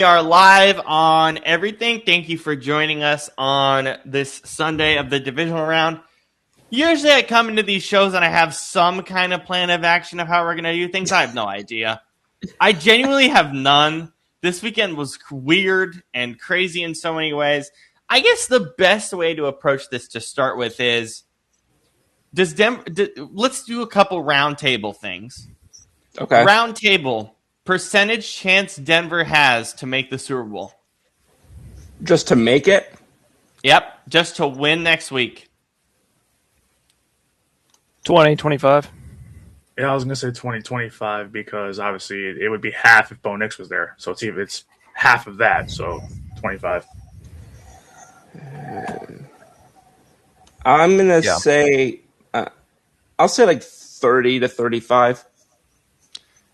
We are live on everything. Thank you for joining us on this Sunday of the divisional round. Usually I come into these shows and I have some kind of plan of action of how we're going to do things. I have no idea. I genuinely have none. This weekend was weird and crazy in so many ways. I guess the best way to approach this to start with is, let's do a couple round table things. Okay. Round table. Percentage chance Denver has to make the Super Bowl. Just to make it? Yep, just to win next week. 20, 25. Yeah, I was going to say 2025 because obviously it would be half if Bo Nix was there. So it's half of that, so 25. I'm going to say, I'll say like 30 to 35.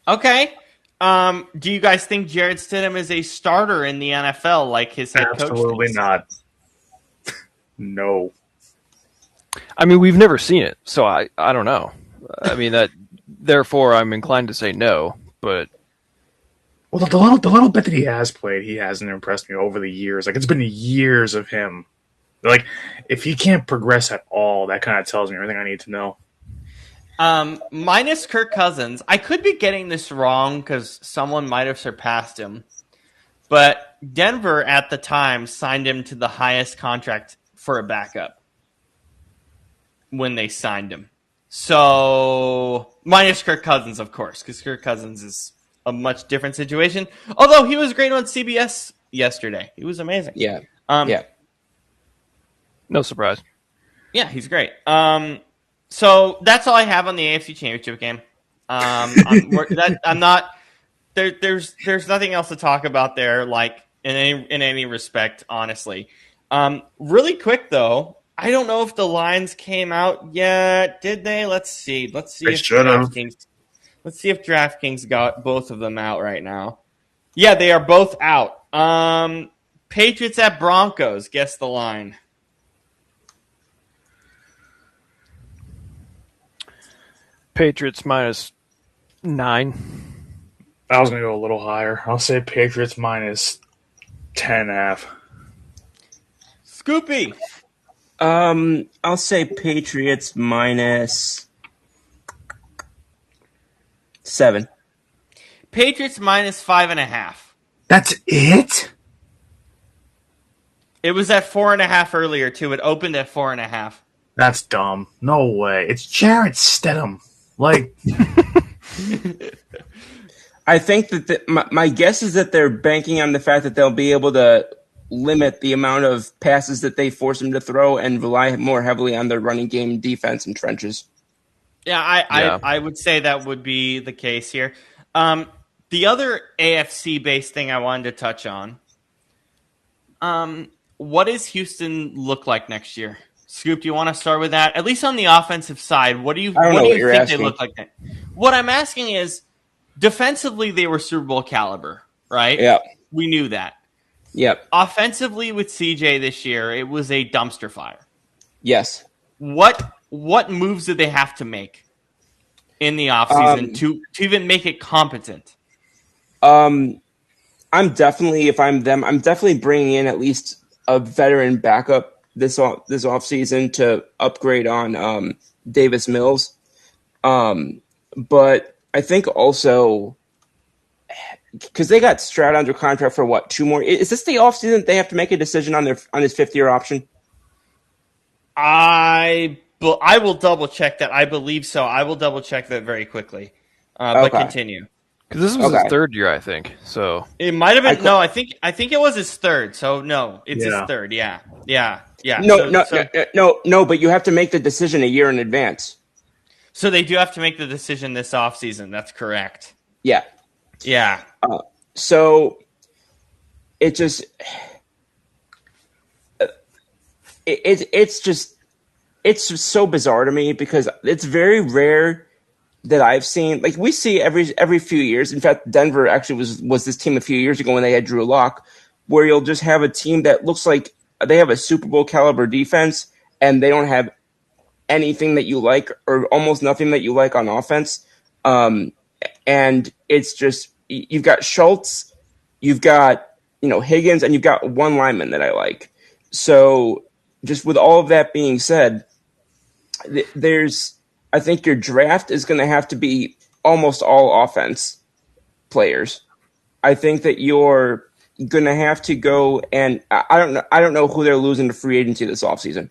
Okay. Do you guys think Jarrett Stidham is a starter in the NFL like his head coach? Absolutely not. No. I mean, we've never seen it, so I don't know. I mean, therefore, I'm inclined to say no, but... Well, the little bit that he has played, he hasn't impressed me over the years. Like, it's been years of him. Like, if he can't progress at all, that kind of tells me everything I need to know. Minus Kirk Cousins, I could be getting this wrong because someone might have surpassed him, but Denver at the time signed him to the highest contract for a backup when they signed him. So, minus Kirk Cousins, of course, because Kirk Cousins is a much different situation. Although he was great on CBS yesterday. He was amazing. Yeah. No surprise. Yeah, he's great. So that's all I have on the AFC Championship game. I'm not. There's nothing else to talk about there, like in any respect, honestly. Really quick though, I don't know if the lines came out yet. Did they? Let's see. Let's see if DraftKings got both of them out right now. Yeah, they are both out. Patriots at Broncos. Guess the line. Patriots minus 9. I was going to go a little higher. I'll say Patriots minus 10.5. Scoopy. I'll say Patriots minus 7. Patriots minus 5.5. That's it? It was at 4.5 earlier too. It opened at 4.5. That's dumb. No way. It's Jarrett Stidham. Like, I think that my guess is that they're banking on the fact that they'll be able to limit the amount of passes that they force him to throw and rely more heavily on their running game, defense, and trenches. Yeah, I would say that would be the case here. The other AFC-based thing I wanted to touch on, what does Houston look like next year? Scoop, do you want to start with that? At least on the offensive side, what do you think they look like? What I'm asking is, defensively, they were Super Bowl caliber, right? Yeah. We knew that. Yep. Offensively with CJ this year, it was a dumpster fire. Yes. What moves did they have to make in the offseason to even make it competent? I'm definitely, if I'm them, I'm definitely bringing in at least a veteran backup this offseason to upgrade on Davis Mills. But I think also because they got Stroud under contract for 2 more. Is this the offseason they have to make a decision on his 5th-year option? I will double check that. I believe so. I will double check that very quickly. But continue. Because this was his 3rd year, I think. So it might have been. I think it was his 3rd. So no, it's his 3rd. Yeah. No. But you have to make the decision a year in advance. So they do have to make the decision this offseason. That's correct. Yeah. So it just it's just so bizarre to me because it's very rare that I've seen. Like, we see every few years. In fact, Denver actually was this team a few years ago when they had Drew Lock, where you'll just have a team that looks like they have a Super Bowl caliber defense and they don't have anything that you like or almost nothing that you like on offense. And it's just, you've got Schultz, you've got Higgins, and you've got one lineman that I like. So just with all of that being said, I think your draft is going to have to be almost all offense players. I think that you're going to have to go, and I don't know who they're losing to free agency this offseason,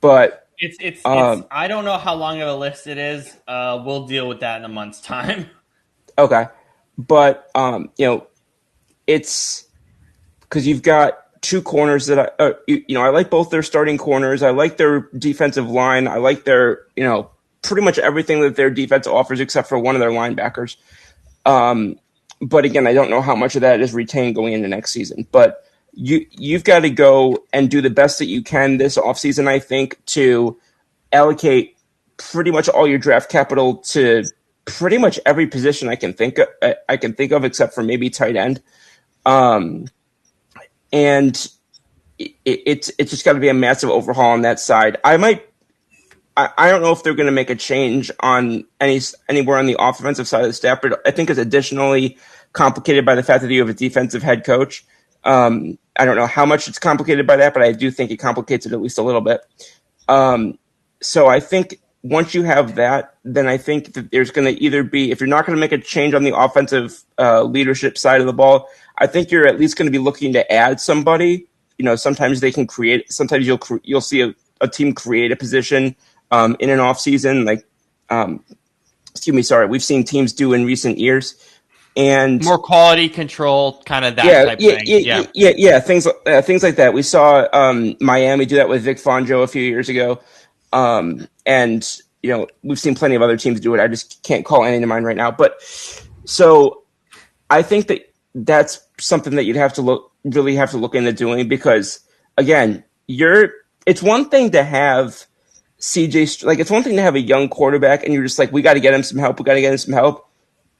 but It's I don't know how long of a list it is. We'll deal with that in a month's time. okay, but it's because you've got two corners that I like both their starting corners. I like their defensive line. I like their pretty much everything that their defense offers except for one of their linebackers. But again, I don't know how much of that is retained going into next season. But you've got to go and do the best that you can this offseason, I think, to allocate pretty much all your draft capital to pretty much every position I can think of except for maybe tight end. And it's just got to be a massive overhaul on that side. I don't know if they're going to make a change on anywhere on the offensive side of the staff, but I think it's additionally complicated by the fact that you have a defensive head coach. I don't know how much it's complicated by that, but I do think it complicates it at least a little bit. So I think once you have that, then I think that there's going to either be, if you're not going to make a change on the offensive leadership side of the ball, I think you're at least going to be looking to add somebody. Sometimes they can create. Sometimes you'll see a team create a position in an off season, like we've seen teams do in recent years, and more quality control, kind of that type thing. Yeah, things like that. We saw Miami do that with Vic Fangio a few years ago, and we've seen plenty of other teams do it. I just can't call any to mind right now. But so I think that's something that you'd really have to look into doing, because again, it's one thing to have CJ, like it's one thing to have a young quarterback and you're just like, we got to get him some help.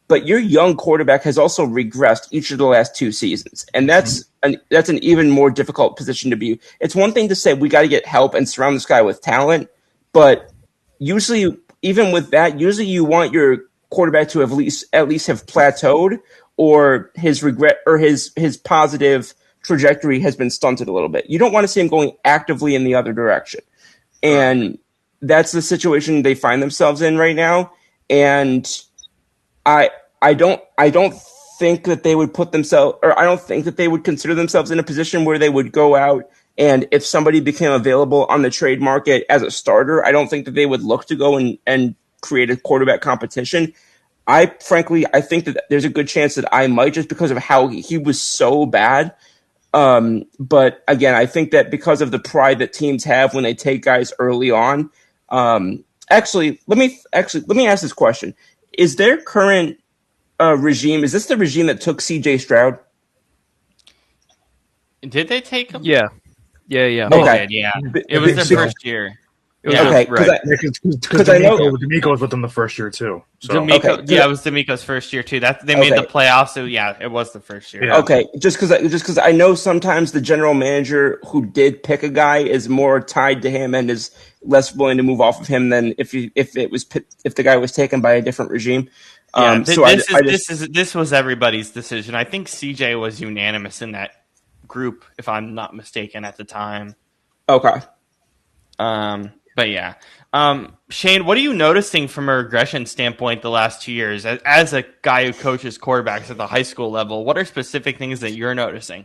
But your young quarterback has also regressed each of the last 2 seasons. And that's an even more difficult position to be. It's one thing to say, we got to get help and surround this guy with talent. But usually, even with that, you want your quarterback to at least have plateaued, or his regret or his positive trajectory has been stunted a little bit. You don't want to see him going actively in the other direction. And that's the situation they find themselves in right now. And I don't think that they would I don't think that they would consider themselves in a position where they would go out, and if somebody became available on the trade market as a starter, I don't think that they would look to go and create a quarterback competition. I think that there's a good chance that I might, just because of how he was so bad. But again, I think that because of the pride that teams have when they take guys early on. Actually, let me ask this question: is their current regime? Is this the regime that took C.J. Stroud? Did they take him? Yeah. They Okay. did, yeah. It was their first year. Yeah. Okay, because I know D'Amico was with them the first year too. So it was D'Amico's first year too. They made the playoffs, so yeah, it was the first year. Yeah. Okay, just because I know sometimes the general manager who did pick a guy is more tied to him and is less willing to move off of him than if the guy was taken by a different regime. This was everybody's decision. I think CJ was unanimous in that group, if I'm not mistaken, at the time. Okay. But yeah. Shane, what are you noticing from a regression standpoint the last 2 years? As a guy who coaches quarterbacks at the high school level, what are specific things that you're noticing?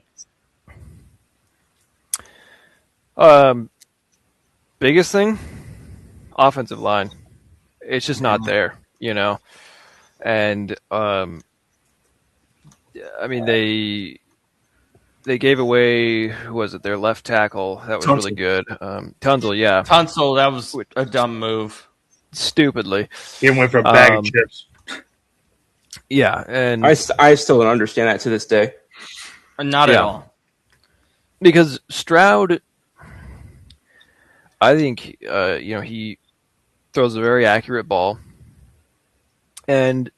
Biggest thing, offensive line. It's just not there, And I mean, they gave away, who was it, their left tackle. That was Tunsil. really good. Tunsil, yeah. Tunsil, that was a dumb move. Stupidly. he went for a bag of chips. Yeah, and I still don't understand that to this day. Not at all. Because Stroud, I think, he throws a very accurate ball. And,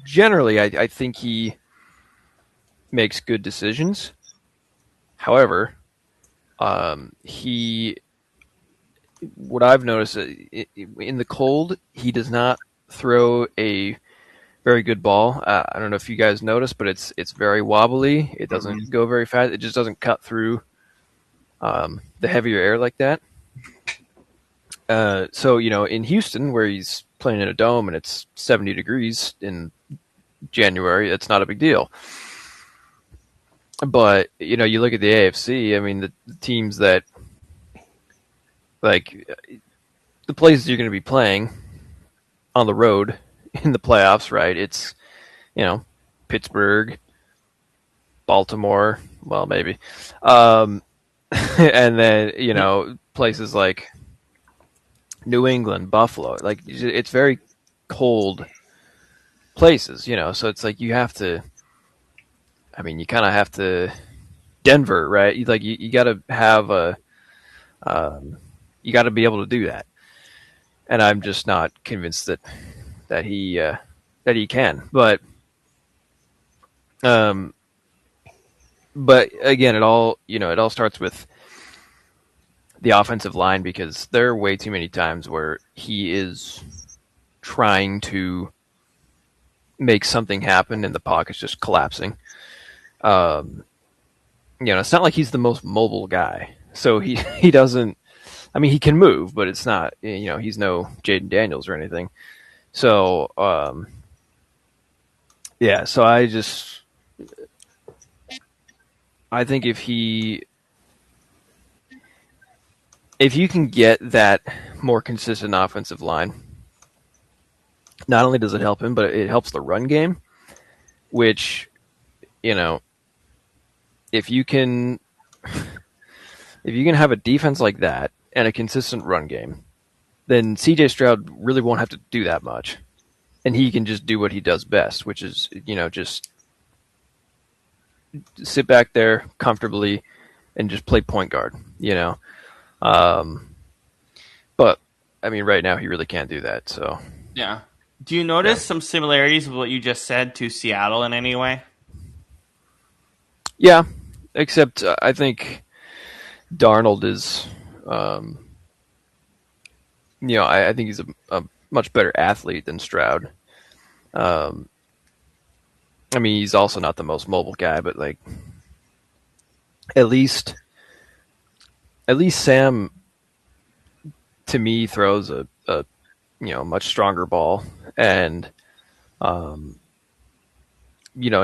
generally, I think he makes good decisions. However, what I've noticed in the cold, he does not throw a very good ball. I don't know if you guys noticed, but it's very wobbly. It doesn't go very fast. It just doesn't cut through the heavier air like that. So in Houston, where he's playing in a dome and it's 70 degrees in January, it's not a big deal. But you look at the AFC. I mean, the teams that like the places you're going to be playing on the road in the playoffs, right? It's Pittsburgh, Baltimore, well maybe, and then places like New England, Buffalo. Like it's very cold places, so it's like you have to. I mean, you kind of have to Denver, right? You got to have you got to be able to do that, and I'm just not convinced that he can. But again, it all starts with the offensive line, because there are way too many times where he is trying to make something happen and the pocket's just collapsing. It's not like he's the most mobile guy, so he doesn't. I mean, he can move, but it's not. He's no Jaden Daniels or anything. So, yeah. So I think if you can get that more consistent offensive line, not only does it help him, but it helps the run game, which, if you can have a defense like that and a consistent run game, then CJ Stroud really won't have to do that much. And he can just do what he does best, which is, just sit back there comfortably and just play point guard, But, I mean, right now he really can't do that, so. Yeah. Do you notice some similarities with what you just said to Seattle in any way? Yeah, except I think Darnold is, I think he's a much better athlete than Stroud. I mean, he's also not the most mobile guy, but like, at least Sam, to me, throws a much stronger ball, and and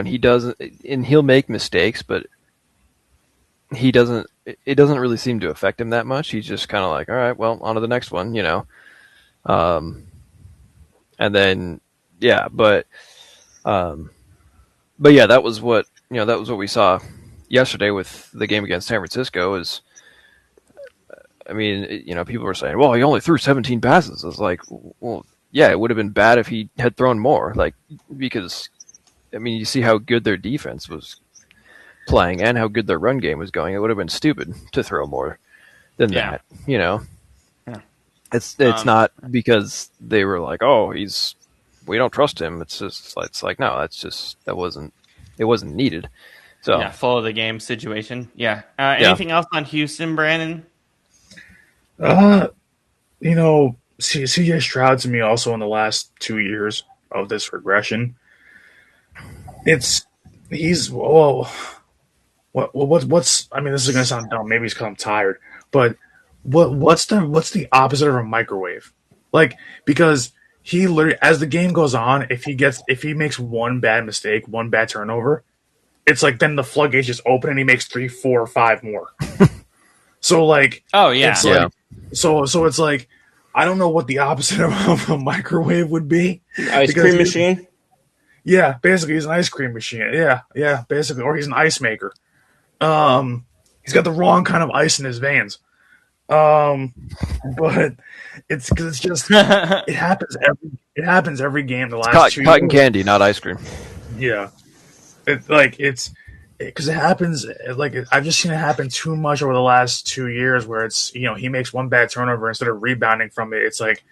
he doesn't, and he'll make mistakes, but it doesn't really seem to affect him that much. He's just kind of like, all right, well, on to the next one, and then but yeah, that was what we saw yesterday with the game against San Francisco. Is, I mean, people were saying, well, he only threw 17 passes. I was like, well, yeah, it would have been bad if he had thrown more, like, because, I mean, you see how good their defense was playing and how good their run game was going. It would have been stupid to throw more than that, Yeah. It's not because they were like, oh, we don't trust him. It's just, it's like, no, it wasn't needed. So yeah, follow the game situation. Yeah. Anything else on Houston, Brandon? CJ Stroud to me also in the last 2 years of this regression. What's I mean, this is gonna sound dumb. Maybe it's because I'm tired, but what's the opposite of a microwave? Like, because he literally, as the game goes on, if he makes one bad mistake, one bad turnover, it's like then the floodgates just open and he makes 3, 4, 5 more. So like, oh yeah, it's like, so it's like, I don't know what the opposite of a microwave would be. Ice cream machine. Yeah, basically he's an ice cream machine. Yeah, basically, or he's an ice maker. He's got the wrong kind of ice in his veins. But it's because it's just it happens every game. The last 2 years. Cotton candy, not ice cream. Yeah, because it happens. Like, I've just seen it happen too much over the last 2 years, where it's he makes one bad turnover instead of rebounding from it. It's like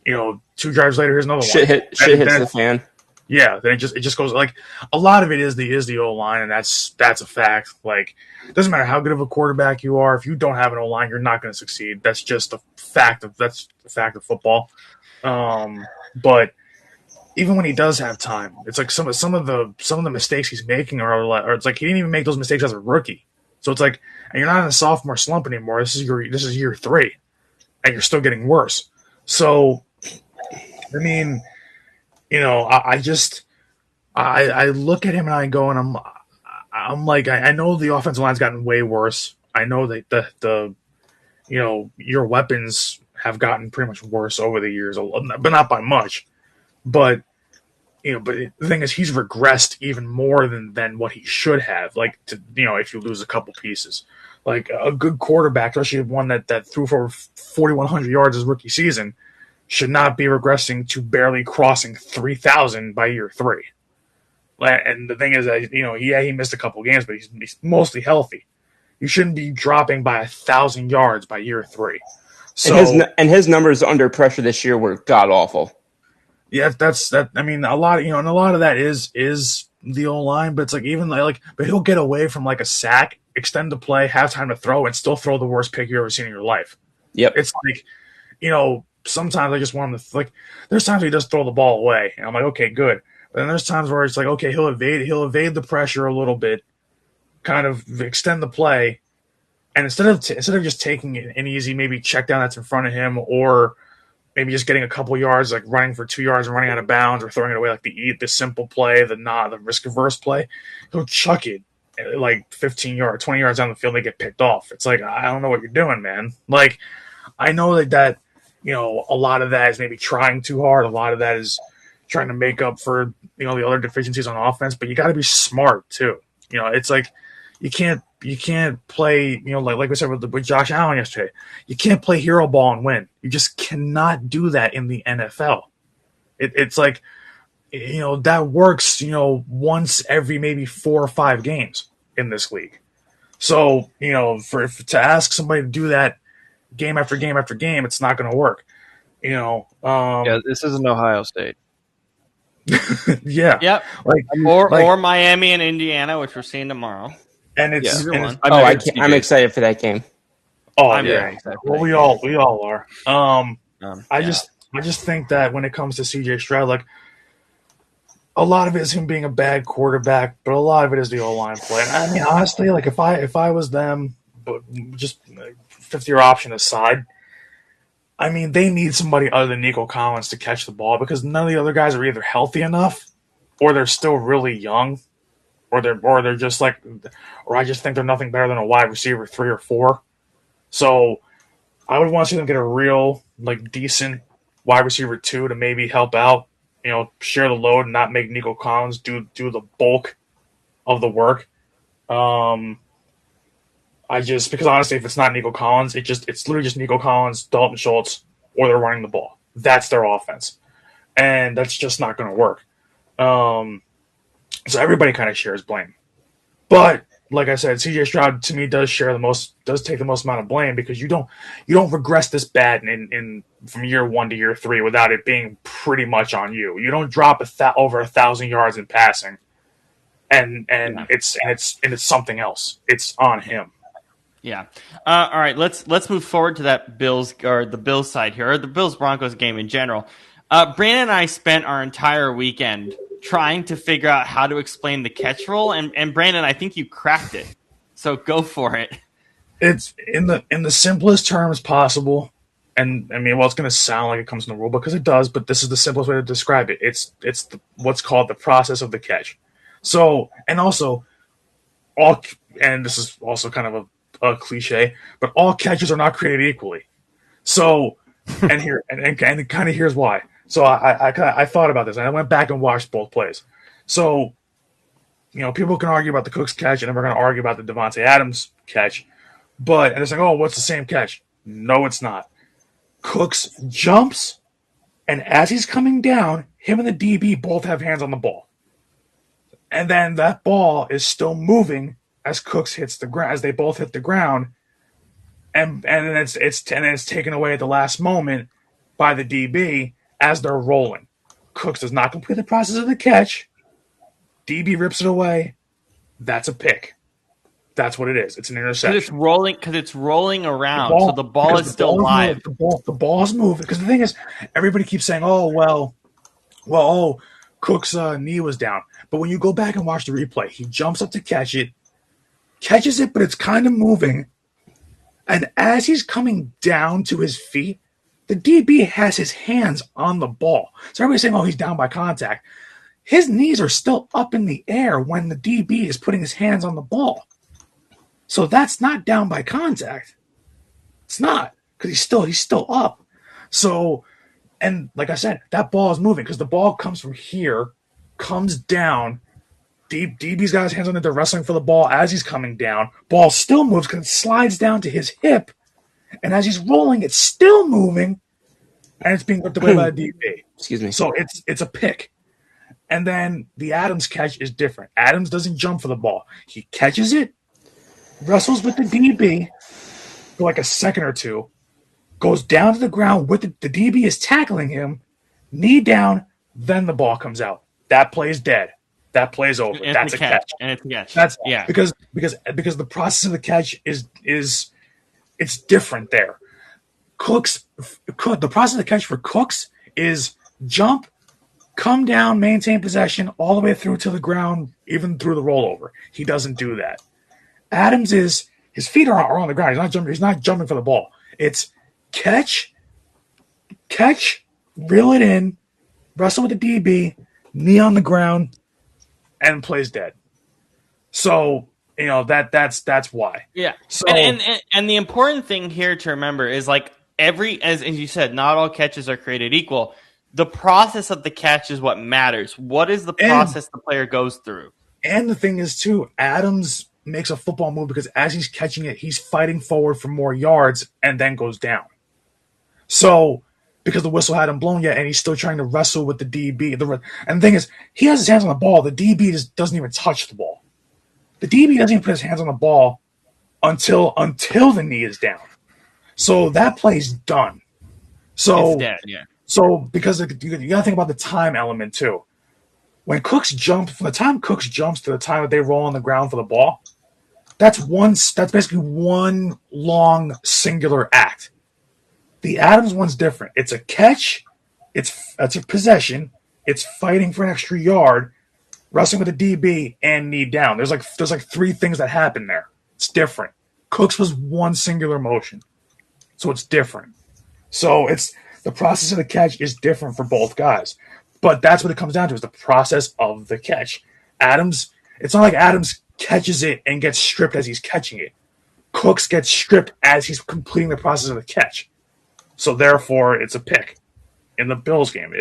2 drives later, here's another shit one. Shit hits the fan. Yeah, then it just goes, like, a lot of it is the O line, and that's a fact. Like, it doesn't matter how good of a quarterback you are, if you don't have an O line, you're not going to succeed. That's just the fact of football. But even when he does have time, it's like some of the mistakes he's making or it's like he didn't even make those mistakes as a rookie. So it's like, and you're not in a sophomore slump anymore. This is year 3, and you're still getting worse. So, I mean, I look at him and I go and I'm like, I know the offensive line's gotten way worse. I know that the your weapons have gotten pretty much worse over the years, but not by much. But but the thing is, he's regressed even more than what he should have. Like, if you lose a couple pieces, like a good quarterback, especially one that threw for 4,100 yards his rookie season, should not be regressing to barely crossing 3,000 by year 3. And the thing is that he missed a couple games, but he's mostly healthy. You shouldn't be dropping by 1,000 yards by year 3. So his numbers under pressure this year were god awful. Yeah, that's that. I mean, a lot of that is the O line, but it's like but he'll get away from like a sack, extend the play, have time to throw, and still throw the worst pick you've ever seen in your life. Yep. It's like, sometimes I just want him to There's times he just throw the ball away, and I'm like, okay, good. But then there's times where it's like, okay, he'll evade the pressure a little bit, kind of extend the play, and instead of just taking an easy maybe check down that's in front of him, or maybe just getting a couple yards, like running for 2 yards and running out of bounds, or throwing it away, like the simple play, the risk averse play, he'll chuck it like 15 yards, 20 yards down the field, and they get picked off. It's like, I don't know what you're doing, man. Like, I know that a lot of that is maybe trying too hard. A lot of that is trying to make up for the other deficiencies on offense, but you got to be smart too. It's like you can't play, like we said with Josh Allen yesterday. You can't play hero ball and win. You just cannot do that in the NFL. It's like, that works, once every maybe 4 or 5 games in this league. So, to ask somebody to do that game after game after game, it's not going to work. This isn't Ohio State. Yeah. Yep. Or Miami and Indiana, which we're seeing tomorrow. And it's, I'm excited for that game. Oh, yeah. Well, we all are. I just think that when it comes to CJ Stroud, like, a lot of it is him being a bad quarterback, but a lot of it is the O-line play. And I mean, honestly, like, if I was them, but just fifth-year option aside, I mean, they need somebody other than Nico Collins to catch the ball, because none of the other guys are either healthy enough, or they're still really young, or they're just like, or I just think they're nothing better than a wide receiver 3 or 4. So I would want to see them get a real, like, decent wide receiver 2 to maybe help out, share the load and not make Nico Collins do the bulk of the work. Because honestly, if it's not Nico Collins, it's literally just Nico Collins, Dalton Schultz, or they're running the ball. That's their offense, and that's just not going to work. So everybody kind of shares blame, but like I said, CJ Stroud to me does take the most amount of blame, because you don't regress this bad in from year 1 to year 3 without it being pretty much on you. You don't drop over 1,000 yards in passing, and it's something else. It's on him. Yeah. All right. Let's move forward to that the Bills side here, or the Bills Broncos game in general. Brandon and I spent our entire weekend trying to figure out how to explain the catch rule, and Brandon, I think you cracked it. So go for it. It's in the simplest terms possible, and I mean, well, it's going to sound like it comes in the rule because it does, but this is the simplest way to describe it. It's what's called the process of the catch. So, and this is also kind of a cliche, but all catches are not created equally. So, and kind of here's why. So I thought about this, and I went back and watched both plays. So, people can argue about the Cooks catch, and then we're going to argue about the Devontae Adams catch. And it's like, oh, what's the same catch? No, it's not. Cooks jumps, and as he's coming down, him and the DB both have hands on the ball. And then that ball is still moving as Cooks hits the ground, as they both hit the ground, and then it's taken away at the last moment by the DB as they're rolling. Cooks does not complete the process of the catch. DB rips it away. That's a pick. That's what it is. It's an interception. Because it's rolling around, so the ball is still live. The ball is moving. Because the thing is, everybody keeps saying, "Oh, well, Cook's knee was down. But when you go back and watch the replay, he jumps up to catch it, catches it, but it's kind of moving. And as he's coming down to his feet, the DB has his hands on the ball. So everybody's saying, he's down by contact. His knees are still up in the air when the DB is putting his hands on the ball. So that's not down by contact. It's not, because he's still up. So, and like I said, that ball is moving because the ball comes from here, comes down. DB's got his hands on it. They're wrestling for the ball as he's coming down. Ball still moves because it slides down to his hip. And as he's rolling, it's still moving. And it's being ripped away by the DB. Excuse me. So it's a pick. And then the Adams catch is different. Adams doesn't jump for the ball. He catches it, wrestles with the DB for like a second or two, goes down to the ground with the DB is tackling him, knee down, then the ball comes out. That play is dead. That play is over. That's a catch. And it's a catch. That's yeah. Because the process of the catch is it's different there. The process of the catch for Cooks is jump, come down, maintain possession all the way through to the ground, even through the rollover. He doesn't do that. Adams his feet are on the ground. He's not jumping for the ball. It's catch, reel it in, wrestle with the DB, knee on the ground, and plays dead. So that's why. Yeah. So and the important thing here to remember is like as you said, not all catches are created equal. The process of the catch is what matters. What is the process the player goes through? And the thing is too, Adams makes a football move because as he's catching it, he's fighting forward for more yards and then goes down. So because the whistle hadn't blown yet, and he's still trying to wrestle with the DB. And the thing is, he has his hands on the ball. The DB just doesn't even touch the ball. The DB doesn't even put his hands on the ball until the knee is down. So that play's done. So it's dead, yeah. So because you got to think about the time element too. When Cooks jump, from the time Cooks jumps to the time that they roll on the ground for the ball, that's basically one long singular act. The Adams one's different. It's a catch, it's a possession, it's fighting for an extra yard, wrestling with a DB, and knee down. There's like three things that happen there. It's different. Cooks was one singular motion, so it's different. So it's the process of the catch is different for both guys, but that's what it comes down to is the process of the catch. Adams, it's not like Adams catches it and gets stripped as he's catching it. Cooks gets stripped as he's completing the process of the catch. So therefore, it's a pick in the Bills game.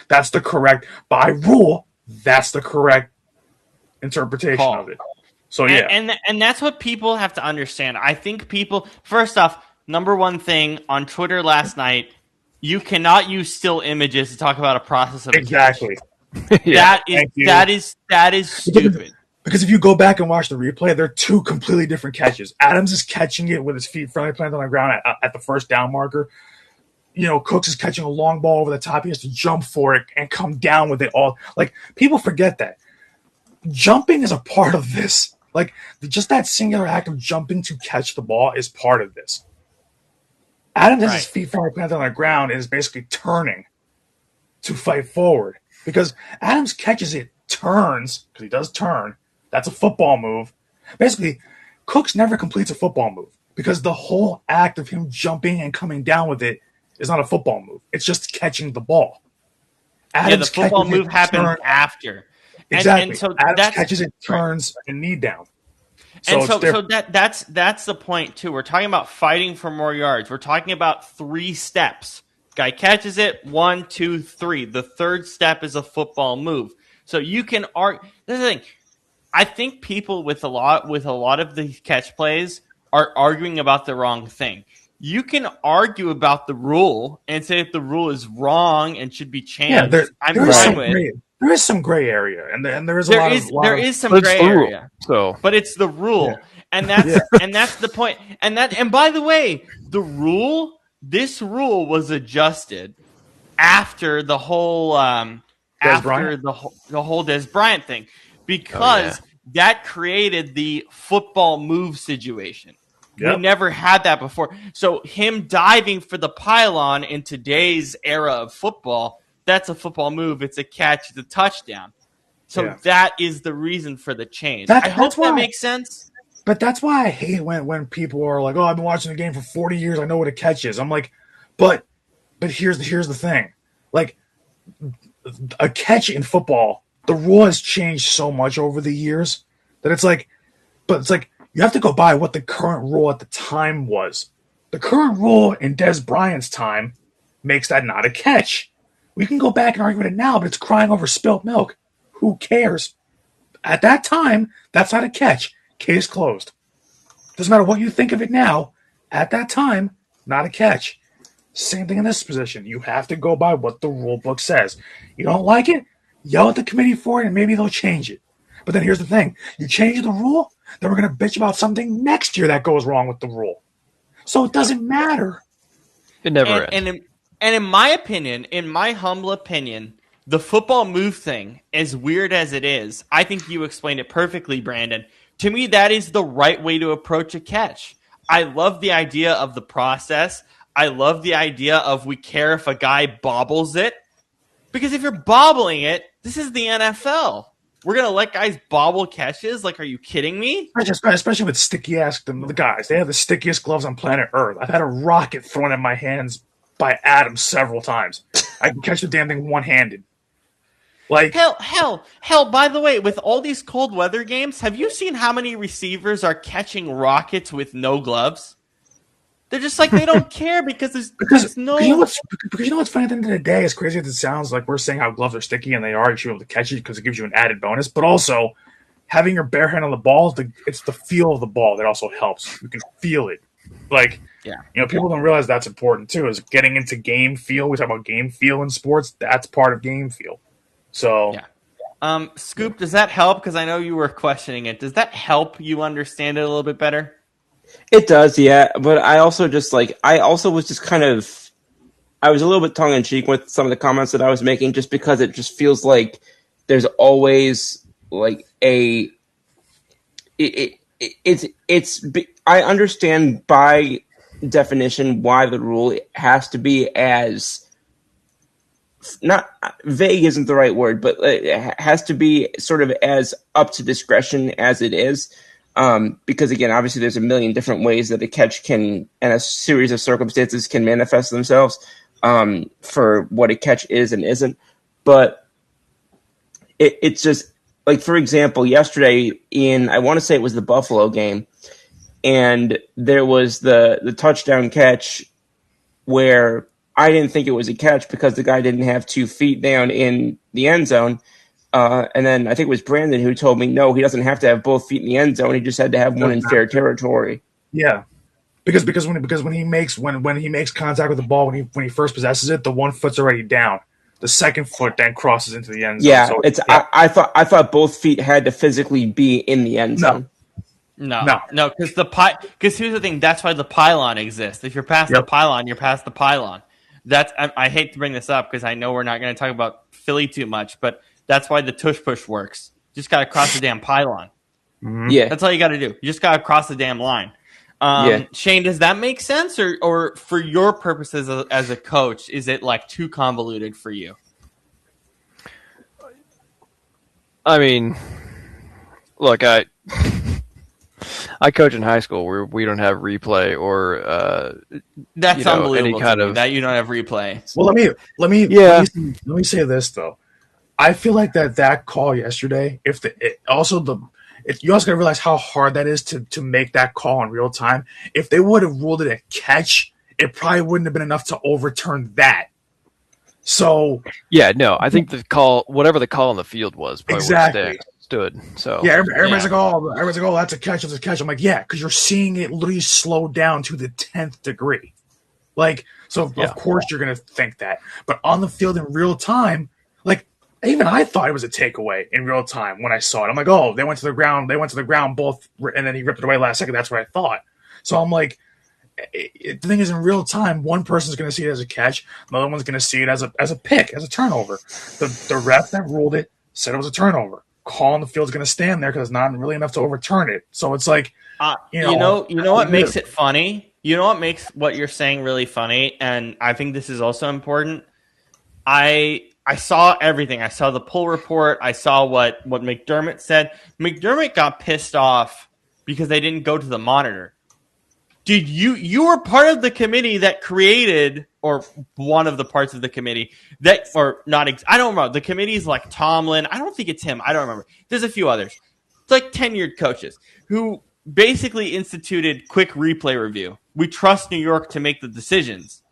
That's the correct by rule. That's the correct interpretation of it. So yeah, and that's what people have to understand. I think people, first off, number one thing on Twitter last night, you cannot use still images to talk about a process of exactly. Yeah. That is stupid. Because if you go back and watch the replay, they're two completely different catches. Adams is catching it with his feet firmly planted on the ground at the first down marker. Cooks is catching a long ball over the top. He has to jump for it and come down with it all. Like, people forget that. Jumping is a part of this. Like, just that singular act of jumping to catch the ball is part of this. Adams has his feet firmly planted on the ground and is basically turning to fight forward. Because Adams catches it, turns, because he does turn. That's a football move. Basically, Cooks never completes a football move because the whole act of him jumping and coming down with it is not a football move. It's just catching the ball. Adams the football move happens after. Exactly. And so Adams catches it, turns, and knee down. So that's the point too. We're talking about fighting for more yards. We're talking about 3 steps. Guy catches it, 1, 2, 3. The third step is a football move. So you can argue. This is the thing. I think people with a lot of the catch plays are arguing about the wrong thing. You can argue about the rule and say if the rule is wrong and should be changed. Yeah, I'm fine with. There is some gray area, and there is there is some gray area. But it's the rule, and that's the point. And by the way, this rule was adjusted after the whole the whole Des Bryant thing, because that created the football move situation. Yep. We never had that before. So him diving for the pylon in today's era of football that's a football move. It's a catch. It's a touchdown. So that is the reason for the change. I hope that makes sense. But that's why I hate when people are like, "Oh, I've been watching the game for 40 years. I know what a catch is." I'm like, but here's the thing. Like, a catch in football, the rule has changed so much over the years that it's like you have to go by what the current rule at the time was. The current rule in Des Bryant's time makes that not a catch. We can go back and argue with it now, but it's crying over spilt milk. Who cares? At that time, that's not a catch. Case closed. Doesn't matter what you think of it now. At that time, not a catch. Same thing in this position. You have to go by what the rule book says. You don't like it? Yell at the committee for it, and maybe they'll change it. But then here's the thing. You change the rule, then we're going to bitch about something next year that goes wrong with the rule. So it doesn't matter. It never ends. And in my opinion, in my humble opinion, the football move thing, as weird as it is, I think you explained it perfectly, Brandon. To me, that is the right way to approach a catch. I love the idea of the process. I love the idea of we care if a guy bobbles it. Because if you're bobbling it, this is the NFL. We're going to let guys bobble catches? Like, are you kidding me? Especially with sticky-ass the guys. They have the stickiest gloves on planet Earth. I've had a rocket thrown in my hands by Adam several times. I can catch the damn thing one-handed. Like hell, by the way, with all these cold weather games, have you seen how many receivers are catching rockets with no gloves? They're just like, they don't care because there's no... Because you know what's funny at the end of the day, as crazy as it sounds, like we're saying how gloves are sticky and they are, you should be able to catch it because it gives you an added bonus, but also having your bare hand on the ball, it's the feel of the ball that also helps. You can feel it. Like, people don't realize that's important too, is getting into game feel. We talk about game feel in sports. That's part of game feel. So... Yeah. Scoop, does that help? Because I know you were questioning it. Does that help you understand it a little bit better? It does, yeah. But I also was just kind of, I was a little bit tongue in cheek with some of the comments that I was making, just because it just feels like there's always like I understand by definition why the rule has to be as, not vague isn't the right word, but it has to be sort of as up to discretion as it is. Because again, obviously there's a million different ways that a catch can, and a series of circumstances can manifest themselves, for what a catch is and isn't. But it's just like, for example, yesterday I want to say it was the Buffalo game, and there was the touchdown catch where I didn't think it was a catch because the guy didn't have 2 feet down in the end zone. And then I think it was Brandon who told me, no, he doesn't have to have both feet in the end zone. He just had to have one in fair territory. Yeah, because when he makes contact with the ball, when he first possesses it, the 1 foot's already down. The second foot then crosses into the end zone. Yeah, I thought both feet had to physically be in the end zone. No, because here's the thing. That's why the pylon exists. If you're past the pylon, you're past the pylon. I hate to bring this up because I know we're not going to talk about Philly too much, but that's why the tush push works. You just got to cross the damn pylon. Mm-hmm. Yeah. That's all you got to do. You just got to cross the damn line. Shane, does that make sense? Or for your purposes as a coach, is it like too convoluted for you? I mean, look, I coach in high school where we don't have replay or that's unbelievable. Any kind of that you don't have replay. Well, let me say this though. I feel like that call yesterday. You also got to realize how hard that is to make that call in real time. If they would have ruled it a catch, it probably wouldn't have been enough to overturn that. So I think the call, whatever the call on the field was, probably exactly stood. So everybody's like, oh, that's a catch, that's a catch. I'm like, yeah, because you're seeing it literally slow down to the 10th degree. Like, so of course you're gonna think that, but on the field in real time, like. Even I thought it was a takeaway in real time when I saw it. I'm like, oh, they went to the ground both, and then he ripped it away last second. That's what I thought. So I'm like, the thing is, in real time, one person's going to see it as a catch, another one's going to see it as a pick, as a turnover. The ref that ruled it said it was a turnover. Call on the field's going to stand there because it's not really enough to overturn it. So it's like, you know what makes it funny? You know what makes what you're saying really funny? And I think this is also important. I saw everything. I saw the poll report. I saw what McDermott said. McDermott got pissed off because they didn't go to the monitor. Dude, you were part of the committee that created, or one of the parts of the committee that, or not, I don't remember. The committee's like Tomlin. I don't think it's him. I don't remember. There's a few others. It's like tenured coaches who basically instituted quick replay review. We trust New York to make the decisions.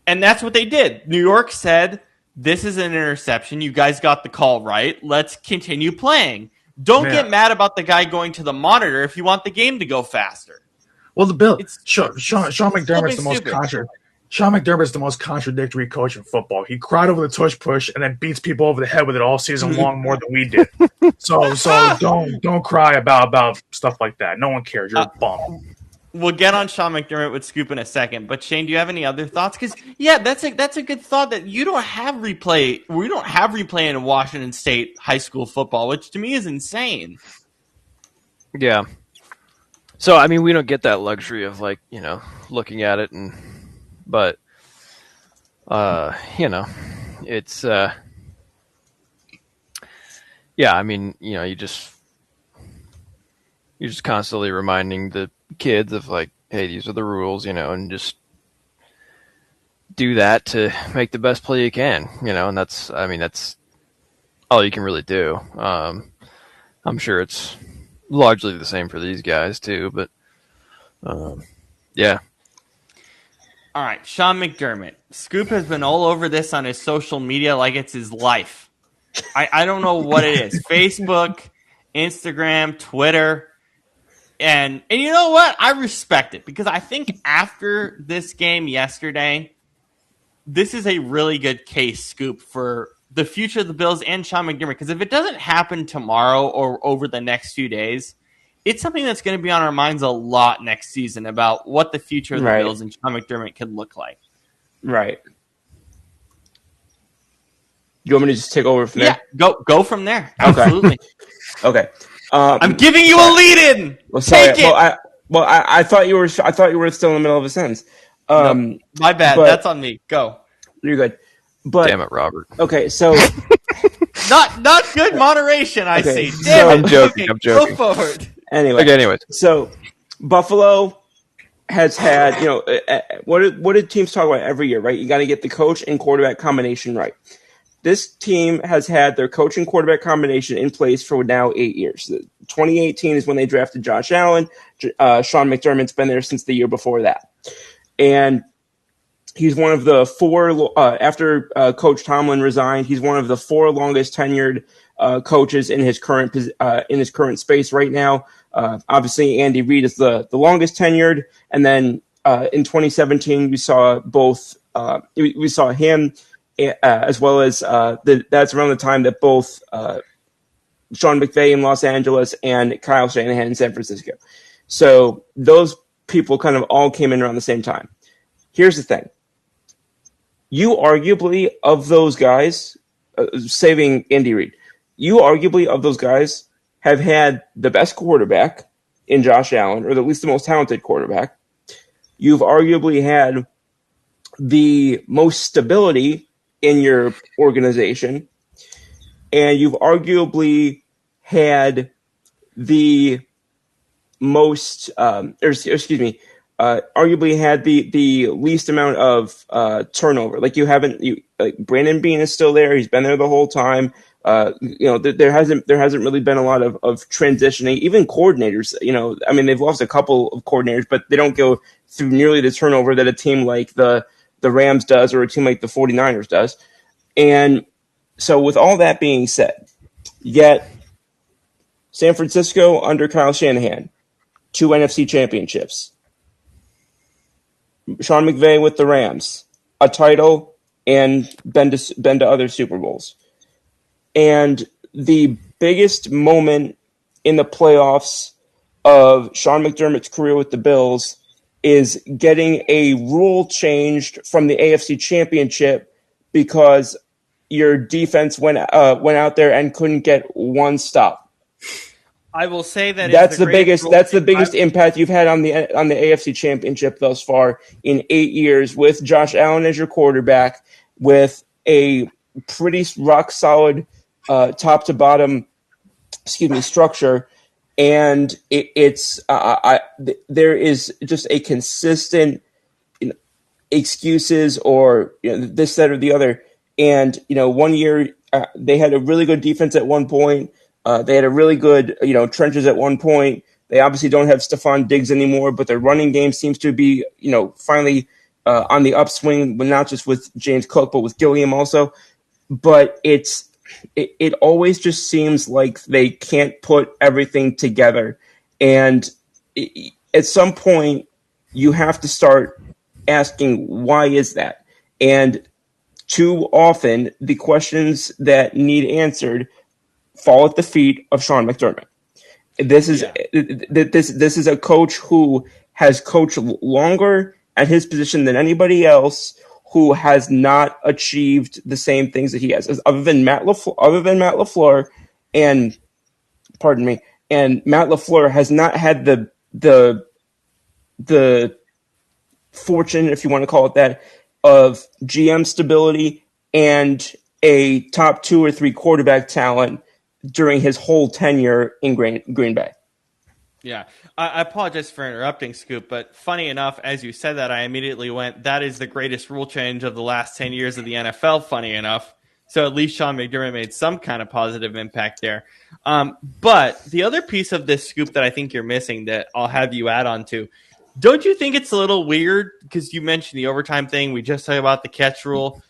And that's what they did. New York said, this is an interception. You guys got the call right. Let's continue playing. Don't get mad about the guy going to the monitor if you want the game to go faster. Well, Sean McDermott's the most contradictory coach in football. He cried over the tush push and then beats people over the head with it all season long more than we did. So don't cry about stuff like that. No one cares. You're a bum. We'll get on Sean McDermott with Scoop in a second, but Shane, do you have any other thoughts? Because that's a good thought that you don't have replay. We don't have replay in Washington State high school football, which to me is insane. Yeah. So I mean, we don't get that luxury of looking at it, but it's yeah. I mean, you're just constantly reminding the kids of hey, these are the rules, and just do that to make the best play you can, and that's all you can really do. I'm sure it's largely the same for these guys too, but yeah. All right, Sean McDermott. Scoop has been all over this on his social media like it's his life. I don't know what it is. Facebook, Instagram, Twitter. And you know what? I respect it because I think after this game yesterday, this is a really good case, Scoop, for the future of the Bills and Sean McDermott. Because if it doesn't happen tomorrow or over the next few days, it's something that's going to be on our minds a lot next season about what the future of the Bills and Sean McDermott could look like. Right. You want me to just take over from there? Yeah, go from there. Absolutely. Okay. I'm giving you a lead-in. Well, sorry. Take it. I thought you were still in the middle of a sentence. No, my bad. That's on me. Go. You're good. But damn it, Robert. Okay, so not good moderation. I see. I'm joking. Go forward. Anyway, so Buffalo has had, what did teams talk about every year, right? You got to get the coach and quarterback combination right. This team has had their coach and quarterback combination in place for now 8 years. 2018 is when they drafted Josh Allen. Sean McDermott's been there since the year before that. And he's one of the four, after Coach Tomlin resigned, he's one of the four longest tenured coaches in his current space right now. Obviously, Andy Reid is the longest tenured. And then in 2017, we saw both. We saw him as well as that's around the time that both Sean McVay in Los Angeles and Kyle Shanahan in San Francisco. So those people kind of all came in around the same time. Here's the thing. You arguably, of those guys, saving Andy Reid, you arguably, of those guys, have had the best quarterback in Josh Allen, or at least the most talented quarterback. You've arguably had the most stability in your organization, and you've arguably had the most, arguably had the least amount of turnover. Brandon Beane is still there; he's been there the whole time. There hasn't really been a lot of transitioning. Even coordinators, they've lost a couple of coordinators, but they don't go through nearly the turnover that a team like the Rams does or a team like the 49ers does. And so with all that being said, you get San Francisco under Kyle Shanahan, 2 NFC championships. Sean McVay with the Rams, a title, and been to other Super Bowls. And the biggest moment in the playoffs of Sean McDermott's career with the Bills is getting a rule changed from the AFC Championship because your defense went out there and couldn't get one stop. I will say that that's the biggest impact you've had on the AFC Championship thus far in 8 years, with Josh Allen as your quarterback, with a pretty rock solid top to bottom, structure, and there is just a consistent excuses or this, that, or the other. And 1 year they had a really good defense at one point. They had a really good trenches at one point. They obviously don't have Stephon Diggs anymore, but their running game seems to be finally on the upswing, but not just with James Cook, but with Gilliam also. But it always just seems like they can't put everything together. And at some point, you have to start asking, why is that? And too often, the questions that need answered fall at the feet of Sean McDermott. This is a coach who has coached longer at his position than anybody else, who has not achieved the same things that he has, other than Matt LaFleur, and pardon me, and Matt LaFleur has not had the fortune, if you want to call it that, of GM stability and a top 2 or 3 quarterback talent during his whole tenure in Green Bay. Yeah, I apologize for interrupting, Scoop, but funny enough, as you said that, I immediately went, that is the greatest rule change of the last 10 years of the NFL, funny enough. So at least Sean McDermott made some kind of positive impact there. But the other piece of this, Scoop, that I think you're missing that I'll have you add on to, don't you think it's a little weird, because you mentioned the overtime thing, we just talked about the catch rule.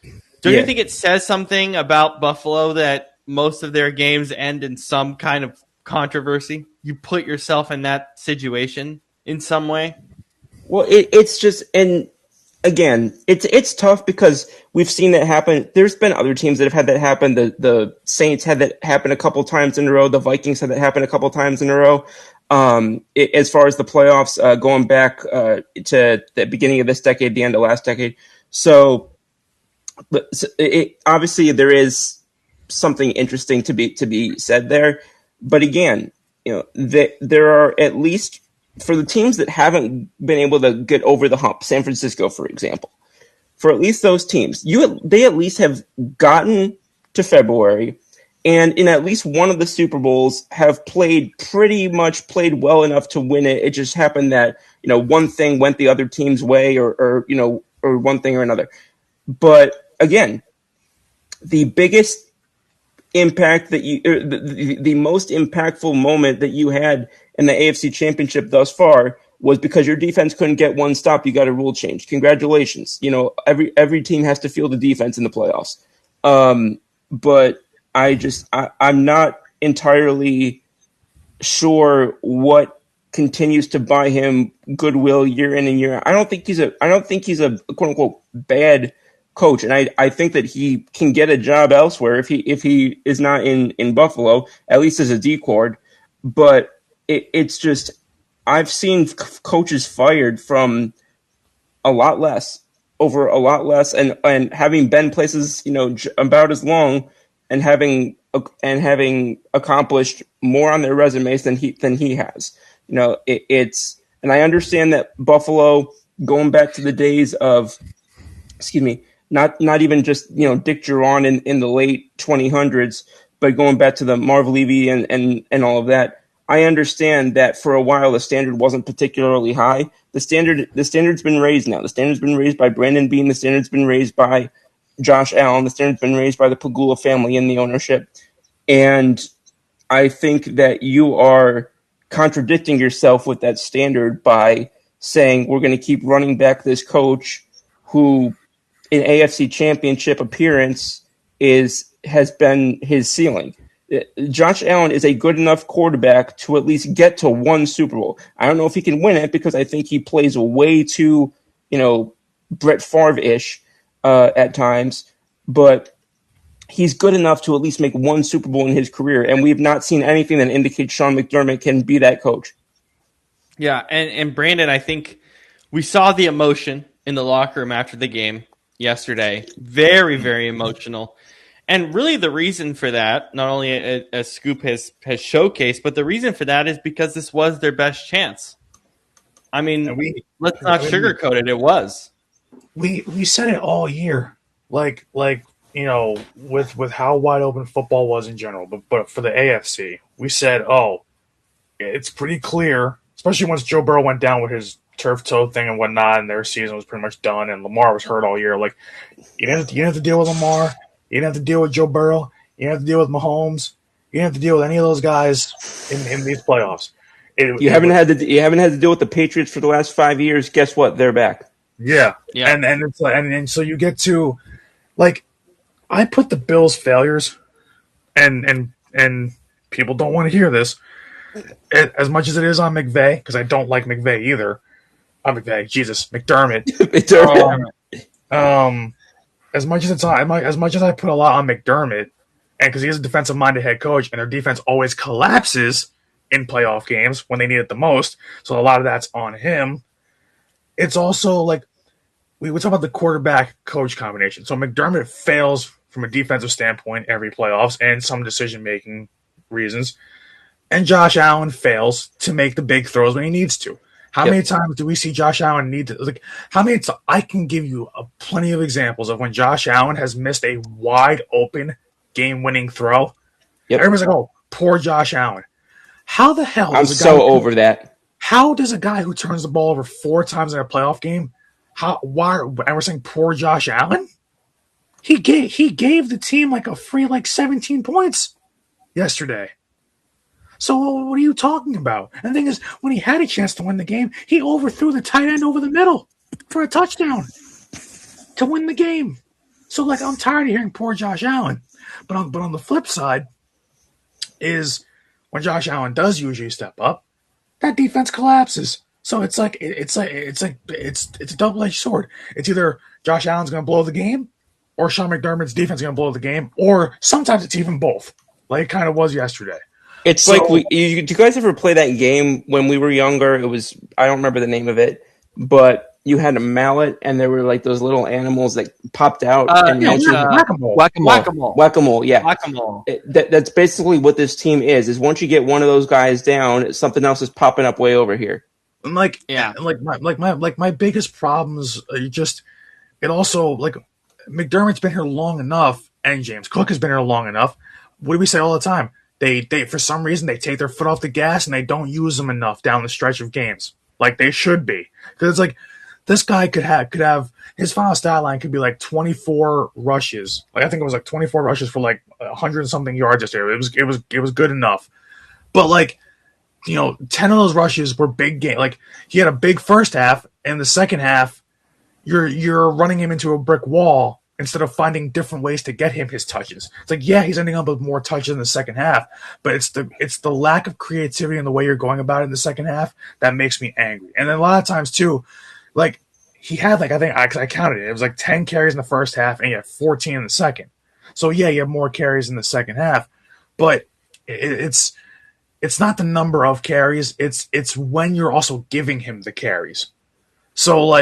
Don't you think it says something about Buffalo that most of their games end in some kind of controversy? You put yourself in that situation in some way? Well, it's just, and again, it's tough because we've seen that happen. There's been other teams that have had that happen. The Saints had that happen a couple times in a row. The Vikings had that happen a couple times in a row. As far as the playoffs, going back to the beginning of this decade, the end of last decade. So obviously there is something interesting to be said there. But again, there are, at least for the teams that haven't been able to get over the hump, San Francisco, for example, for at least those teams, they at least have gotten to February, and in at least one of the Super Bowls have played well enough to win it. It just happened that one thing went the other team's way, or one thing or another. But again, the biggest impact that the most impactful moment that you had in the AFC Championship thus far was because your defense couldn't get one stop. You got a rule change. Congratulations. Every team has to feel the defense in the playoffs. But I'm not entirely sure what continues to buy him goodwill year in and year out. I don't think he's a quote unquote bad coach, and I think that he can get a job elsewhere if he is not in Buffalo, at least as a D-cord. But it's just, I've seen coaches fired from a lot less, and having been places about as long, and having accomplished more on their resumes than he has. And I understand that Buffalo, going back to the days of, not even just Dick Duron in the late 2000s, but going back to the Marv Levy and all of that. I understand that for a while the standard wasn't particularly high. The standard's been raised now. The standard's been raised by Brandon Beane. The standard's been raised by Josh Allen. The standard's been raised by the Pagula family in the ownership. And I think that you are contradicting yourself with that standard by saying we're going to keep running back this coach who, in AFC Championship appearance, has been his ceiling. Josh Allen is a good enough quarterback to at least get to one Super Bowl. I don't know if he can win it, because I think he plays way too, Brett Favre-ish at times, but he's good enough to at least make one Super Bowl in his career, and we've not seen anything that indicates Sean McDermott can be that coach. Yeah, and Brandon, I think we saw the emotion in the locker room after the game yesterday. Very, very emotional. And really the reason for that, not only as Scoop has showcased, but the reason for that is because this was their best chance. I mean, let's not sugarcoat it. It was. We said it all year. Like with how wide open football was in general, but for the AFC, we said, oh, it's pretty clear, especially once Joe Burrow went down with his turf toe thing and whatnot, and their season was pretty much done, and Lamar was hurt all year. Like, you didn't have to deal with Lamar, you didn't have to deal with Joe Burrow, you didn't have to deal with Mahomes, you didn't have to deal with any of those guys in these playoffs. You haven't had to deal with the Patriots for the last 5 years. Guess what? They're back. Yeah, Yeah. and it's like, and so you get to, like, I put the Bills' failures, and people don't want to hear this, as much as it is on McVay, because I don't like McVay either. McDermott. As much as I put a lot on McDermott, and because he's a defensive-minded head coach, and their defense always collapses in playoff games when they need it the most, so a lot of that's on him. It's also like we talk about the quarterback coach combination. So McDermott fails from a defensive standpoint every playoffs and some decision making reasons, and Josh Allen fails to make the big throws when he needs to. How many times do we see Josh Allen need to, like, how many I can give you plenty of examples of when Josh Allen has missed a wide open game winning throw. Yep. Everyone's like, oh, poor Josh Allen. How the hell I'm so over that. How does a guy who turns the ball over 4 times in a playoff game, and we're saying poor Josh Allen? He gave the team like a free 17 points yesterday. So what are you talking about? And the thing is, when he had a chance to win the game, he overthrew the tight end over the middle for a touchdown to win the game. So I'm tired of hearing poor Josh Allen. But on the flip side is when Josh Allen does usually step up, that defense collapses. So it's a double-edged sword. It's either Josh Allen's going to blow the game, or Sean McDermott's defense is going to blow the game, or sometimes it's even both, like it kind of was yesterday. It's so, like do you guys ever play that game when we were younger? It was, I don't remember the name of it, but you had a mallet and there were like those little animals that popped out. Whack-a-mole. Yeah. Whack-a-mole. That's basically what this team is once you get one of those guys down, something else is popping up way over here. And my biggest problems are just, it also, like, McDermott's been here long enough and James Cook has been here long enough. What do we say all the time? They for some reason they take their foot off the gas and they don't use them enough down the stretch of games like they should be, because it's like this guy could have his final stat line could be like 24 rushes. Like I think it was like 24 rushes for like 100 and something yards yesterday. It was good enough, but 10 of those rushes were big game. Like he had a big first half, and the second half you're running him into a brick wall instead of finding different ways to get him his touches. It's like, yeah, he's ending up with more touches in the second half, but it's the lack of creativity in the way you're going about it in the second half that makes me angry. And then a lot of times too, like he had I counted it. It was like 10 carries in the first half and he had 14 in the second. So yeah, you have more carries in the second half, but it's not the number of carries. It's when you're also giving him the carries. So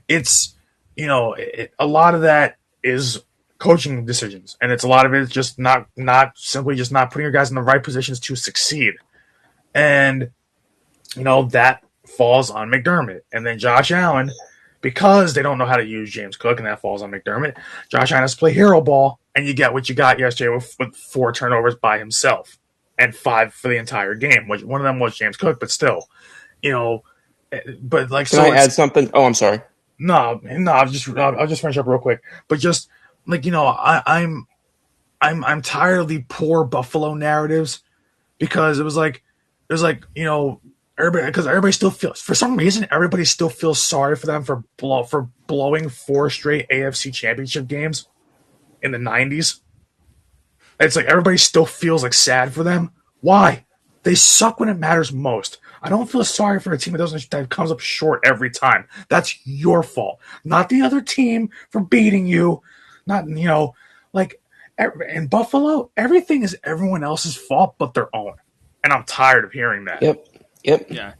it's, a lot of that is coaching decisions, and it's a lot of it is just not simply just not putting your guys in the right positions to succeed, and that falls on McDermott. And then Josh Allen, because they don't know how to use James Cook, and that falls on McDermott. Josh Allen has to play hero ball, and you get what you got yesterday with 4 turnovers by himself and 5 for the entire game. Which one of them was James Cook, but still, But Can I add something? Oh, I'm sorry. No, I'll just finish up real quick. But just I'm tired of the poor Buffalo narratives, because it was like everybody still feels, for some reason everybody still feels sorry for them for blowing 4 straight AFC Championship games in the 90s. It's like everybody still feels sad for them. Why? They suck when it matters most. I don't feel sorry for a team that comes up short every time. That's your fault, not the other team for beating you. Not in Buffalo, everything is everyone else's fault but their own, and I'm tired of hearing that. Yep. Yeah.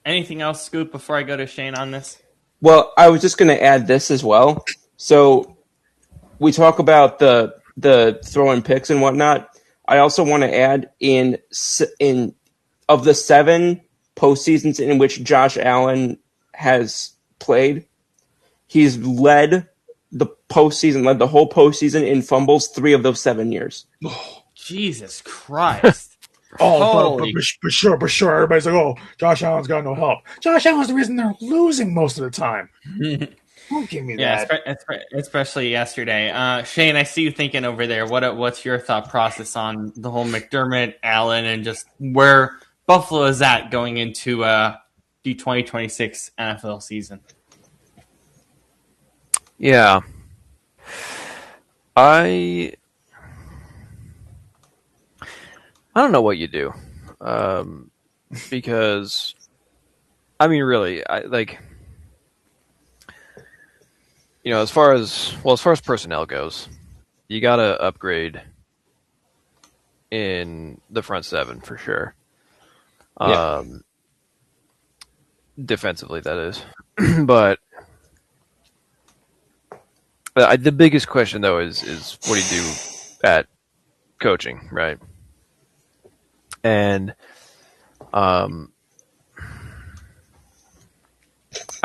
Anything else, Scoop, before I go to Shane on this? Well, I was just going to add this as well. So we talk about the throwing picks and whatnot. I also want to add in of the 7 postseasons in which Josh Allen has played, he's led postseason, led the whole postseason in fumbles 3 of those 7 years. Jesus Christ. Oh, Holy. but sure. Everybody's like, oh, Josh Allen's got no help. Josh Allen's the reason they're losing most of the time. Don't give me Yeah, that. especially yesterday. Shane, I see you thinking over there. What's your thought process on the whole McDermott, Allen, and just where Buffalo is at going into the 2026 NFL season? Yeah. I don't know what you do. Because I mean really, as far as personnel goes, you got to upgrade in the front seven for sure. Yeah. Defensively, that is. But the biggest question, though, is what do you do at coaching, right? And I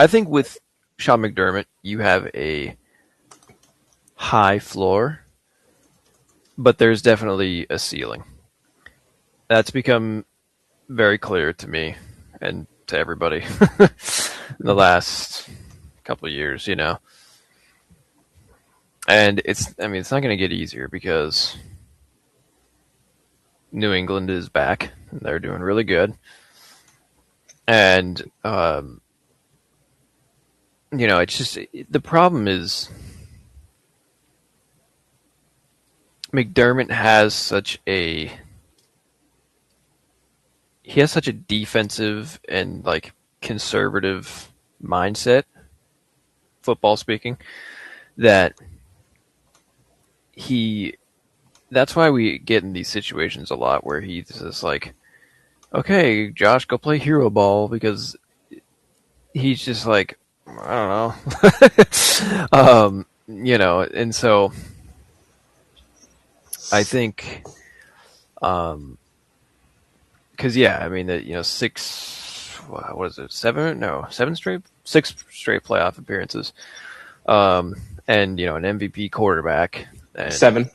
think with Sean McDermott, you have a high floor, but there's definitely a ceiling. That's become very clear to me and to everybody in the last couple of years, And it's not going to get easier because New England is back. And they're doing really good. And, it's just the problem is McDermott has such a defensive and conservative mindset, football speaking, that that's why we get in these situations a lot where he's just like, okay, Josh, go play hero ball, because he's just like, I don't know. And so I think, because six straight playoff appearances, and an MVP quarterback. And 7.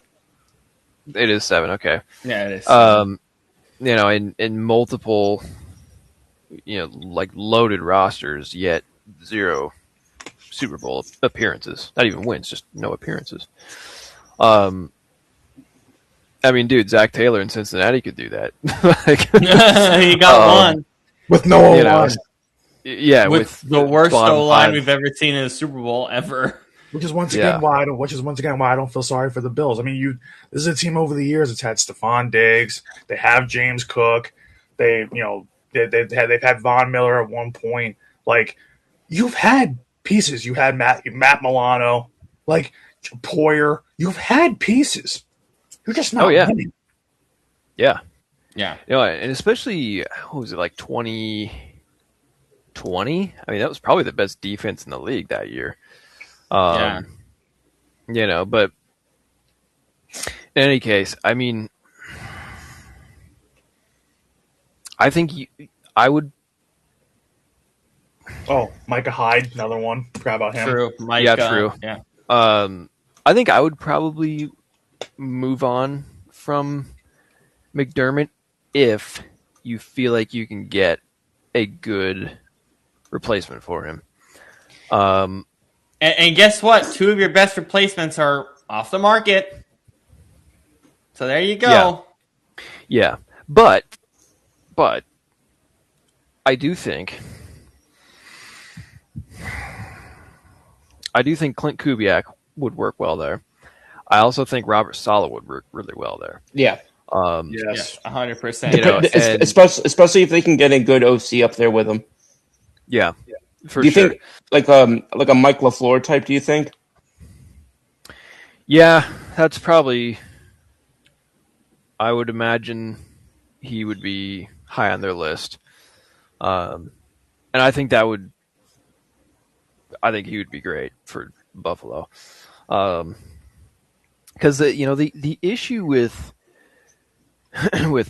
It is 7. Okay. Yeah, it is. In multiple, loaded rosters, yet 0 Super Bowl appearances. Not even wins, just no appearances. Dude, Zach Taylor in Cincinnati could do that. He got one with no O-line. Yeah, with the worst O-line we've ever seen in a Super Bowl ever. Which is once again why I don't feel sorry for the Bills. I mean, this is a team over the years that's had Stephon Diggs. They have James Cook. They've had Von Miller at one point. Like, you've had pieces. You had Matt Milano, Poyer. You've had pieces. You're just not winning. Yeah. Yeah. And especially, what was it, 2020? I mean, that was probably the best defense in the league that year. But in any case, I mean, I think I would. Oh, Micah Hyde, another one. Forgot about him. True. Micah, yeah, true. Yeah. I think I would probably move on from McDermott if you feel like you can get a good replacement for him. And guess what? 2 of your best replacements are off the market. So there you go. Yeah. But I do think Clint Kubiak would work well there. I also think Robert Saleh would work really well there. Yeah. Yes. 100%. Especially if they can get a good OC up there with them. Yeah. For do you sure. think like a Mike LaFleur type? Do you think? Yeah, that's probably. I would imagine he would be high on their list, and I think that would. I think he would be great for Buffalo, because the issue with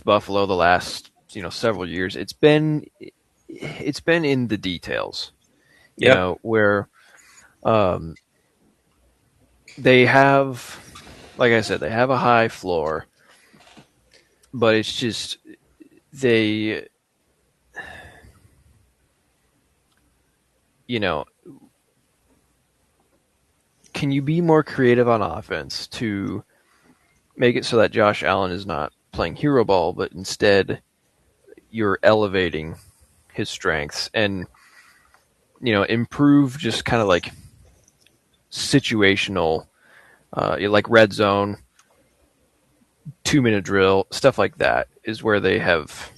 Buffalo the last several years, it's been in the details. Where they have, like I said, they have a high floor, but it's just they, you know, can you be more creative on offense to make it so that Josh Allen is not playing hero ball, but instead you're elevating his strengths and, improve just kind of like situational, like red zone, 2-minute drill, stuff like that is where they have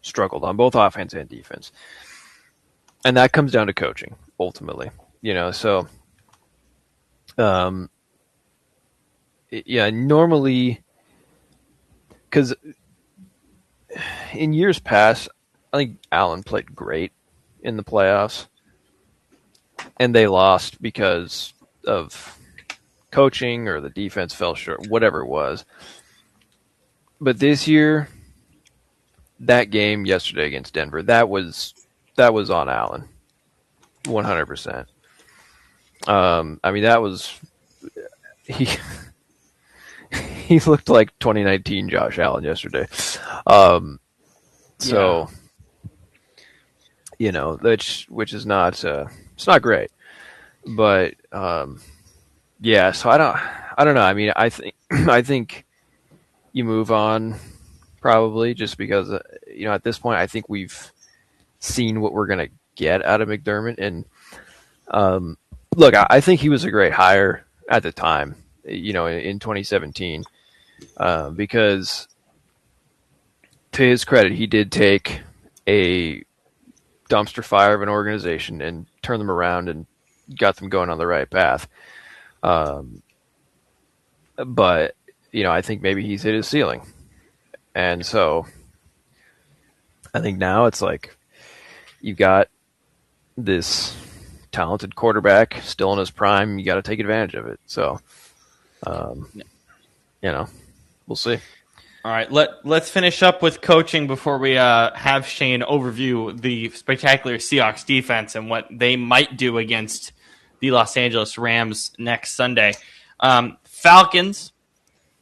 struggled on both offense and defense. And that comes down to coaching ultimately, so, normally, because in years past, I think Allen played great in the playoffs, and they lost because of coaching or the defense fell short, whatever it was. But this year, that game yesterday against Denver, that was on Allen, 100%. That was he. He looked like 2019 Josh Allen yesterday. Which is not it's not great, but so I don't know. I think you move on probably just because at this point I think we've seen what we're gonna get out of McDermott, and look, I think he was a great hire at the time, in 2017, because to his credit, he did take a dumpster fire of an organization and turn them around and got them going on the right path. But I think maybe he's hit his ceiling, and so I think now it's like you've got this talented quarterback still in his prime. You got to take advantage of it. So, we'll see. All right, let's finish up with coaching before we have Shane overview the spectacular Seahawks defense and what they might do against the Los Angeles Rams next Sunday. Falcons,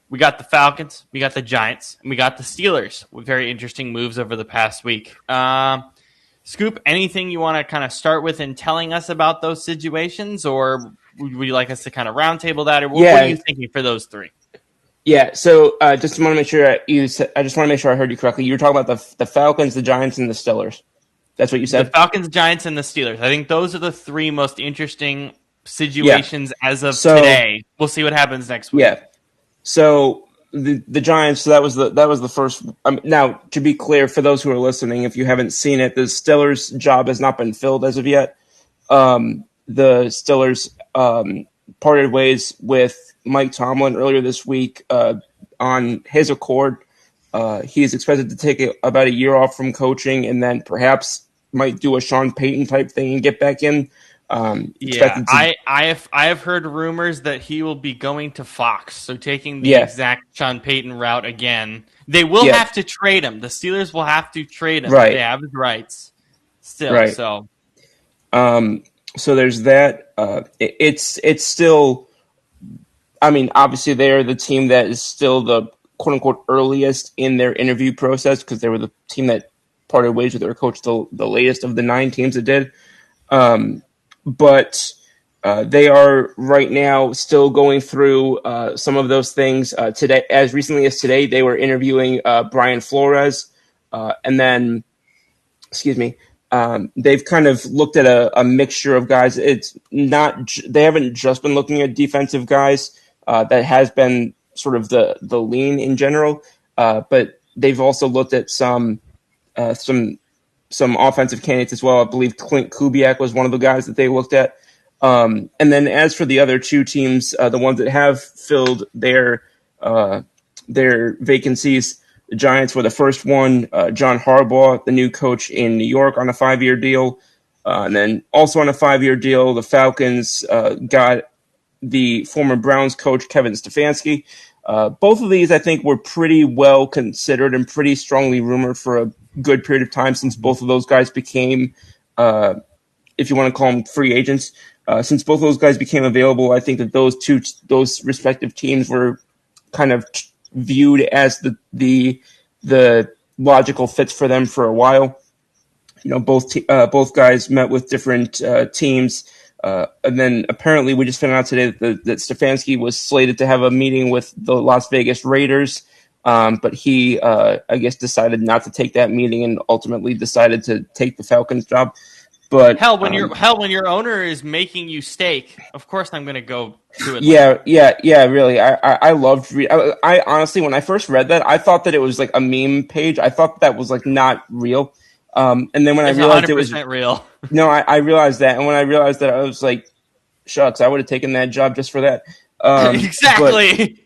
we got the Falcons, we got the Giants, and we got the Steelers with very interesting moves over the past week. Scoop, anything you want to kind of start with in telling us about those situations, or would you like us to kind of roundtable that, or what are you thinking for those three? Yeah, so just want to make sure I just want to make sure I heard you correctly. You were talking about the Falcons, the Giants, and the Steelers. That's what you said? The Falcons, Giants, and the Steelers. I think those are the three most interesting situations as of today. We'll see what happens next week. Yeah. So the Giants. So that was the first. Now, to be clear, for those who are listening, if you haven't seen it, the Steelers' job has not been filled as of yet. The Steelers parted ways with Mike Tomlin earlier this week on his accord. He is expected to take about a year off from coaching, and then perhaps might do a Sean Payton type thing and get back in. I have heard rumors that he will be going to Fox, so taking the exact Sean Payton route again. They will have to trade him. The Steelers will have to trade him. Right. They have his rights still. Right. So there's that. It's still. Obviously they're the team that is still the quote unquote earliest in their interview process because they were the team that parted ways with their coach the latest of the 9 teams that did. But they are right now still going through some of those things. Today, as recently as today, they were interviewing Brian Flores, and then, they've kind of looked at a mixture of guys. It's not they haven't just been looking at defensive guys. That has been sort of the lean in general, but they've also looked at some offensive candidates as well. I believe Clint Kubiak was one of the guys that they looked at. And then as for the other 2 teams, the ones that have filled their vacancies, the Giants were the first one. John Harbaugh, the new coach in New York, on a 5-year deal. And then also on a 5-year deal, the Falcons got the former Browns coach, Kevin Stefanski. Both of these, I think, were pretty well considered and pretty strongly rumored for a good period of time since both of those guys became if you want to call them free agents. Since both of those guys became available, I think that those respective teams were kind of viewed as the logical fits for them for a while. Both guys met with different teams, and then apparently we just found out today that Stefanski was slated to have a meeting with the Las Vegas Raiders, but he, I guess, decided not to take that meeting and ultimately decided to take the Falcons job. But when your owner is making you steak, of course I'm going to go to it. Yeah. Really, I loved. I honestly, when I first read that, I thought that it was like a meme page. I thought that was like not real. And then when I realized it was real, no, I realized that, and when I realized that, I was like, "Shucks, I would have taken that job just for that." Exactly.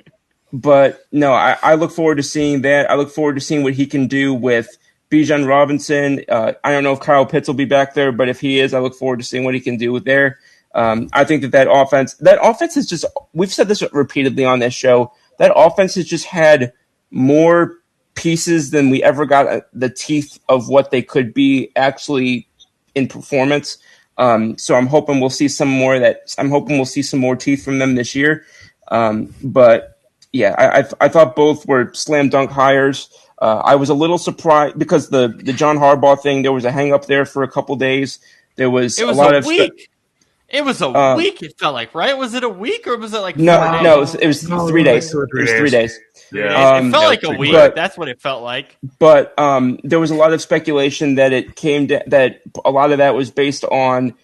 But no, I look forward to seeing that. I look forward to seeing what he can do with Bijan Robinson. I don't know if Kyle Pitts will be back there, but if he is, I look forward to seeing what he can do with there. I think that offense is just, we've said this repeatedly on this show, that offense has just had more pieces than we ever got the teeth of what they could be actually in performance. So I'm hoping we'll see some more teeth from them this year. But yeah, I thought both were slam dunk hires. I was a little surprised because the John Harbaugh thing, there was a hang up there for a couple days. It was a week. It was a week. It felt like, right? Was it a week or was it like 4 days? No, it was 3 days. It was 3 days. Yeah. It felt like a week. That's what it felt like. But there was a lot of speculation that that a lot of that was based on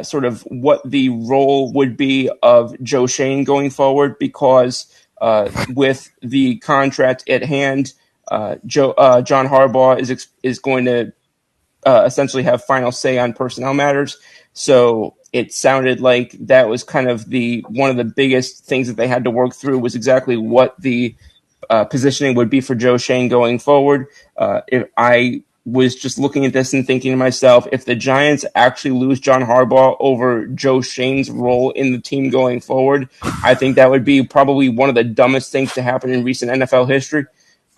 sort of what the role would be of Joe Shane going forward, because with the contract at hand, John Harbaugh is going to essentially have final say on personnel matters. So it sounded like that was kind of one of the biggest things that they had to work through, was exactly what the positioning would be for Joe Shane going forward. If I was just looking at this and thinking to myself, if the Giants actually lose John Harbaugh over Joe Shane's role in the team going forward, I think that would be probably one of the dumbest things to happen in recent NFL history.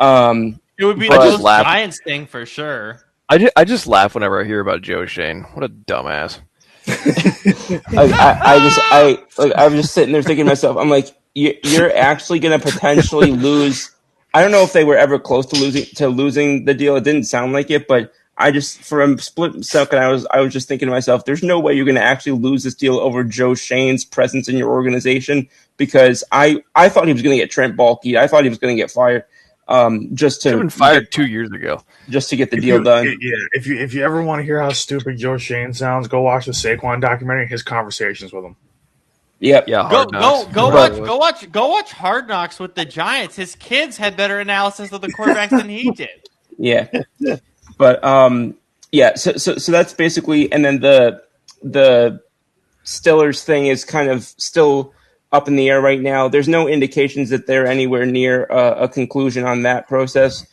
It would be the most Giants thing for sure. I just laugh whenever I hear about Joe Shane. What a dumbass. I'm just sitting there thinking to myself, I'm like, you're actually going to potentially lose. I don't know if they were ever close to losing the deal. It didn't sound like it, but for a split second, I was just thinking to myself, there's no way you're going to actually lose this deal over Joe Shane's presence in your organization, because I thought he was going to get Trent Baalke. I thought he was going to get fired. Just to been fired 2 years ago, just to get the deal done. Yeah, if you ever want to hear how stupid Joe Shane sounds, go watch the Saquon documentary. His conversations with him. Yep. Yeah. Go watch Hard Knocks with the Giants. His kids had better analysis of the quarterbacks than he did. Yeah. But yeah. So that's basically, and then the Stillers thing is kind of still up in the air right now. There's no indications that they're anywhere near a conclusion on that process,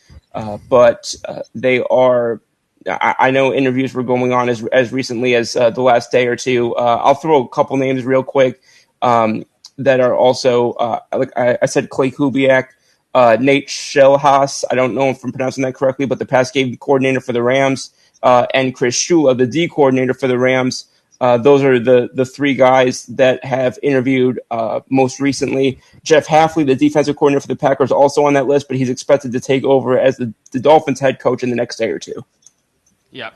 but they are. I know interviews were going on as recently as the last day or two. I'll throw a couple names real quick that are also, like I said, Clay Kubiak, Nate Schellhaas. I don't know if I'm pronouncing that correctly, but the pass game coordinator for the Rams, and Chris Shula, the D coordinator for the Rams. Those are the three guys that have interviewed most recently. Jeff Hafley, the defensive coordinator for the Packers, also on that list, but he's expected to take over as the Dolphins head coach in the next day or two. Yeah.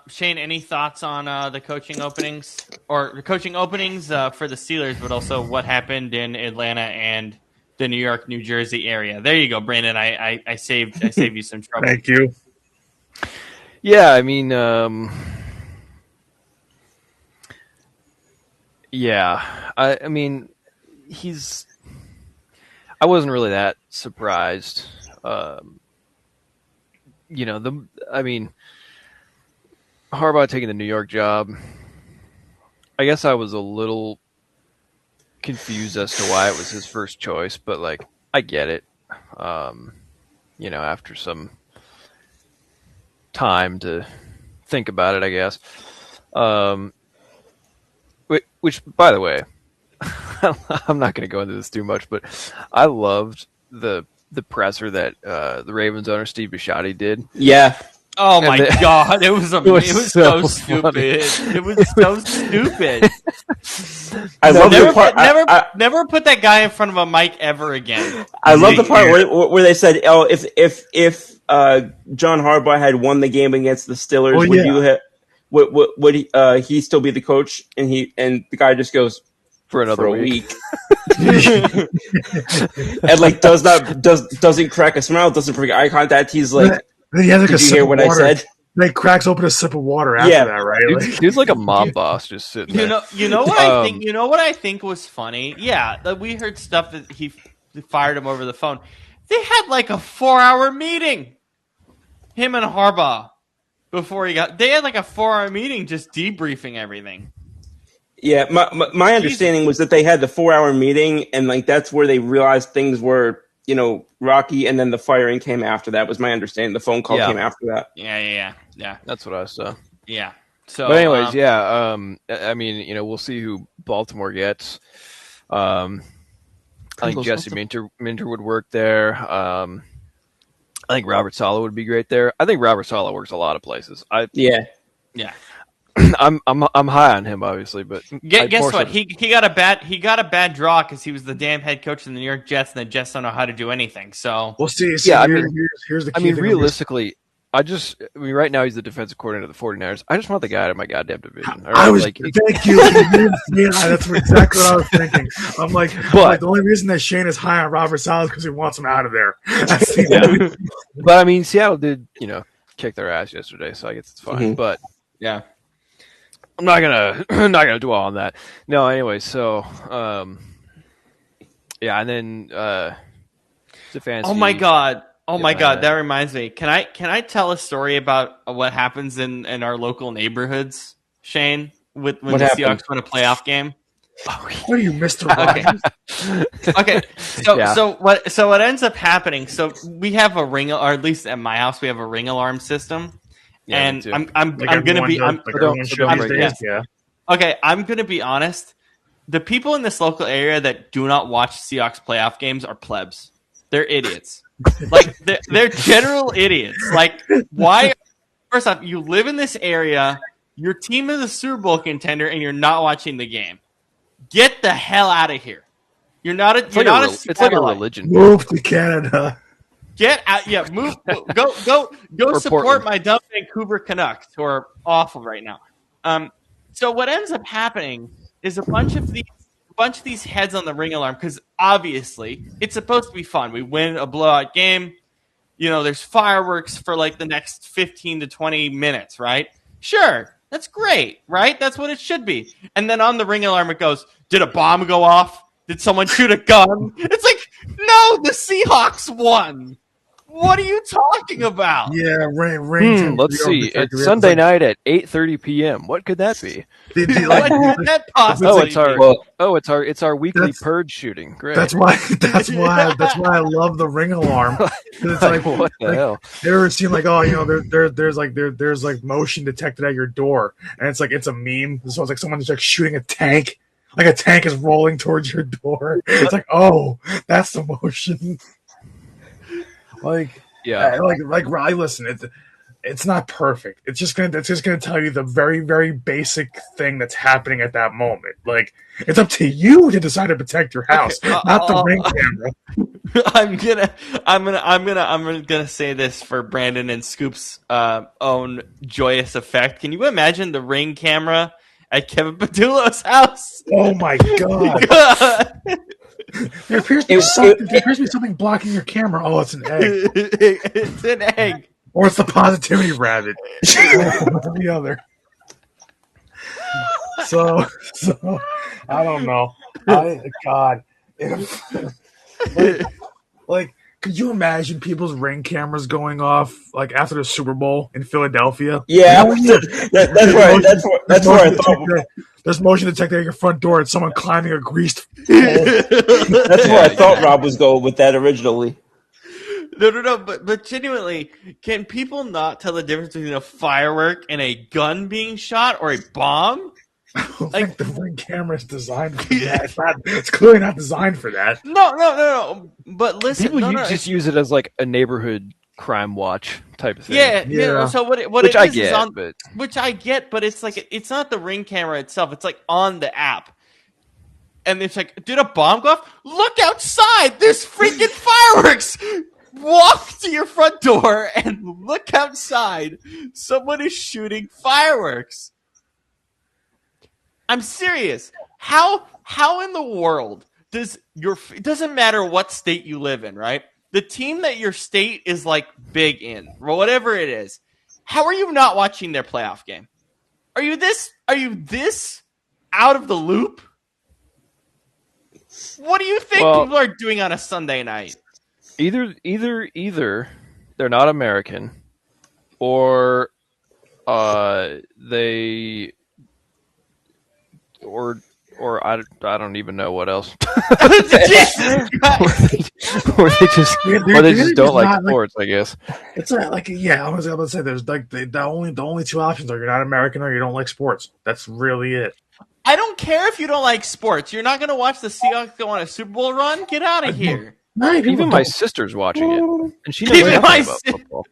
Shane, any thoughts on the coaching openings for the Steelers, but also what happened in Atlanta and the New York, New Jersey area? There you go, Brandon. I saved you some trouble. Thank you. Yeah, I mean, yeah, I mean, I wasn't really that surprised. Harbaugh taking the New York job, I guess I was a little confused as to why it was his first choice, but like, I get it. After some time to think about it, I guess. Which, by the way, I'm not going to go into this too much, but I loved the presser that the Ravens owner Steve Bisciotti did. Yeah. Oh And my god, it was so so stupid. funny. It was so stupid. I love Never the part. never put that guy in front of a mic ever again. I love the part where they said, "Oh, if John Harbaugh had won the game against the Steelers, would you have? Would he still be the coach?" And the guy just goes For another a week. and like doesn't crack a smile, doesn't break eye contact. He's like, Then he has like "Did a you sip hear of what water. I said?" Like cracks open a sip of water after Yeah. that, right? Dude's like a mob boss just sitting there. You know what I think. You know what I think was funny. Yeah, we heard stuff that he fired him over the phone. They had like a 4-hour meeting. Him and Harbaugh before he got. They had like a 4-hour meeting just debriefing everything. Yeah, my understanding was that they had the 4-hour meeting, and like that's where they realized things were, rocky, and then the firing came after that. Was my understanding. The phone call came after that. Yeah. That's what I saw. Yeah. So, But anyways, I mean, we'll see who Baltimore gets. I think Jesse Minter would work there. I think Robert Saleh would be great there. I think Robert Saleh works a lot of places. Yeah. I'm high on him, obviously, but guess what? He got a bad draw because he was the damn head coach of the New York Jets, and the Jets don't know how to do anything. So we'll see. Yeah, here's the key. I mean, realistically, right now he's the defensive coordinator of the 49ers. I just want the guy out of my goddamn division. Thank you. Yeah, that's exactly what I was thinking. I'm like, the only reason that Shane is high on Robert Saleh is because he wants him out of there. But I mean, Seattle did, kick their ass yesterday, so I guess it's fine. Mm-hmm. But yeah. I'm not gonna dwell on that. No, anyway, so and then Stefanski. Oh my god, that reminds me. Can I tell a story about what happens in our local neighborhoods, Shane, when the Seahawks win a playoff game? What are you, Mr. Rogers? Okay. So what ends up happening? So we have a ring, or at least at my house, we have a ring alarm system. Yeah, and I'm gonna be Okay, I'm gonna be honest. The people in this local area that do not watch Seahawks playoff games are plebs. They're idiots. Like they're general idiots. Like why? First off, you live in this area. Your team is a Super Bowl contender, and you're not watching the game. Get the hell out of here. You're not a. It's like a religion. Move to Canada. Get out! Yeah, move. Go support Portland. My dumb Vancouver Canucks, who are awful right now. So what ends up happening is a bunch of these heads on the ring alarm, because obviously it's supposed to be fun. We win a blowout game. There's fireworks for like the next 15 to 20 minutes, right? Sure, that's great, right? That's what it should be. And then on the ring alarm it goes, "Did a bomb go off? Did someone shoot a gun?" It's like, no, the Seahawks won. What are you talking about? Yeah, ring. Let's see. It's Sunday night at 8:30 p.m. What could that be? What could that possibly it's our weekly purge shooting. Great. That's why I love the ring alarm. It's like, what the hell? You ever seen like, there's like motion detected at your door, and it's like it's a meme. So it's like someone's like shooting a tank. Like a tank is rolling towards your door. It's like, oh, that's the motion. Like, yeah, like Riley, listen, it's not perfect. It's just gonna tell you the very, very basic thing that's happening at that moment. Like, it's up to you to decide to protect your house, not the ring camera. I'm gonna say this for Brandon and Scoop's own joyous effect. Can you imagine the ring camera at Kevin Padullo's house? Oh my god! There appears to be something blocking your camera. Oh, it's an egg. It's an egg. Or it's the positivity rabbit. The other. So I don't know. God. Like, could you imagine people's ring cameras going off like after the Super Bowl in Philadelphia? Yeah, that's where I thought. There's motion detector at your front door and someone climbing a greased pole. That's where I thought Rob was going with that originally. No. But genuinely, can people not tell the difference between a firework and a gun being shot or a bomb? I don't think the ring camera is designed for that. It's clearly not designed for that. No. But listen, people just use it as like a neighborhood Crime Watch type of thing. Yeah, Yeah. so what Which it I is get, on, but which I get, but it's like it's not the Ring camera itself. It's like on the app, and it's like, did a bomb go off? Look outside! There's freaking fireworks! Walk to your front door and look outside. Someone is shooting fireworks. I'm serious. How in the world does it doesn't matter what state you live in, right? The team that your state is like big in, or whatever it is, how are you not watching their playoff game? Are you this out of the loop? What do you think people are doing on a Sunday night? either they're not American, or they or I don't even know what else. Jesus Christ. or they just don't like sports, I guess. It's not like, I was about to say there's like the only two options are you're not American or you don't like sports. That's really it. I don't care if you don't like sports. You're not going to watch the Seahawks go on a Super Bowl run? Get out of here. Even my sister's watching it, and she knows Even nothing my about football.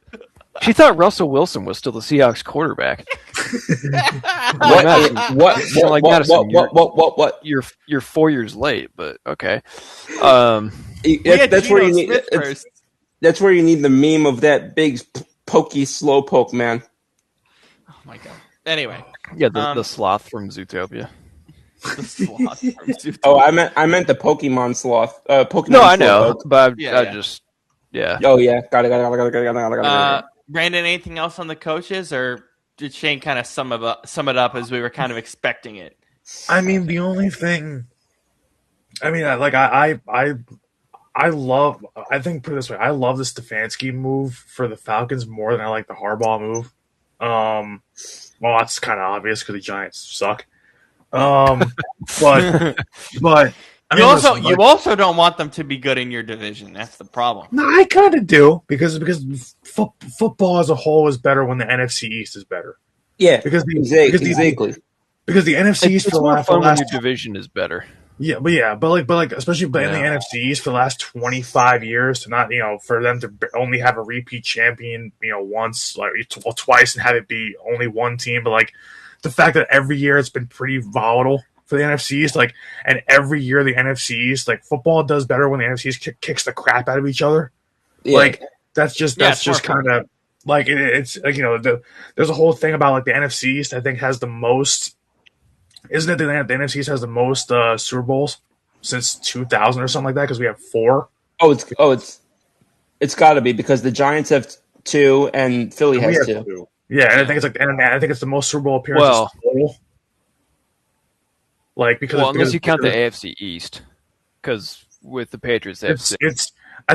She thought Russell Wilson was still the Seahawks quarterback. What? You're 4 years late, but okay. That's where you need. That's where you need the meme of that big pokey slow poke man. Oh my god. Anyway, yeah, the sloth from Zootopia. The sloth from Zootopia. Oh, I meant the Pokemon sloth. Pokemon. No, I know, poke. but Yeah. Oh yeah, got it. Brandon, anything else on the coaches, or did Shane kind of sum it up as we were kind of expecting it? I mean, the only thing. I mean, I love. I think put it this way, I love the Stefanski move for the Falcons more than I like the Harbaugh move. Well, that's kind of obvious because the Giants suck. But I mean, you also don't want them to be good in your division. That's the problem. No, I kind of do because football as a whole is better when the NFC East is better. Yeah, exactly. Because the NFC East it's for more fun when your division is better. Yeah, but especially in the NFC East for the last 25 years to not, for them to only have a repeat champion, once, twice, and have it be only one team. But the fact that every year it's been pretty volatile for the NFC East, and every year the NFC East, football does better when the NFC East kicks the crap out of each other. Yeah. That's just kind of it's there's a whole thing about the NFC East. I think has the most. Isn't it the NFC East has the most Super Bowls since 2000 or something like that? Because we have 4. It's got to be because the Giants have 2 and Philly has 2. Yeah, and I think I think it's the most Super Bowl appearances total. Unless you count the AFC East, because with the Patriots, I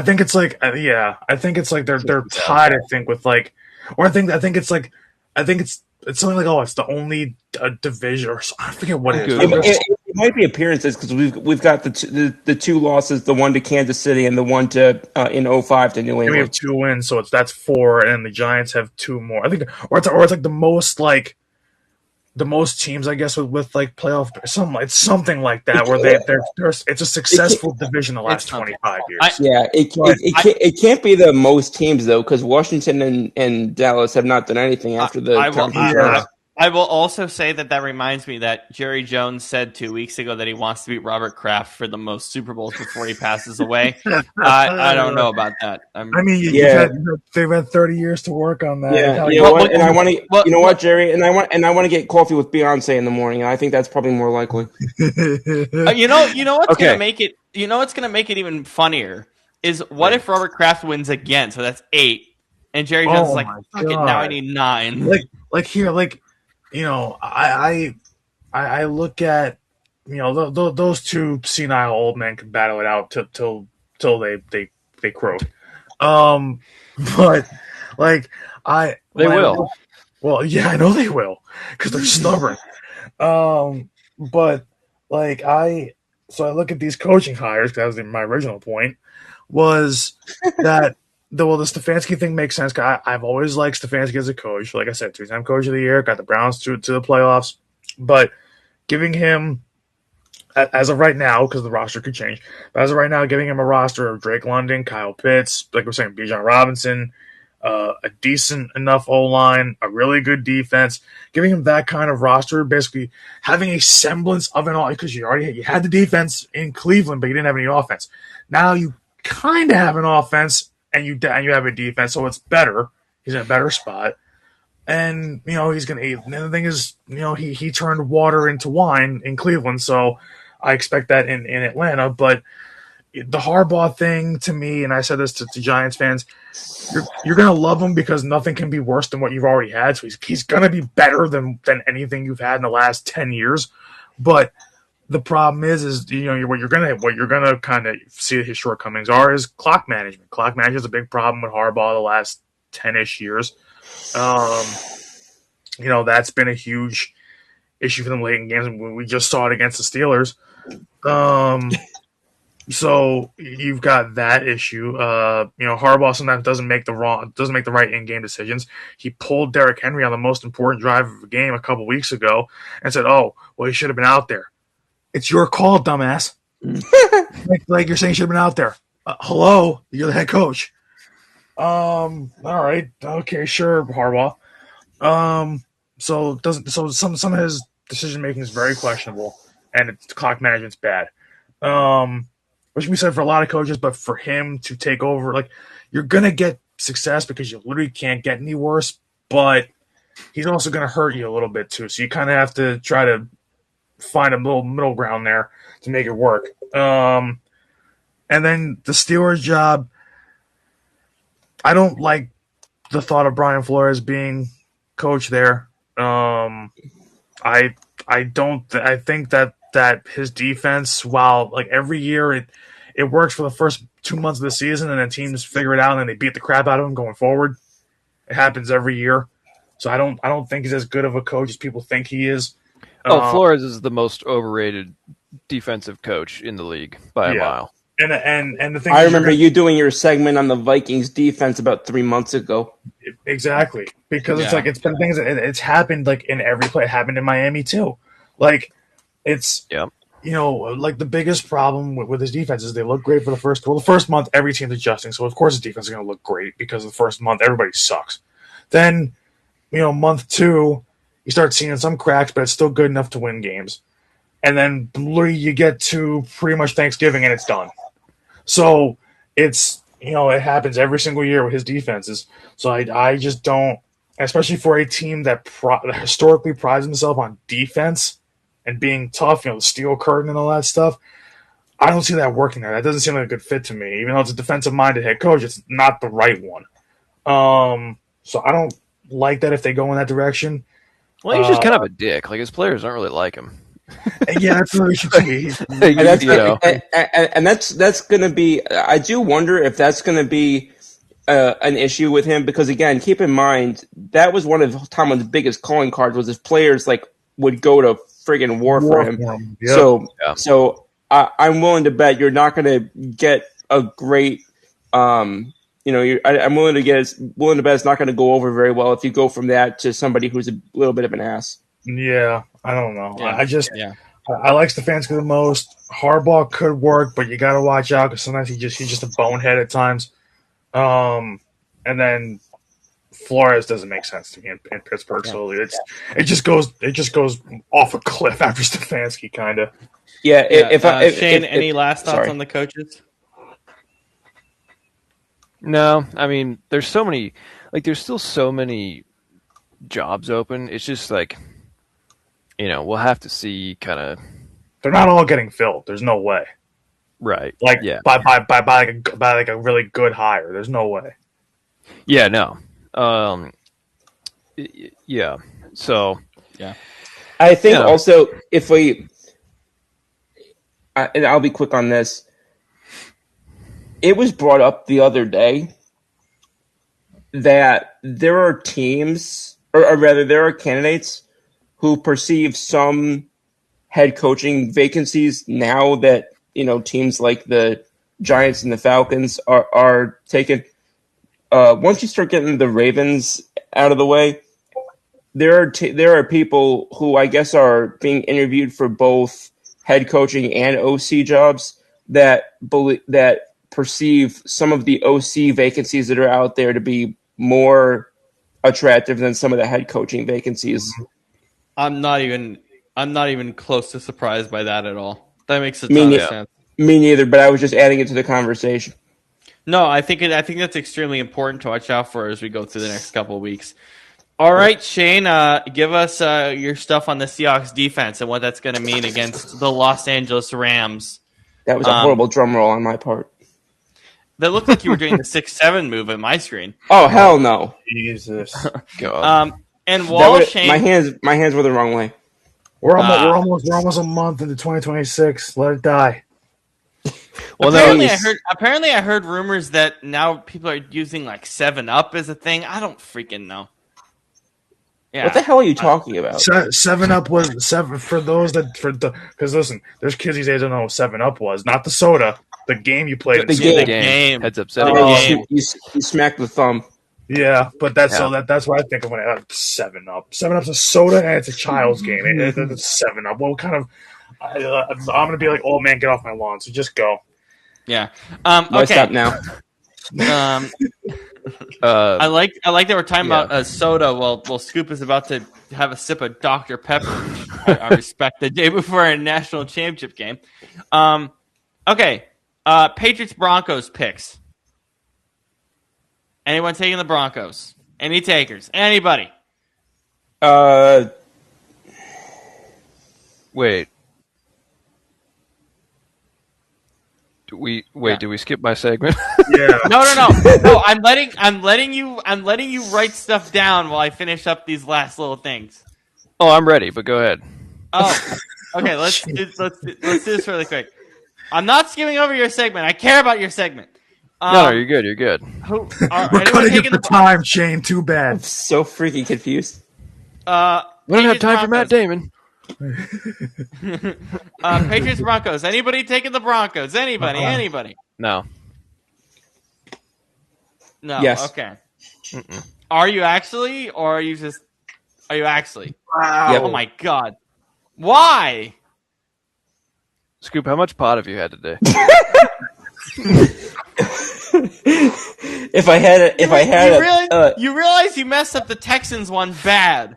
think it's they're tied. I think with it's something like it's the only division or I forget what it is. It might be appearances because we've got the 2 losses, the one to Kansas City and the one to in 2005 to New England. We have 2 wins, so that's 4, and the Giants have 2 more. I think, or it's like the most teams, I guess, with playoff something like that, where it's a successful division the last 25 years. It can't be the most teams though, because Washington and Dallas have not done anything after the. I will also say that reminds me that Jerry Jones said 2 weeks ago that he wants to beat Robert Kraft for the most Super Bowls before he passes away. I don't know about that. They've had 30 years to work on that. Yeah, I want to. You know what, Jerry? And I want to get coffee with Beyonce in the morning. And I think that's probably more likely. You know what's gonna make it. You know what's gonna make it even funnier is what if Robert Kraft wins again? So that's 8, and Jerry Jones is like, "Fuck it, now I need 9." I look at those 2 senile old men can battle it out till they croak. But they will. Well, yeah, I know they will because they're stubborn. But I look at these coaching hires. That was my original point. Was that the Stefanski thing makes sense. I've always liked Stefanski as a coach. Like I said, 2-time coach of the year, got the Browns to the playoffs. But giving him, as of right now, because the roster could change, but as of right now, giving him a roster of Drake London, Kyle Pitts, like we're saying, Bijan Robinson, a decent enough O-line, a really good defense, giving him that kind of roster, basically having a semblance of an offense, because you had the defense in Cleveland, but you didn't have any offense. Now you kind of have an offense and you have a defense, so it's better. He's in a better spot. And, he's going to, and the thing is, he turned water into wine in Cleveland, so I expect that in Atlanta. But the Harbaugh thing to me, and I said this to Giants fans, you're going to love him because nothing can be worse than what you've already had. So he's going to be better than anything you've had in the last 10 years. But the problem is what you're gonna kind of see his shortcomings are is clock management. Clock management is a big problem with Harbaugh the last 10-ish years. That's been a huge issue for them late in games. We just saw it against the Steelers. So you've got that issue. Harbaugh sometimes doesn't make the right in-game decisions. He pulled Derrick Henry on the most important drive of the game a couple weeks ago and said, "Oh, well, he should have been out there." It's your call, dumbass. like you're saying, he should have been out there. Hello, you're the head coach. All right, okay, sure, Harbaugh. So some of his decision making is very questionable, and clock management's bad. Which we said for a lot of coaches, but for him to take over, you're gonna get success because you literally can't get any worse. But he's also gonna hurt you a little bit too. So you kind of have to try to find a little middle ground there to make it work. And then the Steelers job, I don't like the thought of Brian Flores being coach there. I think that his defense, while every year it works for the first 2 months of the season, and then teams figure it out and then they beat the crap out of him going forward. It happens every year. So I don't think he's as good of a coach as people think he is. Flores is the most overrated defensive coach in the league by a mile. And the thing I remember you doing your segment on the Vikings defense about 3 months ago. Exactly, because it's been things. It's happened in every play. It happened in Miami too. The biggest problem with his defense is they look great for the first month. Every team's adjusting, so of course his defense is going to look great because the first month everybody sucks. Then, month 2. You start seeing some cracks, but it's still good enough to win games. And then literally you get to pretty much Thanksgiving and it's done. So it's, it happens every single year with his defenses. So I just don't, especially for a team that historically prides himself on defense and being tough, the steel curtain and all that stuff. I don't see that working there. That doesn't seem like a good fit to me. Even though it's a defensive-minded head coach, it's not the right one. So I don't like that if they go in that direction. Well, he's just kind of a dick. His players don't really like him. Yeah, that's what it should be. And that's going to be. I do wonder if that's going to be an issue with him because, again, keep in mind that was one of Tomlin's biggest calling cards was if players would go to friggin' war for him. Yep. So I'm willing to bet you're not going to get a great. I'm willing to bet it's not going to go over very well if you go from that to somebody who's a little bit of an ass. Yeah, I don't know. Yeah. I like Stefanski the most. Harbaugh could work, but you got to watch out because sometimes he's just a bonehead at times. And then Flores doesn't make sense to me in Pittsburgh. Yeah. So it just goes off a cliff after Stefanski, kind of. Yeah. Shane, any last thoughts on the coaches? No, I mean, there's so many, there's still so many jobs open. It's just we'll have to see kind of. They're not all getting filled. There's no way. Right. By a really good hire. There's no way. Yeah, no. Yeah. So. Yeah. I think also if and I'll be quick on this. It was brought up the other day that there are teams, or rather there are candidates who perceive some head coaching vacancies now that, teams like the Giants and the Falcons are taken. Once you start getting the Ravens out of the way, there are people who I guess are being interviewed for both head coaching and OC jobs that perceive some of the OC vacancies that are out there to be more attractive than some of the head coaching vacancies. I'm not even close to surprised by that at all. That makes a Me ton of neither. sense. Me neither, but I was just adding it to the conversation. No, I think that's extremely important to watch out for as we go through the next couple of weeks. All right, Shane, give us your stuff on the Seahawks defense and what that's going to mean against the Los Angeles Rams. That was a horrible drum roll on my part. That looked like you were doing the 6-7 move on my screen. Oh, hell no. Jesus. God. And while Shane, my hands were the wrong way. We're almost a month into 2026. Let it die. Well, apparently I heard rumors that now people are using like 7-Up as a thing. I don't freaking know. Yeah. What the hell are you talking about? 7-Up was seven for those because listen, there's kids these days don't know what 7-Up was. Not the soda, the game you played. The game. Heads up setting. You smacked the thumb. Yeah, but that's what I think of when I have 7-Up. 7-Up's a soda and it's a child's game. It's 7-Up. What kind of? I'm gonna be like, oh man, get off my lawn. So just go. Yeah. Why stop now? I like that we're talking about a soda while Scoop is about to have a sip of Dr. Pepper. I respect the day before a national championship game. Okay. Patriots Broncos picks. Anyone taking the Broncos? Any takers? Anybody? Wait. Did we skip my segment? Yeah. No. I'm letting you write stuff down while I finish up these last little things. Oh, I'm ready, but go ahead. Oh, okay. Let's do this really quick. I'm not skipping over your segment. I care about your segment. No, you're good. You're good. We're cutting it for time, Shane. Too bad. I'm so freaking confused. We don't have time for Matt Damon. Patriots Broncos. Anybody taking the Broncos? Anybody? No. Yes. Okay. Mm-mm. Are you actually, or are you just? Are you actually? Wow. Yep. Oh my God! Why? Scoop, how much pot have you had today? You realize you messed up the Texans one bad.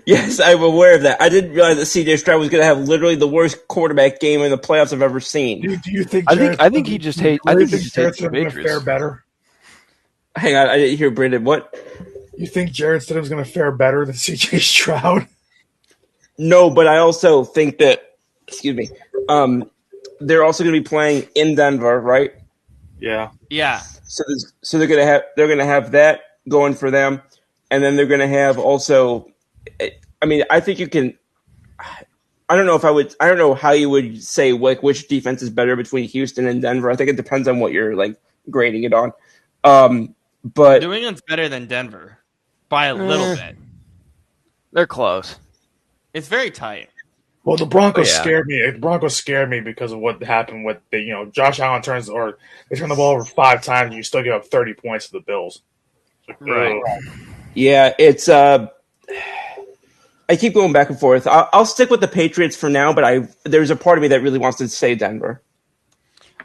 Yes, I'm aware of that. I didn't realize that CJ Stroud was going to have literally the worst quarterback game in the playoffs I've ever seen. Do you think? I think he just hates. I think he just hates the going to Patriots. fare better. Hang on, I didn't hear Brandon. What? You think Jared Stidham's going to fare better than CJ Stroud? No, but I also think that. Excuse me. They're also going to be playing in Denver, right? Yeah. Yeah. So they're going to have that going for them, and then they're going to have also. I mean, I think you can. I don't know how you would say like which defense is better between Houston and Denver. I think it depends on what you're like grading it on. But New England's better than Denver by a little bit. They're close. It's very tight. Well, the Broncos scared me. The Broncos scared me because of what happened with Josh Allen they turn the ball over 5 times and you still give up 30 points to the Bills. Right. Yeah, it's I keep going back and forth. I'll stick with the Patriots for now, but there's a part of me that really wants to say Denver.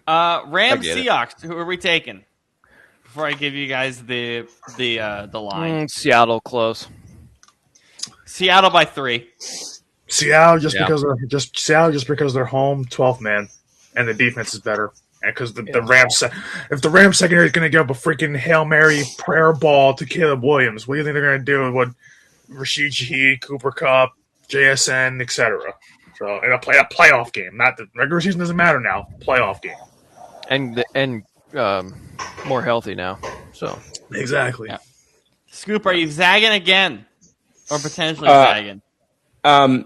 Rams Seahawks. Who are we taking? Before I give you guys the line. Seattle close. Seattle by 3. Seattle because they're home 12th man and the defense is better and because the Rams if the Rams secondary is going to give up a freaking Hail Mary prayer ball to Caleb Williams, what do you think they're going to do with Rashid Shaheed, Cooper Kupp, JSN, etc.? So in a playoff game, not the regular season doesn't matter now. Playoff game and more healthy now. So exactly. Yeah. Scoop, are you zagging again or potentially zagging? I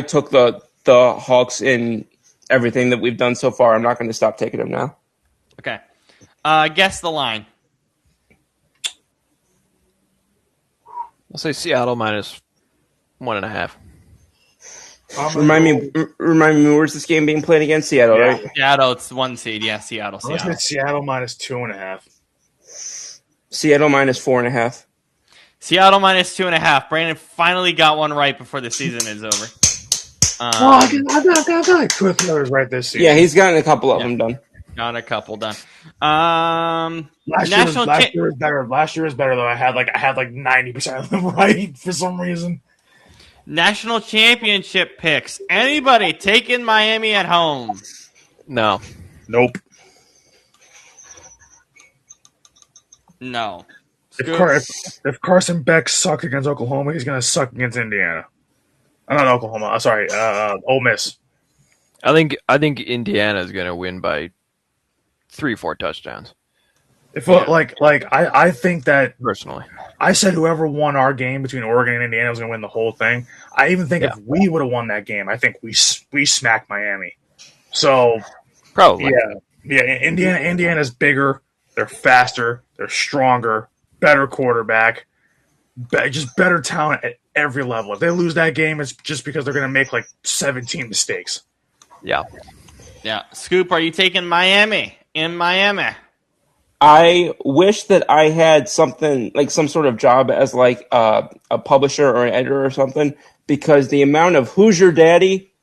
took the Hawks in everything that we've done so far. I'm not going to stop taking them now. Okay. Guess the line. I'll say Seattle minus 1.5. Remind me, where's this game being played against? Seattle, right? Seattle, it's 1 seed. Yeah, Seattle. Seattle minus 2.5. Seattle minus 4.5. Seattle minus 2.5. Brandon finally got one right before the season is over. I got two letters right this season. Yeah, he's gotten a couple of them done. Got a couple done. National Last year was better. Last year was better though. I had like 90% of them right for some reason. National championship picks. Anybody taking Miami at home? No. Nope. No. If Carson Beck sucked against Oklahoma, he's gonna suck against Indiana. Not Oklahoma. Sorry, Ole Miss. I think Indiana is going to win by 3-4 touchdowns. If I think that Personally, I said whoever won our game between Oregon and Indiana was going to win the whole thing. I even think if we would have won that game, I think we smacked Miami. So probably. yeah. Indiana's bigger. They're faster. They're stronger. Better quarterback. Just better talent at every level. If they lose that game, it's just because they're going to make like 17 mistakes. Yeah. Scoop, are you taking Miami in Miami? I wish that I had something like some sort of job as like a publisher or an editor or something, because the amount of "Who's your daddy"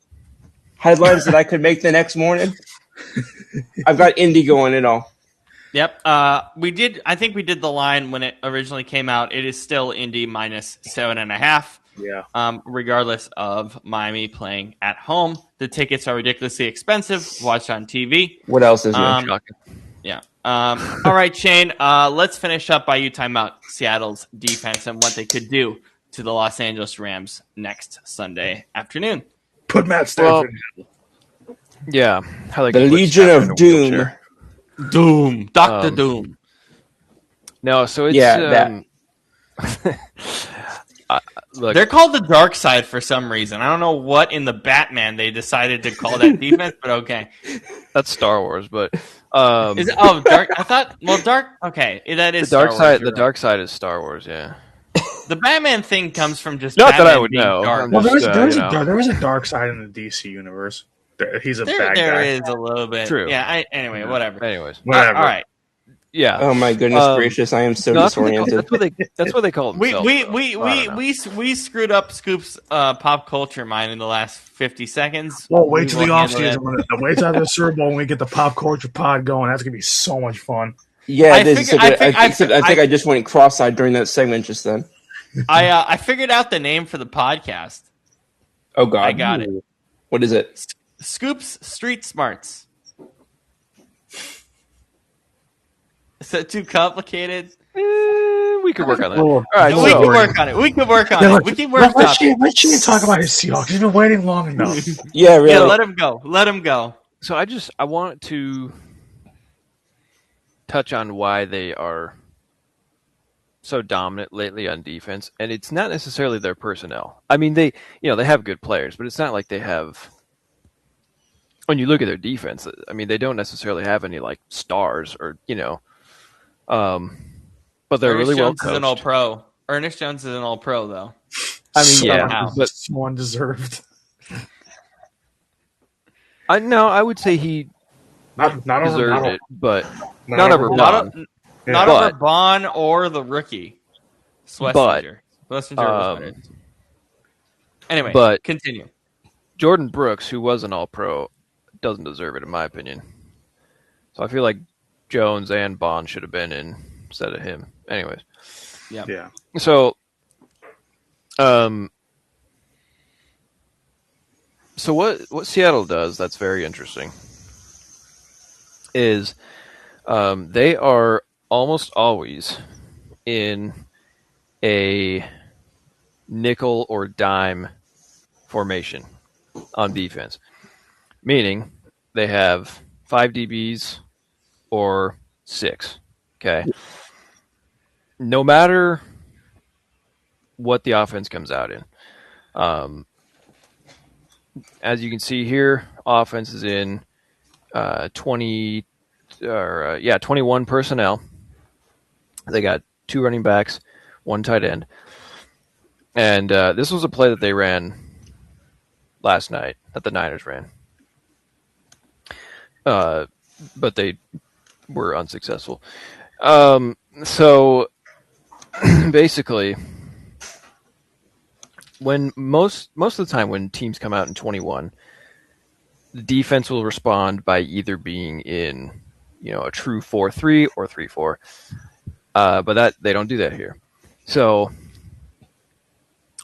headlines that I could make the next morning, I've got Indy going and all. Yep. We did. I think we did the line when it originally came out. It is still Indy minus 7.5. Yeah. Regardless of Miami playing at home, the tickets are ridiculously expensive. Watch on TV. What else is new? Shocking. Yeah. All right, Shane. Let's finish up by you talking about Seattle's defense and what they could do to the Los Angeles Rams next Sunday afternoon. Put Matt Stafford. Yeah. How they The can put Legion Stafford of in a Doom. wheelchair. Doom. Dr. Doom. No, so it's look, They're called the Dark Side for some reason. I don't know what in the Batman they decided to call that defense, but okay. that's Star Wars, but Is it, dark? I thought. Well, dark. Okay, that is the dark Star side. Wars, The you're dark side is Star Wars. Yeah. right. The Batman thing comes from just Not Batman that I would being know. dark. Well, there Just, was a dark side in the DC universe. He's a bad guy. There is a little bit. True. Yeah. Anyway, whatever. Anyways, Whatever. All right. yeah. Oh my goodness gracious! I am so No, disoriented. that's what they call it. We screwed up Scoop's pop culture mind in the last 50 seconds. Well, wait till We the will off handle season. Wait till after the Super Bowl when we get the pop culture pod going. That's gonna be so much fun. Yeah, I it is. figured- I think- I think I just went cross-eyed during that segment just then. I figured out the name for the podcast. Oh God, I got it. What is it? Scoop's Street Smarts. Is that too complicated? We could work on that. Oh, All right, We so can work on it. We can work on it. We can work on it. Let Shane talk about his Seahawks. He's been waiting long enough. Yeah, really. Yeah, let him go. Let him go. So I want to touch on why they are so dominant lately on defense, and it's not necessarily their personnel. I mean, they have good players, but it's not like they have. When you look at their defense, I mean, they don't necessarily have any like stars or but they're Ernest really well Jones is an coached. All-Pro. Ernest Jones is an All-Pro, though. I mean, yeah, Somehow. but So undeserved. I would say he Not deserved it, but not not over over Bond. Not But- over Bond or the rookie. Schlesinger. Schlesinger was better. Anyway, but- continue. Jordan Brooks, who was an All-Pro, doesn't deserve it in my opinion. So I feel like Jones and Bond should have been in instead of him. Anyways, Yeah. so so what Seattle does that's very interesting is they are almost always in a nickel or dime formation on defense, meaning they have 5 DBs or 6. Okay. No matter what the offense comes out in. As you can see here, offense is in 21 personnel. They got 2 running backs, 1 tight end. And this was a play that they ran last night, that the Niners ran. But they were unsuccessful. So basically, when most of the time when teams come out in 21, the defense will respond by either being in a true 4-3 or 3-4. But that they don't do that here. So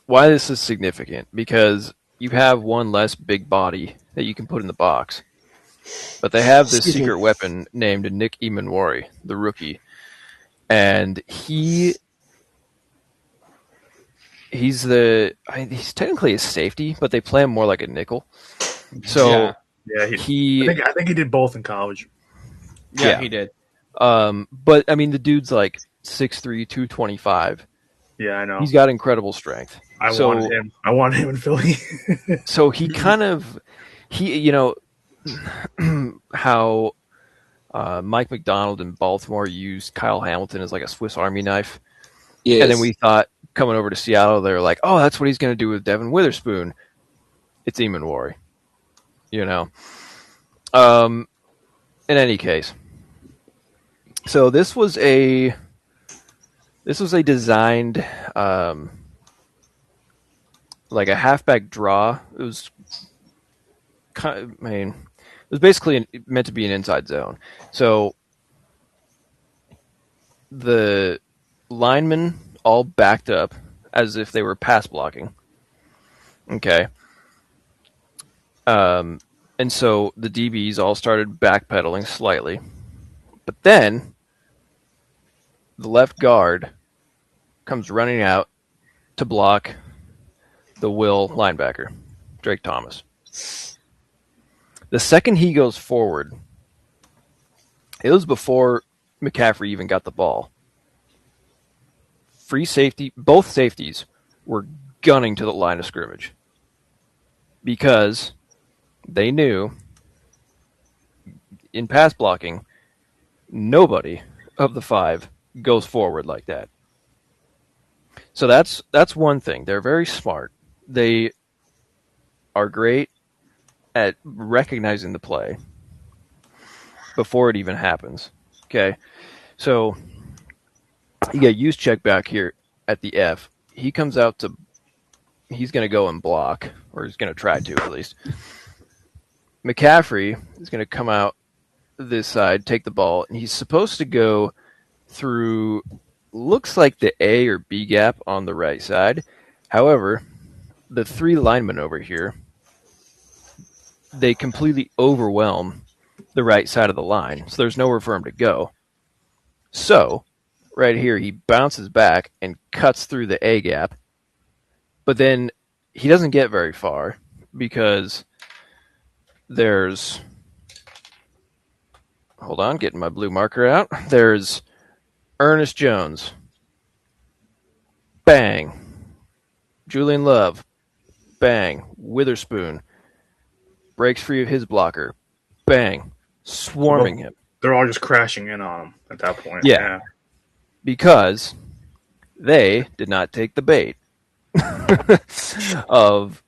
why this is significant? Because you have one less big body that you can put in the box. But they have this Excuse me. secret weapon named Nick Imanwari, the rookie. And he's technically a safety, but they play him more like a nickel. So Yeah, I think he did both in college. Yeah, he did. But I mean, the dude's like 6'3", 225. Yeah, I know. He's got incredible strength. I wanted him in Philly. So he kind of how Mike McDonald in Baltimore used Kyle Hamilton as like a Swiss Army knife. Yes. And then we thought coming over to Seattle, they were like, oh, that's what he's going to do with Devin Witherspoon. It's Imanwari, In any case, so this was a designed like a halfback draw. It was it was basically meant to be an inside zone. So the linemen all backed up as if they were pass blocking. Okay. And so the DBs all started backpedaling slightly. But then the left guard comes running out to block the Will linebacker, Drake Thomas. The second he goes forward, it was before McCaffrey even got the ball. Both safeties were gunning to the line of scrimmage because they knew in pass blocking, nobody of the five goes forward like that. So that's one thing. They're very smart. They are great at recognizing the play before it even happens. Okay, so you got Juszczyk back here at the F. He comes out he's going to go and block, or he's going to try to at least. McCaffrey is going to come out this side, take the ball, and he's supposed to go through, looks like the A or B gap on the right side. However, the three linemen over here, they completely overwhelm the right side of the line, so there's nowhere for him to go. So, right here, he bounces back and cuts through the A gap, but then he doesn't get very far because there's... Hold on, getting my blue marker out. There's Ernest Jones. Bang. Julian Love. Bang. Witherspoon. Breaks free of his blocker. Bang. Swarming him. They're all just crashing in on him at that point. Yeah. Because they did not take the bait of,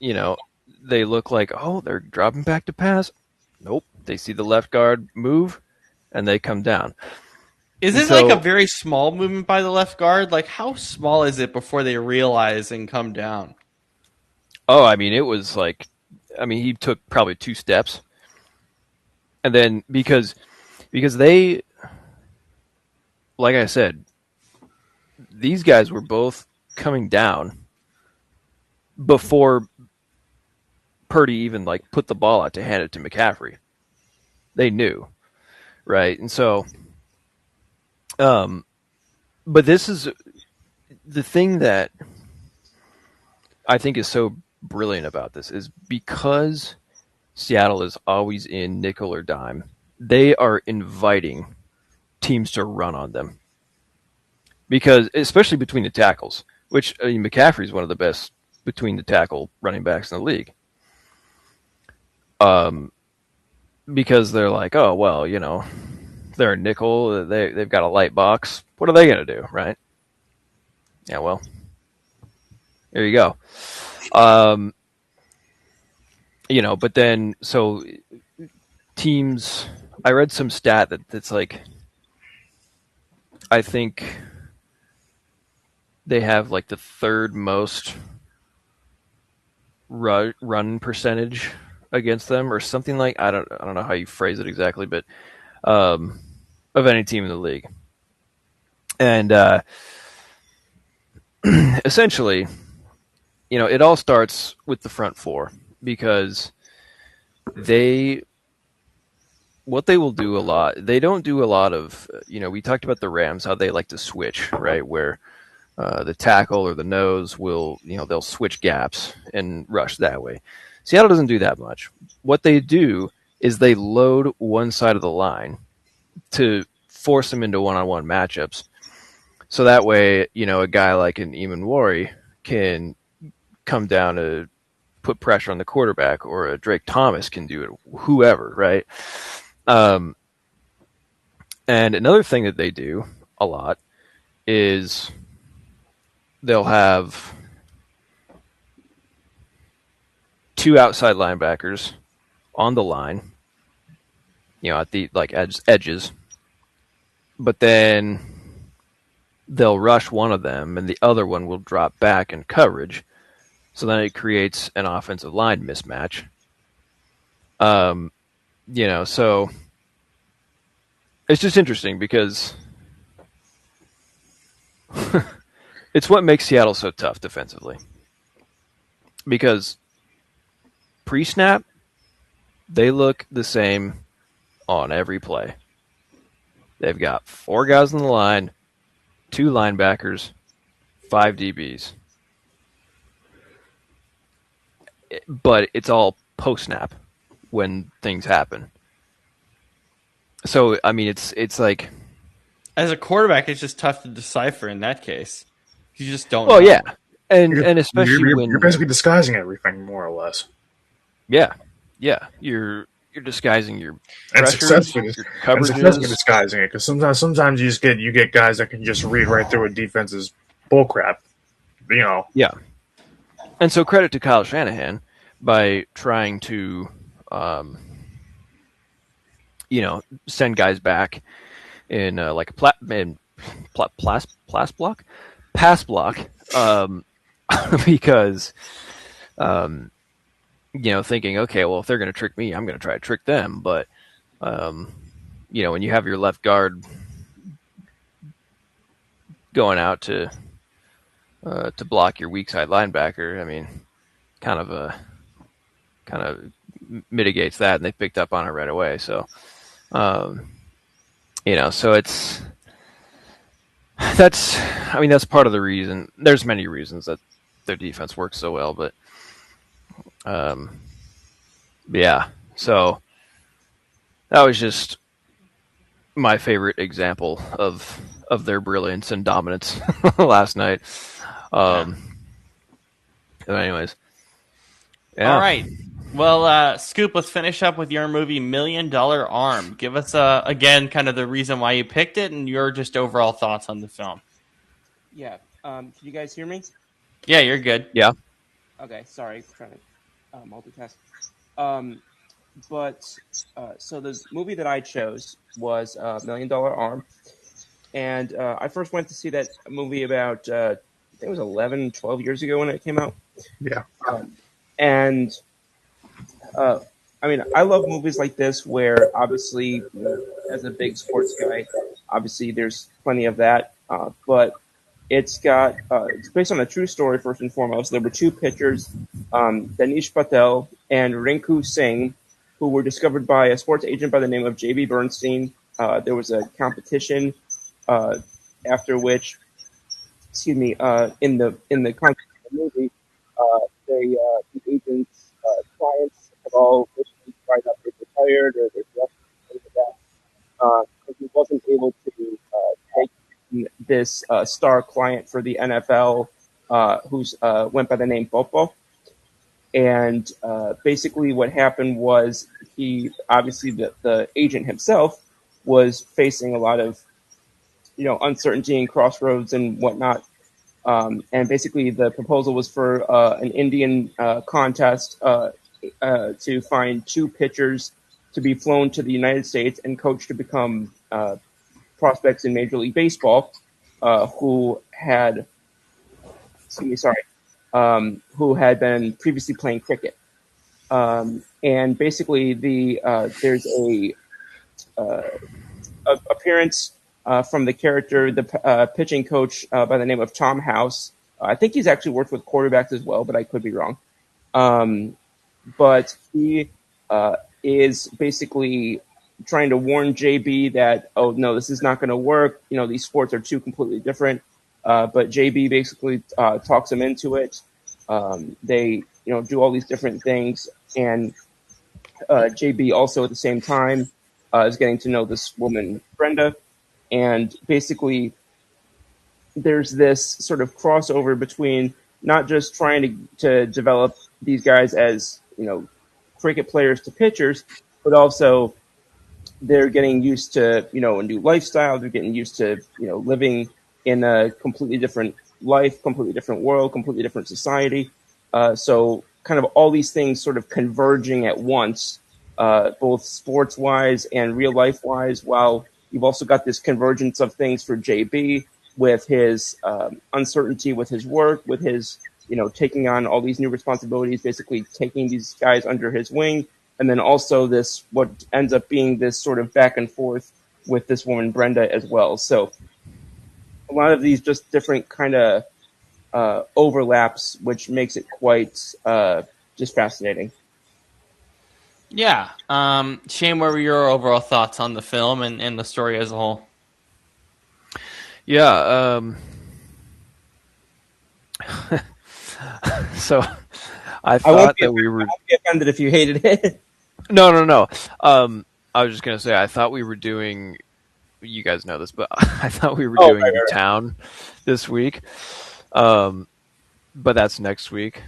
they look like, oh, they're dropping back to pass. Nope. They see the left guard move, and they come down. Is it like a very small movement by the left guard? Like, how small is it before they realize and come down? Oh, I mean, it was like, he took probably 2 steps. And then because they, like I said, these guys were both coming down before Purdy even put the ball out to hand it to McCaffrey. They knew, right? And so, but this is the thing that I think is so brilliant about this is because Seattle is always in nickel or dime, they are inviting teams to run on them. Because, especially between the tackles, which McCaffrey is one of the best between the tackle running backs in the league. Because they're like, oh, well, they're a nickel, they've got a light box. What are they going to do, right? Yeah, well, there you go. But then, so teams, I read some stat that's like, I think they have the third most run percentage against them or something like I don't know how you phrase it exactly, but of any team in the league. And essentially, it all starts with the front four because what they will do a lot, they don't do a lot of, we talked about the Rams, how they like to switch, right? Where the tackle or the nose will, they'll switch gaps and rush that way. Seattle doesn't do that much. What they do is they load one side of the line to force them into one-on-one matchups. So that way, a guy like an Eamon Wari can come down to put pressure on the quarterback, or a Drake Thomas can do it, whoever, right? And another thing that they do a lot is they'll have two outside linebackers on the line, at the edges, but then they'll rush one of them and the other one will drop back in coverage. So then it creates an offensive line mismatch. So it's just interesting because it's what makes Seattle so tough defensively. Because pre-snap, they look the same on every play. They've got 4 guys on the line, 2 linebackers, 5 DBs. But it's all post-snap when things happen. So, I mean, it's like... As a quarterback, it's just tough to decipher in that case. You just don't know. yeah. And especially when... You're basically disguising everything, more or less. Yeah. You're disguising your and pressures, successfully disguising it, because sometimes you get guys that can just read right through a defense's bullcrap. Yeah. And so credit to Kyle Shanahan by trying to, send guys back in like a pass block, because, thinking, okay, well, if they're going to trick me, I'm going to try to trick them. But, when you have your left guard going out to block your weak side linebacker, I mean, kind of mitigates that, and they picked up on it right away. So, so that's part of the reason. There's many reasons that their defense works so well, but yeah. So that was just my favorite example of their brilliance and dominance last night. Anyways. Yeah. All right. Well, Scoop, let's finish up with your movie $1 Million Arm. Give us, again, kind of the reason why you picked it and your just overall thoughts on the film. Yeah. Can you guys hear me? Yeah, you're good. Yeah. Okay, sorry. I'm trying to multitask. So the movie that I chose was $1 Million Arm. And I first went to see that movie about, I think it was 11, 12 years ago when it came out. Yeah. I love movies like this where obviously, as a big sports guy, obviously there's plenty of that. But it's based on a true story first and foremost. There were 2 pitchers, Danish Patel and Rinku Singh, who were discovered by a sports agent by the name of J.B. Bernstein. There was a competition after which, in the context of the movie, the agent's clients have all basically tried out they've retired or they've left because of that. Because he wasn't able to take this star client for the NFL, who's went by the name Popo. And basically what happened was the agent himself was facing a lot of, uncertainty and crossroads and whatnot. And basically the proposal was for an Indian contest to find 2 pitchers to be flown to the United States and coached to become prospects in Major League Baseball who had been previously playing cricket. And basically there's a appearance from the character, the pitching coach by the name of Tom House. I think he's actually worked with quarterbacks as well, but I could be wrong. Um, but he is basically trying to warn JB that, oh no, this is not going to work. You know, these sports are two completely different. But JB basically talks him into it. They, do all these different things, and JB also at the same time is getting to know this woman Brenda, and basically there's this sort of crossover between not just trying to develop these guys as cricket players to pitchers, but also they're getting used to a new lifestyle. They're getting used to living in a completely different life, completely different world, completely different society. So kind of all these things sort of converging at once, both sports wise and real life wise. While you've also got this convergence of things for JB with his uncertainty with his work, with his taking on all these new responsibilities, basically taking these guys under his wing. And then also this, what ends up being this sort of back and forth with this woman, Brenda, as well. So a lot of these just different kind of overlaps, which makes it quite just fascinating. Yeah. Shane, what were your overall thoughts on the film and the story as a whole? Yeah. So I thought that we were. I won't be offended if you hated it. No. I was just gonna say I thought we were doing. You guys know this, but I thought we were doing The Town this week. But that's next week.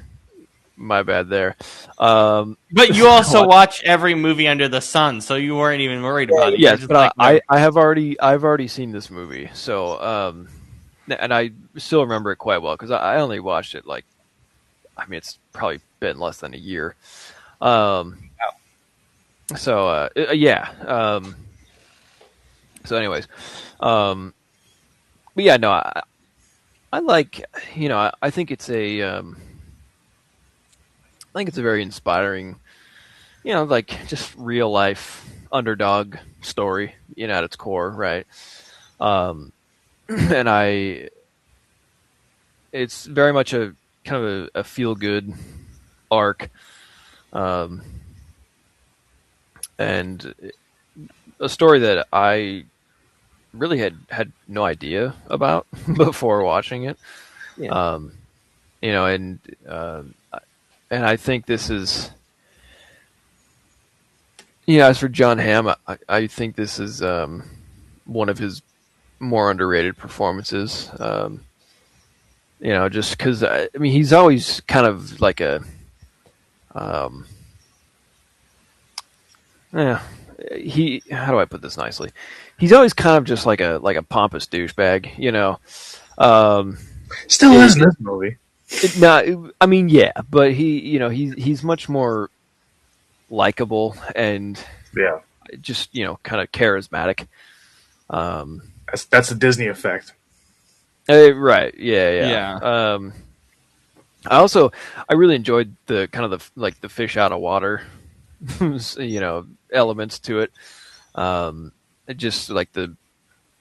My bad there. But you also watch every movie under the sun, so you weren't even worried about it. Yes, but I have already seen this movie, so and I still remember it quite well because I only watched it it's probably been less than a year. So yeah. So anyways, but yeah, no, I like, I think it's I think it's a very inspiring, just real life underdog story, at its core, right? And it's very much a kind of a feel good arc, and a story that I really had no idea about before watching it. Yeah. And I think this is, as for John Hamm, I think this is one of his more underrated performances. Just because he's always kind of like a, how do I put this nicely? He's always kind of just like a pompous douchebag, Still is in this movie. Yeah, but he's much more likable and just kind of charismatic. That's the Disney effect. Right? Yeah. I really enjoyed the kind of the fish out of water, elements to it. Just like the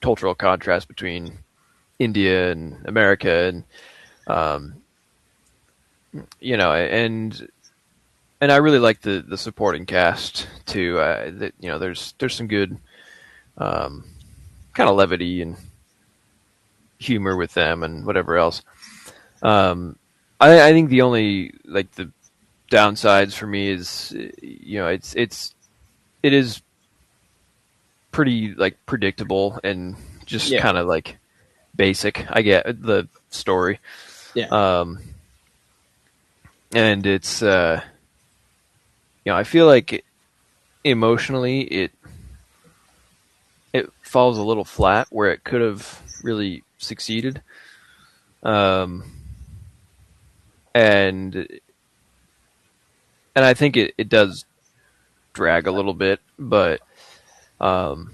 cultural contrast between India and America, and and I really like the supporting cast too. There's some good kind of levity and humor with them and whatever else. I think the only the downsides for me is it is pretty predictable and just kind of basic. I get the story. Yeah. And it's I feel like emotionally it falls a little flat where it could have really succeeded. And I think it does drag a little bit, but but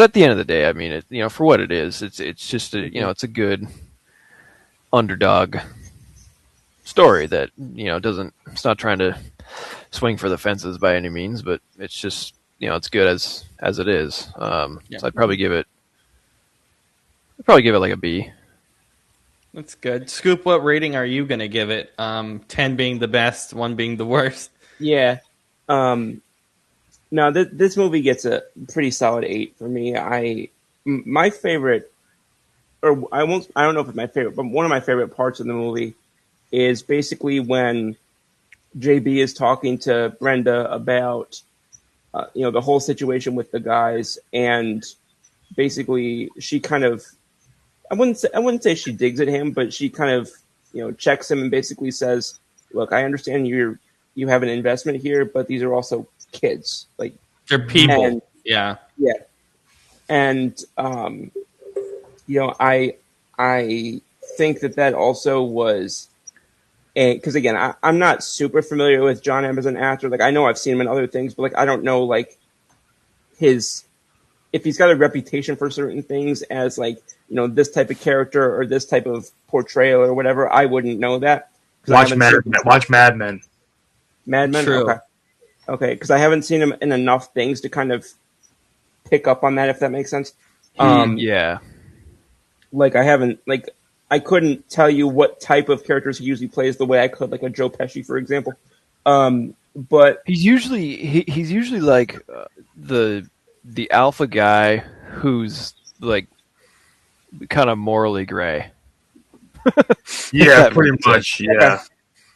at the end of the day, I mean, for what it is, it's just it's a good underdog story that doesn't. It's not trying to swing for the fences by any means, but it's just it's good as it is. So I'd probably give it like a B. That's good. Scoop, what rating are you going to give it? 10 being the best, 1 being the worst. Yeah. No, this movie gets a pretty solid 8 for me. My favorite, or I don't know if it's my favorite, but one of my favorite parts of the movie is basically when JB is talking to Brenda about, the whole situation with the guys, and basically she kind of, I wouldn't say she digs at him, but she kind of, checks him and basically says, "Look, I understand you have an investment here, but these are also kids. Like, they're people." And, yeah. And I think that also was, because again, I'm not super familiar with John Hamm as an actor. Like, I know I've seen him in other things, but like I don't know like if he's got a reputation for certain things as like this type of character or this type of portrayal or whatever. I wouldn't know that. Watch Mad Men. Mad Men. True. Okay, because I haven't seen him in enough things to kind of pick up on that, if that makes sense. Yeah. Like I couldn't tell you what type of characters he usually plays the way I could like a Joe Pesci, for example. But he's usually like the alpha guy who's like kind of morally gray. Yeah, pretty much. Yeah.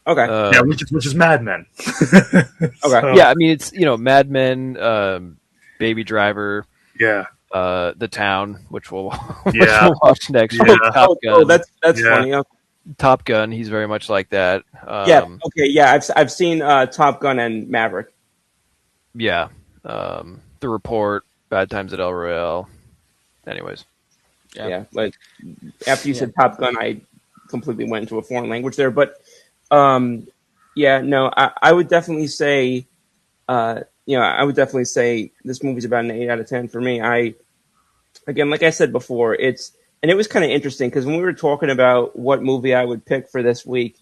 Okay. Yeah, which is Mad Men. Okay. Yeah, I mean it's Mad Men, Baby Driver. Yeah. The Town, which we'll watch next. Yeah. Top Gun. That's funny. Okay. Top Gun. He's very much like that. Yeah. Okay. Yeah, I've seen Top Gun and Maverick. Yeah. The Report. Bad Times at El Royale. Anyways. Yeah. Like after you said Top Gun, I completely went into a foreign language there. But I would definitely say, I would definitely say this movie's about an 8 out of 10 for me. Again, like I said before, it was kind of interesting because when we were talking about what movie I would pick for this week,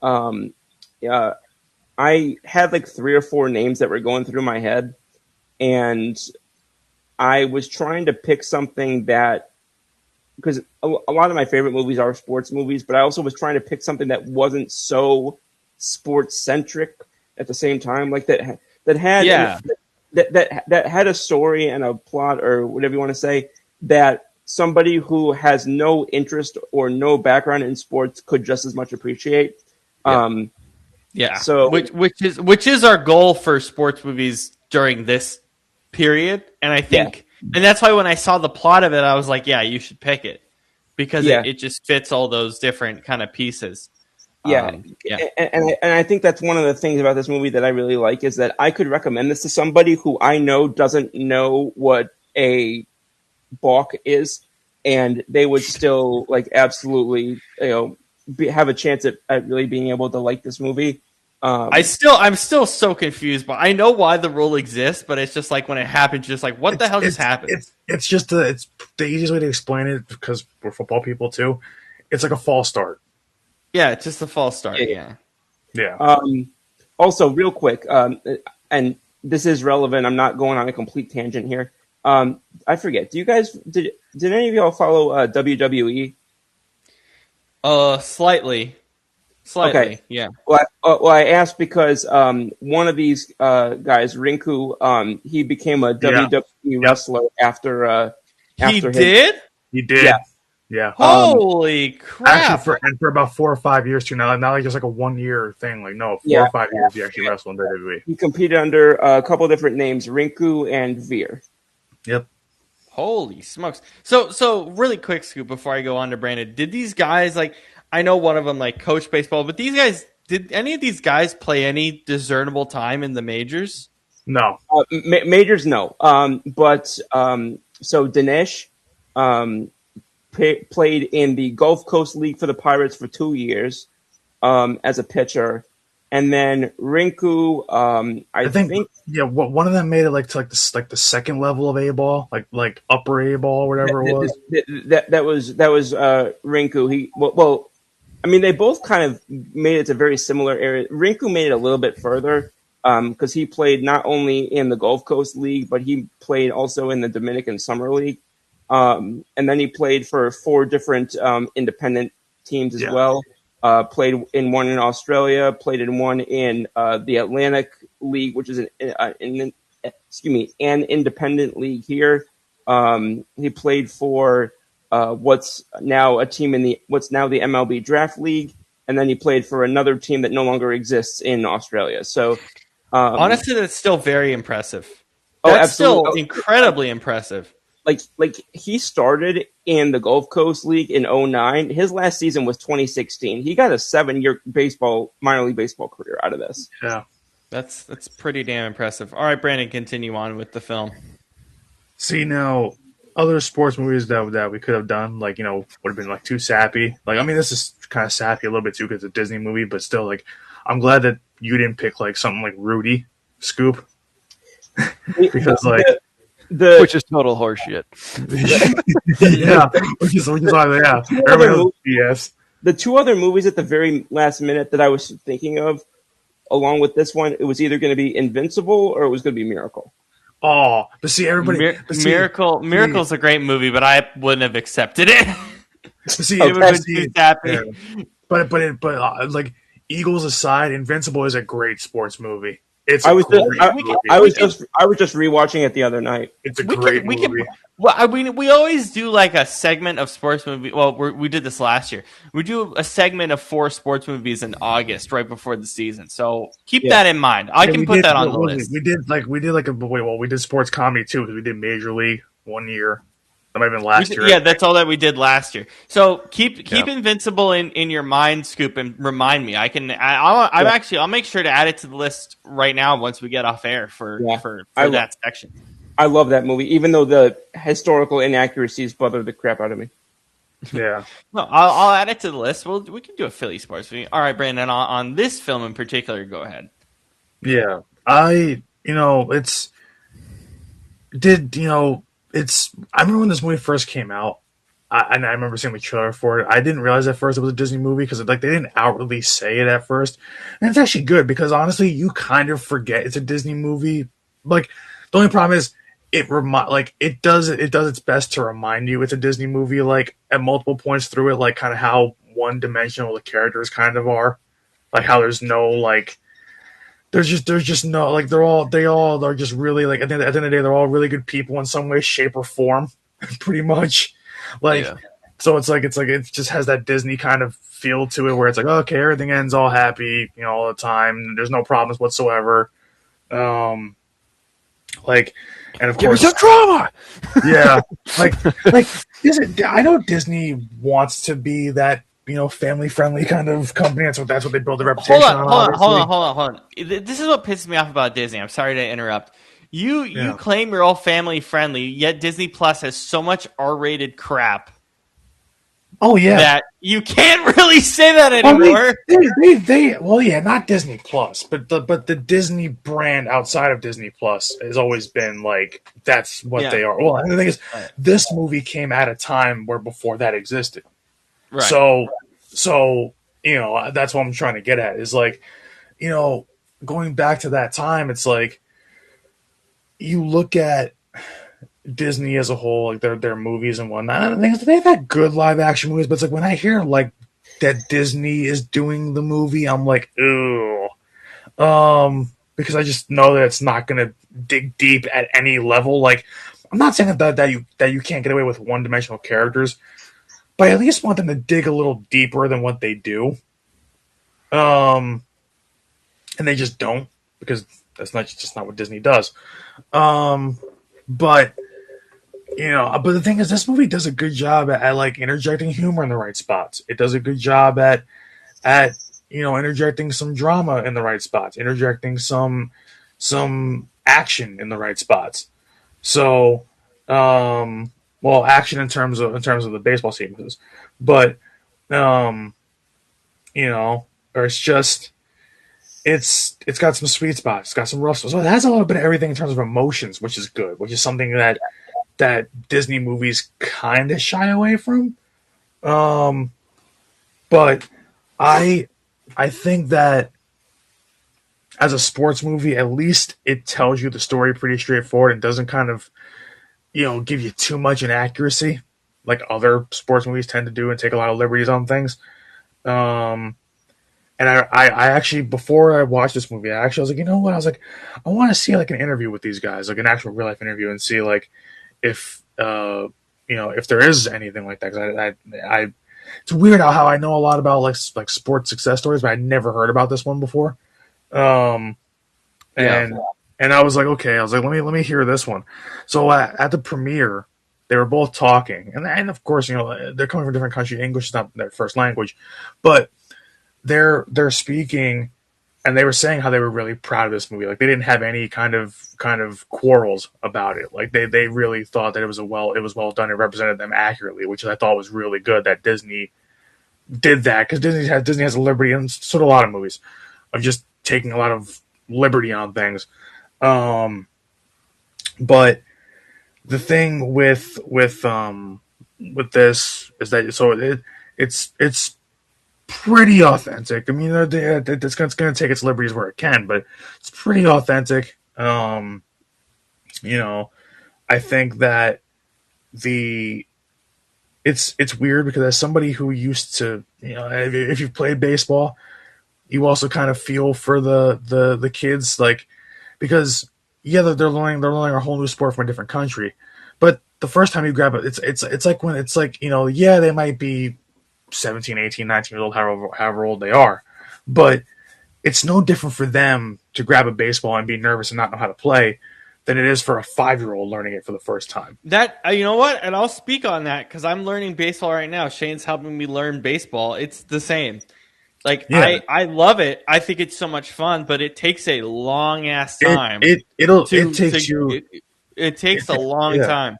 I had like 3 or 4 names that were going through my head, and I was trying to pick something that, because a lot of my favorite movies are sports movies, but I also was trying to pick something that wasn't so sports centric at the same time, like that had that had a story and a plot or whatever you want to say that somebody who has no interest or no background in sports could just as much appreciate. So which is our goal for sports movies during this period, and I think, and that's why when I saw the plot of it, I was like, yeah, you should pick it because it just fits all those different kind of pieces. And I think that's one of the things about this movie that I really like is that I could recommend this to somebody who I know doesn't know what a balk is, and they would still like absolutely have a chance at really being able to like this movie. I'm still so confused, but I know why the rule exists, but it's just like when it happens, just like what the hell just happened? It's just it's the easiest way to explain it because we're football people too. It's like a false start. Yeah, it's just a false start. Yeah. Also, real quick, and this is relevant. I'm not going on a complete tangent here. I forget. Did any of y'all follow WWE? Slightly. Okay. Yeah. Well, I asked because one of these guys, Rinku, he became a WWE wrestler after he did. He did. Yeah. Holy crap! Actually, for about 4 or 5 years too. Not like just like a 1 year thing. Like 4 or 5 years he actually wrestled in WWE. He competed under a couple different names, Rinku and Veer. Yep. Holy smokes! So really quick, Scoop, before I go on to Brandon, did these guys like? I know one of them like coached baseball, but these guys, did any of these guys play any discernible time in the majors? No. Majors, no. But so Dinesh played in the Gulf Coast League for the Pirates for 2 years as a pitcher. And then Rinku, I think one of them made it like to like the second level of A ball, like upper A ball, whatever it was. That was Rinku. I mean, they both kind of made it to very similar areas. Rinku made it a little bit further because he played not only in the Gulf Coast League, but he played also in the Dominican Summer League. And then he played for 4 different independent teams as well. Played in one in Australia, played in one in the Atlantic League, which is an independent league here. He played for what's now the MLB Draft League, and then he played for another team that no longer exists in Australia. So honestly, that's still very impressive. Oh, That's absolutely. still incredibly impressive. Like he started in the Gulf Coast League in 2009. His last season was 2016. He got a 7-year minor league baseball career out of this. Yeah. That's pretty damn impressive. All right, Brandon, continue on with the film. See, now, other sports movies that we could have done, like, would have been, like, too sappy. Like, I mean, this is kind of sappy a little bit, too, because it's a Disney movie, but still, like, I'm glad that you didn't pick, like, something like Rudy, Scoop. Because, like... which is total horseshit. Yeah, which is yeah. Everybody knows BS. The 2 other movies at the very last minute that I was thinking of, along with this one, it was either going to be Invincible or it was going to be Miracle. Oh, but see, everybody... Miracle's a great movie, but I wouldn't have accepted it. See, it would have been too sappy. Yeah. But like, Eagles aside, Invincible is a great sports movie. I was just rewatching it the other night. It's a great movie. We always do like a segment of sports movie. Well, we did this last year. We do a segment of 4 sports movies in August, right before the season. So keep that in mind. I can put that on the list. We did sports comedy too, because we did Major League one year. That might have been last year. Yeah, that's all that we did last year. So keep Invincible in your mind, Scoop, and remind me. I'll make sure to add it to the list right now once we get off air for that section. I love that movie, even though the historical inaccuracies bother the crap out of me. Yeah. No, I'll add it to the list. We can do a Philly sports movie. All right, Brandon, on this film in particular, go ahead. Yeah. I remember when this movie first came out, and I remember seeing the trailer for it. I didn't realize at first it was a Disney movie because they didn't outwardly say it at first, and it's actually good because honestly, you kind of forget it's a Disney movie. Like, the only problem is it does its best to remind you it's a Disney movie. Like, at multiple points through it, like kind of how one-dimensional the characters kind of are, like how there's no like. There's just no, like, they all are just really, like, at the end of the day, they're all really good people in some way, shape, or form, pretty much. Like, So it's like it just has that Disney kind of feel to it, where it's like, okay, everything ends all happy, all the time. There's no problems whatsoever. And of course, some drama. Yeah, like I know Disney wants to be that. Family-friendly kind of company. That's what they build their reputation on. Hold on. This is what pisses me off about Disney. I'm sorry to interrupt. You claim you're all family-friendly, yet Disney Plus has so much R-rated crap. Oh yeah, that you can't really say that anymore. Not Disney Plus, but the Disney brand outside of Disney Plus has always been like that's what they are. Well, and the thing is, this movie came at a time where before that existed. Right. So that's what I'm trying to get at is like, going back to that time, it's like you look at Disney as a whole, like their movies and whatnot. And they've had good live action movies, but it's like when I hear like that Disney is doing the movie, I'm like, ew. Because I just know that it's not going to dig deep at any level. Like, I'm not saying that you can't get away with one-dimensional characters. But I at least want them to dig a little deeper than what they do. And they just don't, because that's just not what Disney does. But the thing is, this movie does a good job at like interjecting humor in the right spots. It does a good job at interjecting some drama in the right spots, interjecting some action in the right spots. So, action in terms of the baseball sequences, but or it's just it's got some sweet spots, it's got some rough spots. So it has a little bit of everything in terms of emotions, which is good, which is something that Disney movies kind of shy away from. But I I think that as a sports movie, at least it tells you the story pretty straightforward and doesn't kind of give you too much inaccuracy like other sports movies tend to do and take a lot of liberties on things. Um, and I actually before I watched this movie, I was like, you know what? I was like, I want to see like an interview with these guys, like an actual real life interview, and see like if if there is anything like that. Because I it's weird how I know a lot about like sports success stories, but I never heard about this one before. Um, Yeah. and and I was like, okay, I was like, let me hear this one. So at the premiere, they were both talking, and of course, they're coming from different countries. English is not their first language, but they're speaking, and they were saying how they were really proud of this movie. Like they didn't have any kind of quarrels about it. Like they really thought that it was well done. It represented them accurately, which I thought was really good that Disney did that because Disney has a liberty, and so do a lot of movies, of just taking a lot of liberty on things. Um, but the thing with this is that it's pretty authentic. I mean, it's going to take its liberties where it can, but it's pretty authentic. You know, I think that the it's weird because as somebody who used to, if you've played baseball, you also kind of feel for the kids, like because yeah, they're learning a whole new sport from a different country, but the first time you grab it, it's like when it's like yeah, they might be 17, 18, 19 years old, however old they are, but it's no different for them to grab a baseball and be nervous and not know how to play than it is for a 5-year-old learning it for the first time. That you know what, and I'll speak on that because I'm learning baseball right now. Shane's helping me learn baseball. It's the same. Like Yeah, I love it. I think it's so much fun, but it takes a long ass time. it takes you. It takes a long Yeah, time.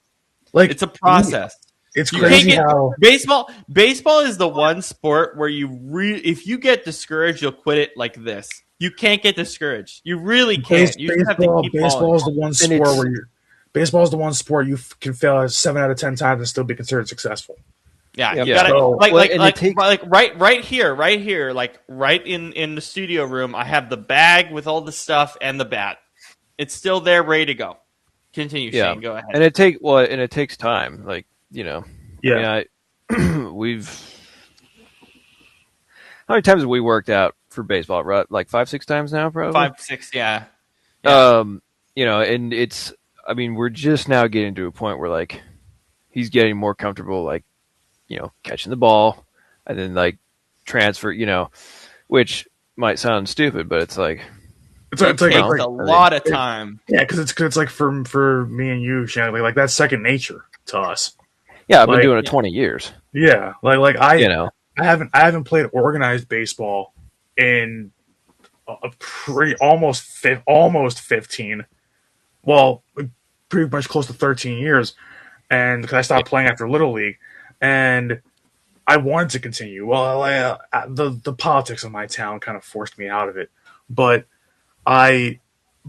like It's a process. it's You can't crazy get how baseball. Baseball is the one sport where if you get discouraged, you'll quit it like this. You can't get discouraged. You really can't. You just have to keep baseball falling. is the one And sport where baseball is the one sport can fail 7 out of 10 times and still be considered successful. Yeah, Yeah. you gotta So And it takes right here, like right in the studio room. I have the bag with all the stuff and the bat. It's still there, ready to go. Continue, yeah, Shane. Go ahead. and it takes time. Like yeah, I mean, we've how many times have we worked out for baseball? Right, like 5, 6 times now, probably. 5, 6, yeah. Yeah. And it's. I mean, we're just now getting to a point where like he's getting more comfortable, like catching the ball, and then like transfer, which might sound stupid, but it's like It like takes a lot of time. yeah, because it's like for me and you, Shanley, like that's second nature to us. yeah, I've been Like doing it 20 years. yeah, like You know, I haven't played organized baseball in a pretty almost 15. Well, pretty much close to 13 years, and because I stopped playing after Little League, and I wanted to continue. Well, the politics of my town kind of forced me out of it, but I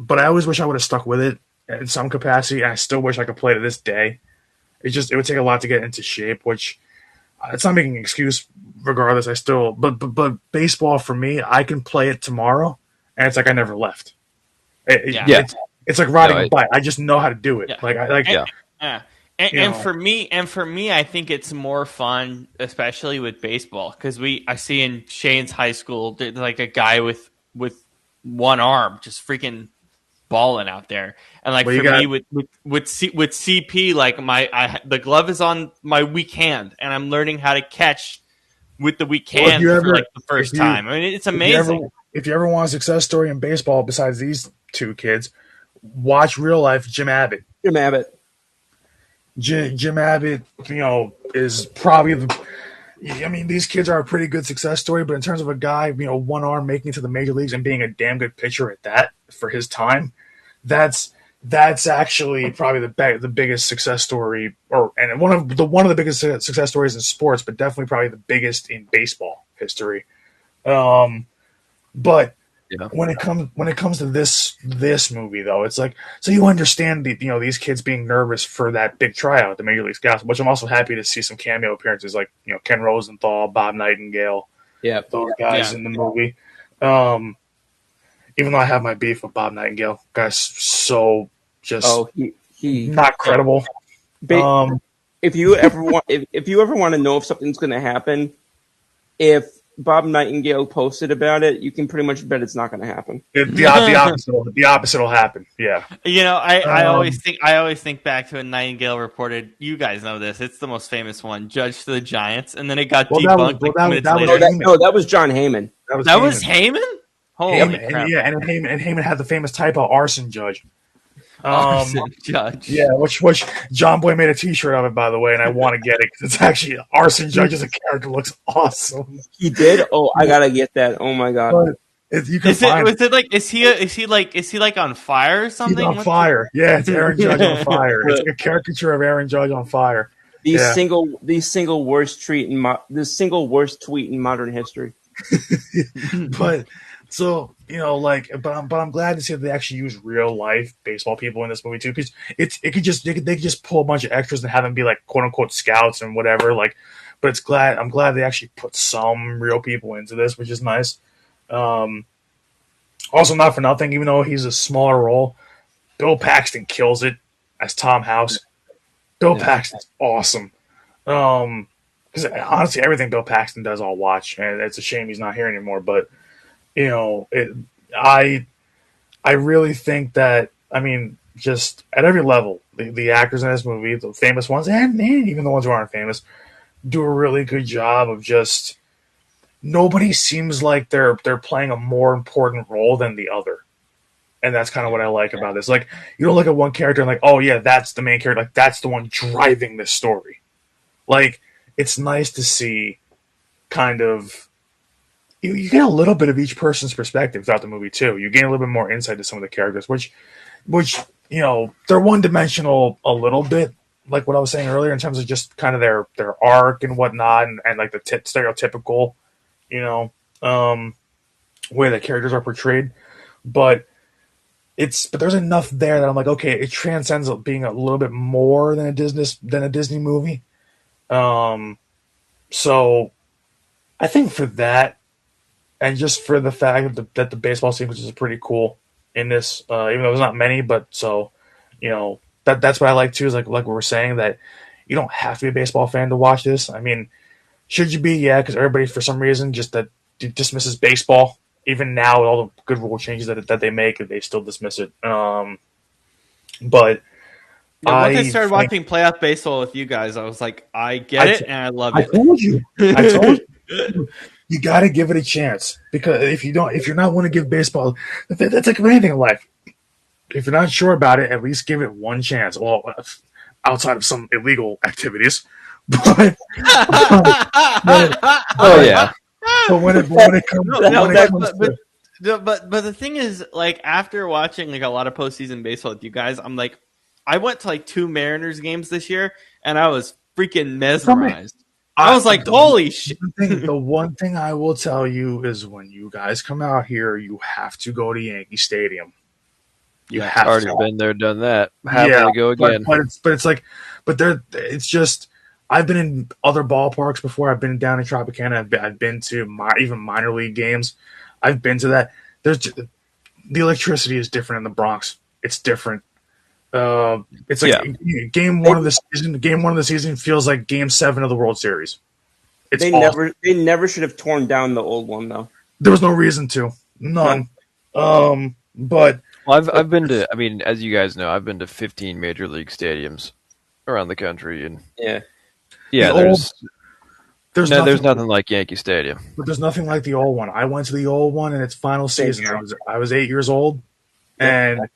I always wish I would have stuck with it in some capacity, and I still wish I could play to this day. It would take a lot to get into shape, which it's not making an excuse. Regardless, I still but baseball for me, I can play it tomorrow, and it's like I never left. Yeah. Yeah. It's like riding No, a bike. I just know how to do it. Yeah. Like I like Yeah. Yeah. You And know. for me, I think it's more fun, especially with baseball, because I see in Shane's high school, there's like a guy with one arm just freaking balling out there, and like Well, you for got- me with CP, like the glove is on my weak hand, and I'm learning how to catch with the weak Well, if hand you for ever- like the first if you- time. I mean, it's if you amazing. if you ever want a success story in baseball besides these two kids, watch real life Jim Abbott. Jim Abbott. Jim Abbott, is probably the. I mean, these kids are a pretty good success story, but in terms of a guy, one arm making it to the major leagues and being a damn good pitcher at that for his time, that's actually probably the biggest success story, and one of the biggest success stories in sports, but definitely probably the biggest in baseball history. But Yeah. when it comes to this movie though, it's like so you understand these kids being nervous for that big tryout at the Major League Scouts, which I'm also happy to see some cameo appearances like Ken Rosenthal, Bob Nightingale, Yeah. those guys in the movie. Even though I have my beef with Bob Nightingale, guy's so just he not credible. if you ever want if you ever want to know if something's going to happen, if Bob Nightingale posted about it, you can pretty much bet it's not going to happen. The opposite will happen. Yeah. You know, I always think back to when Nightingale reported. You guys know this; it's the most famous one. Judge to the Giants, and then it got debunked minutes later. That was John Heyman. That was Heyman. Holy crap! And Heyman had the famous typo arson judge. Arson judge. Yeah, which John Boy made a T-shirt of it, by the way, and I want to get it because it's actually arson judge as a character looks awesome. He did. Oh, I gotta get that. Oh my god. You can find it. Is he like on fire or something? He's on fire. Yeah, it's Aaron Judge on fire. It's like a caricature of Aaron Judge on fire. The single worst tweet in modern history. But so but I'm glad to see that they actually use real life baseball people in this movie too, because they could just pull a bunch of extras and have them be like quote unquote scouts and whatever. But I'm glad they actually put some real people into this, which is nice. Also, not for nothing, even though he's a smaller role, Bill Paxton kills it as Tom House. Bill Paxton's awesome. Because honestly, everything Bill Paxton does, I'll watch, and it's a shame he's not here anymore. But I really think that just at every level, the actors in this movie, the famous ones, and even the ones who aren't famous, do a really good job of just. Nobody seems like they're playing a more important role than the other. And that's kind of what I like about this. Like, you don't look at one character and like, oh yeah, that's the main character. Like, that's the one driving this story. Like, it's nice to see kind of you get a little bit of each person's perspective throughout the movie too. You gain a little bit more insight to some of the characters, which they're one dimensional a little bit, like what I was saying earlier, in terms of just kind of their arc and whatnot, and like the stereotypical way the characters are portrayed, but there's enough there that I'm like, okay, it transcends being a little bit more than a Disney movie. So I think for that, and just for the fact that the baseball sequence is pretty cool in this, even though there's not many, but so that's what I like too. Is like we were saying, that you don't have to be a baseball fan to watch this. I mean, should you be? Yeah, because everybody, for some reason, just dismisses baseball. Even now, with all the good rule changes that they make, they still dismiss it. But once I started watching playoff baseball with you guys, I was like, I get it and I love it. I told you, you got to give it a chance, because if you're not want to give baseball, that's like anything in life. If you're not sure about it, at least give it one chance. Well, outside of some illegal activities. But when it comes but the thing is, like, after watching like a lot of postseason baseball with you guys, I'm like, I went to like 2 Mariners games this year, and I was freaking mesmerized. I was like, holy shit. The one thing I will tell you is, when you guys come out here, you have to go to Yankee Stadium. You have already been there, done that. Happy to go again. It's just, I've been in other ballparks before. I've been down in Tropicana. I've been to even minor league games. I've been to that. The electricity is different in the Bronx. It's different. It's like game one of the season. Game 1 of the season feels like Game 7 of the World Series. They never should have torn down the old one, though. There was no reason to. None. But I've been to. I mean, as you guys know, I've been to 15 major league stadiums around the country, and there's nothing like Yankee Stadium. But there's nothing like the old one. I went to the old one in its final season. I was 8 years old, and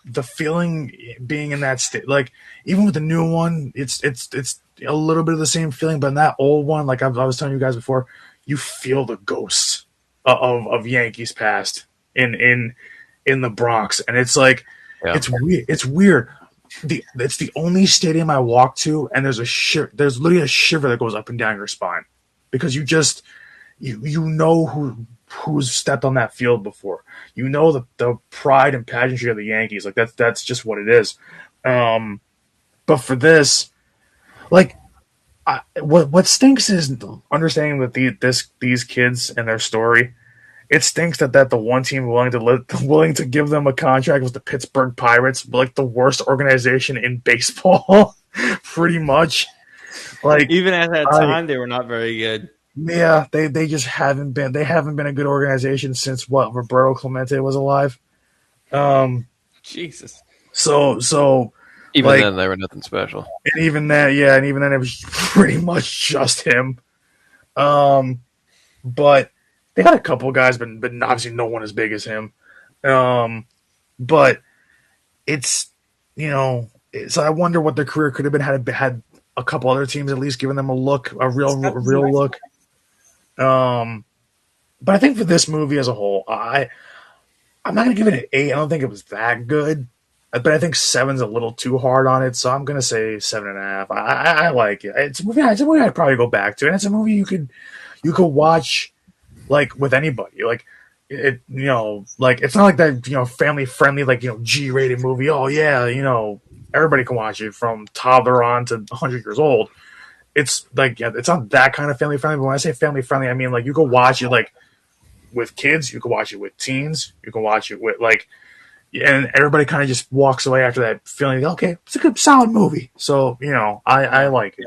the feeling being in that state, like, even with the new one, it's a little bit of the same feeling. But in that old one, like I was telling you guys before, you feel the ghosts of Yankees past in the Bronx, and it's like it's weird. It's weird. It's the only stadium I walk to, and there's literally a shiver that goes up and down your spine, because you just you know who's stepped on that field before. You know the pride and pageantry of the Yankees. Like, that's just what it is. But for this, like, what stinks is understanding that these kids and their story. It stinks that the one team willing to give them a contract was the Pittsburgh Pirates, like the worst organization in baseball, pretty much. Like Even at that time, they were not very good. yeah, they just haven't been. They haven't been a good organization since what Roberto Clemente was alive. Jesus. So Even like, then, they were nothing special. and even then it was pretty much just him. But they had a couple of guys, but obviously no one as big as him. But it's so I wonder what their career could have been had a couple other teams at least given them a real look. But I think for this movie as a whole, I'm not gonna give it an 8. I don't think it was that good. But I think 7's a little too hard on it, so I'm gonna say 7.5. I like it. It's a movie. I'd probably go back to, and it's a movie you could watch like with anybody. Like like it's not like that family friendly like G-rated movie. Oh yeah, everybody can watch it from toddler on to 100 years old. It's like it's not that kind of family friendly. But when I say family friendly, I mean like you can watch it like with kids. You can watch it with teens. You can watch it with like. And everybody kind of just walks away after that feeling, okay, it's a good, solid movie. So, I like it.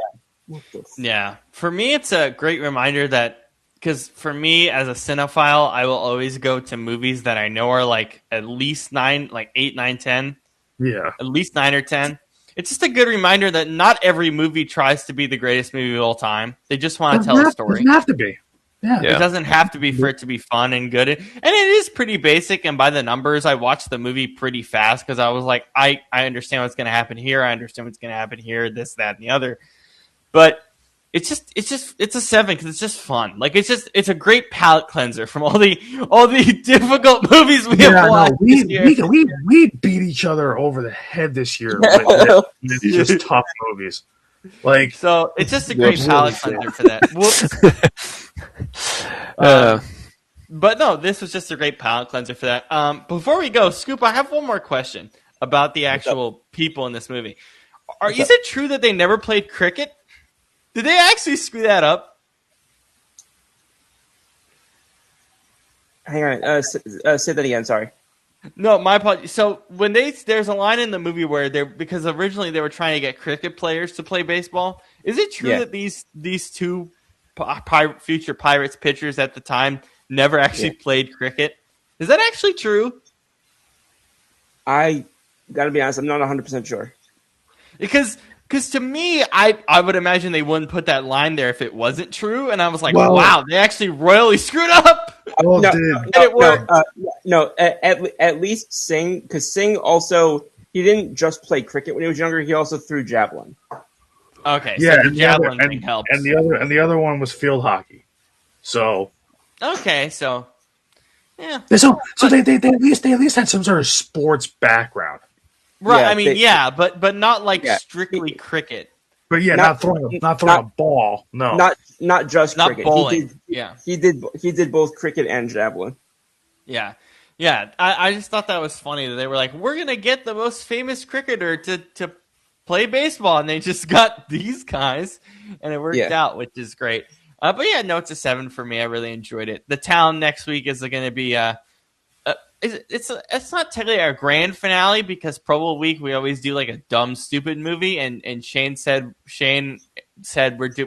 Yeah. For me, it's a great reminder that, because for me as a cinephile, I will always go to movies that I know are like at least 9, like 8, 9, 10. Yeah. At least 9 or 10. It's just a good reminder that not every movie tries to be the greatest movie of all time. They just want to tell a story. It doesn't have to be. Yeah. It doesn't have to be for it to be fun and good. And it is pretty basic. And by the numbers, I watched the movie pretty fast because I was like, I understand what's going to happen here. I understand what's going to happen here, this, that, and the other. But it's a 7 because it's just fun. Like it's a great palate cleanser from all the difficult movies we have watched. We beat each other over the head this year with just tough movies. Like so, it's just a great palate cleanser for that. Whoops. But no, this was just a great palate cleanser for that. Before we go, Scoop, I have one more question about the actual people in this movie. Is it true that they never played cricket? Did they actually screw that up? Hang on. Say that again. Sorry. No, my apologies. So when there's a line in the movie where because originally they were trying to get cricket players to play baseball. Is it true that these two future Pirates pitchers at the time never actually played cricket? Is that actually true? I gotta be honest, I'm not 100% sure. Because to me, I would imagine they wouldn't put that line there if it wasn't true. And I was like, wow, they actually royally screwed up. At least Singh, because Singh also, he didn't just play cricket when he was younger, he also threw javelin. Okay, so the javelin thing helps. And the other one was field hockey. So okay, so yeah. So they at least had some sort of sports background. Right, I mean, but not like strictly cricket. But not throwing a ball. No, not just not cricket. Bowling. He did both cricket and javelin. Yeah. I just thought that was funny that they were like, we're gonna get the most famous cricketer to play baseball, and they just got these guys, and it worked out, which is great. But yeah, no, it's a 7 for me. I really enjoyed it. The Town next week is going to be it's not technically our grand finale because Pro Bowl week we always do like a dumb stupid movie, and Shane said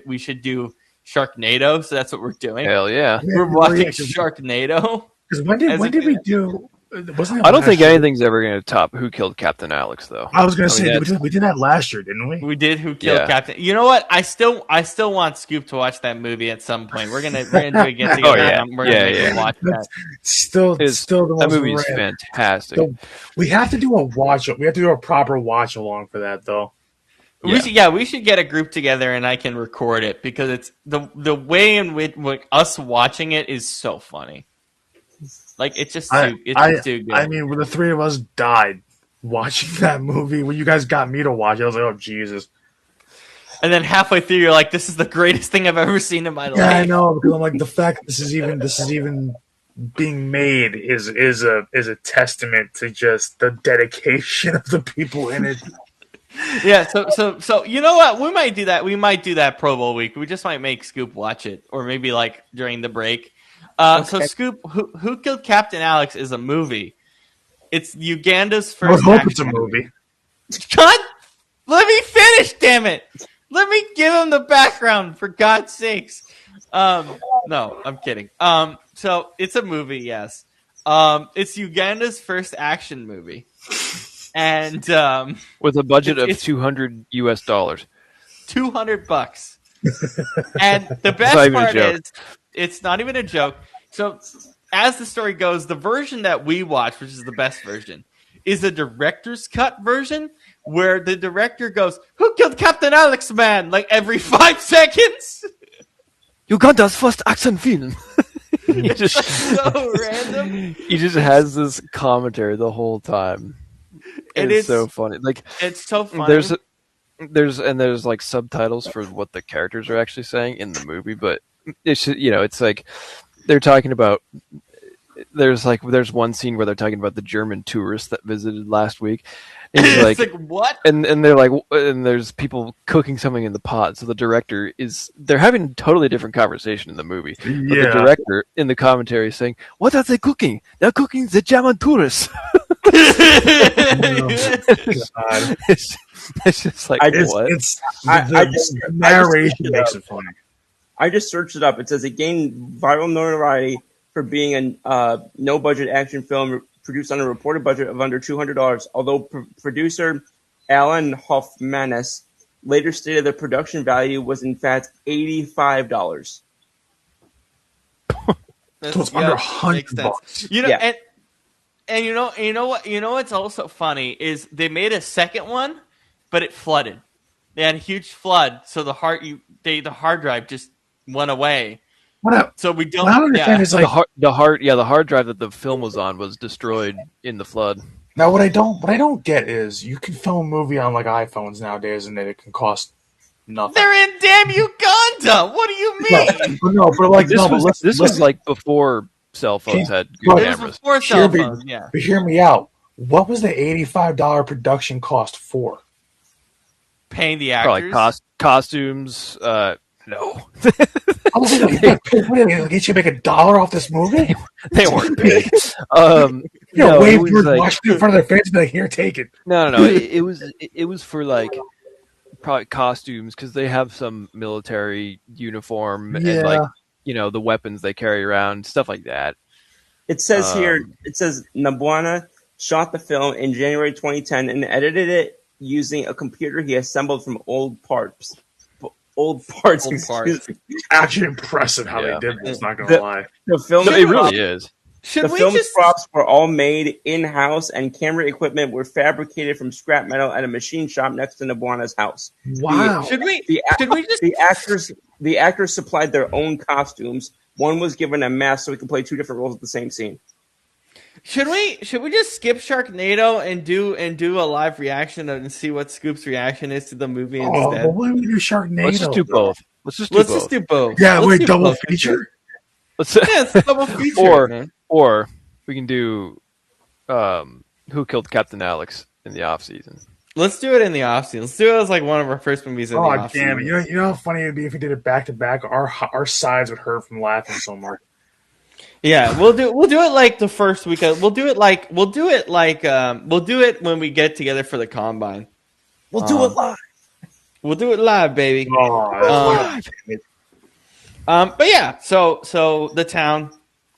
we should do Sharknado, so that's what we're doing. Hell yeah, we're watching Sharknado. Because when did we do? I don't think anything's ever going to top Who Killed Captain Alex, though. I was going to say we did that last year, didn't we? We did Who Killed Captain. You know what? I still want Scoop to watch that movie at some point. We're gonna do it get together. We're gonna make him watch that. Still the most that movie is fantastic. So we have to do a watch. We have to do a proper watch along for that, though. We should get a group together and I can record it because it's the way in which us watching it is so funny. Like it's just too good. I mean, when the three of us died watching that movie, when you guys got me to watch it, I was like, "Oh Jesus!" And then halfway through, you're like, "This is the greatest thing I've ever seen in my life." Yeah, I know because I'm like, the fact that this is even being made is a testament to just the dedication of the people in it. Yeah, so you know what? We might do that. We might do that Pro Bowl week. We just might make Scoop watch it, or maybe like during the break. So Okay. Scoop, Who Killed Captain Alex is a movie. It's Uganda's I would first hope action it's a movie. Cut! Let me finish, damn it! Let me give him the background, for God's sakes. No, I'm kidding. So it's a movie, yes. It's Uganda's first action movie, and with a budget of it's $200. $200. And the not best even a part joke. is, it's not even a joke. So, as the story goes, the version that we watch, which is the best version, is a director's cut version where the director goes, "Who killed Captain Alex, man?" like every 5 seconds. Uganda's first action film. he just So random. he just has this commentary the whole time. And It's so funny. Like It's so funny. there's like subtitles for what the characters are actually saying in the movie, but it's it's like they're talking about. There's one scene where they're talking about the German tourists that visited last week. And he's It's like, what? and they're like, and there's people cooking something in the pot. So the director they're having a totally different conversation in the movie. But the director in the commentary is saying, "What are they cooking? They're cooking the German tourists." God. It's just like, what? It's I the just narration searched it makes up. it funny. I just searched it up. It says it gained viral notoriety for being a no-budget action film produced on a reported budget of under $200. Although producer Alan Hoffmanis later stated the production value was in fact $85. That's, So it's under makes sense. $100. You know, Yeah. and you know what's also funny is they made a second one, but it flooded. They had a huge flood, so the hard drive just went away. So we don't. What I don't understand Yeah. is like the hard drive that the film was on was destroyed in the flood. now what I don't get is you can film a movie on like iPhones nowadays and it can cost nothing. They're in damn Uganda. What do you mean? This was like before cell phones had good But- It was cameras. before cell Hear me- phones. Yeah. But hear me out. What was the $85 production cost for? Paying the Probably actors. costumes. No, What do you get you make $1 off this movie? they weren't big. Wave it was George like- Washington in front of their fans and be like, here, take it. No. It was for like probably costumes because they have some military uniform and like the weapons they carry around, stuff like that. It says it says Nabwana shot the film in January 2010 and edited it using a computer he assembled from old parts. Excuse me. Actually impressive how Yeah. they did this, not gonna lie. The film No, it really is. Should The we film's just? props were all made in-house, and camera equipment were fabricated from scrap metal at a machine shop next to Nabwana's house. Wow. Should we? The, Should we just? the actors supplied their own costumes. One was given a mask so he could play 2 different roles at the same scene. Should we just skip Sharknado and do a live reaction and see what Scoop's reaction is to the movie Oh, instead? but what do we do Sharknado? Let's just do both. Let's just do both. Yeah, Let's wait, do double both. feature? Let's, Yeah, it's a double feature. man. or we can do Who Killed Captain Alex in the off season. Let's do it in the off season. Let's do it as like one of our first movies in the Oh, off damn season. it. You know how funny it would be if we did it back to back? Our sides would hurt from laughing so much. Yeah, we'll do it like the first weekend. We'll do it when we get together for the combine. We'll do it live. We'll do it live, baby. Oh, But yeah, so the town,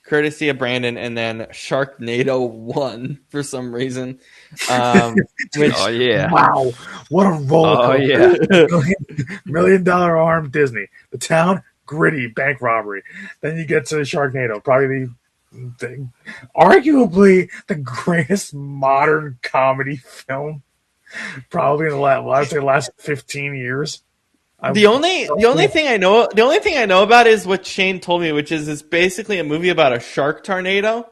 courtesy of Brandon, and then Sharknado won for some reason. Which, Oh yeah. wow. What a roller Oh coaster. yeah. $1 million arm Disney. The town, gritty bank robbery. Then you get to Sharknado, probably arguably the greatest modern comedy film, probably in the last 15 years. the only thing I know about is what Shane told me, which is it's basically a movie about a shark tornado,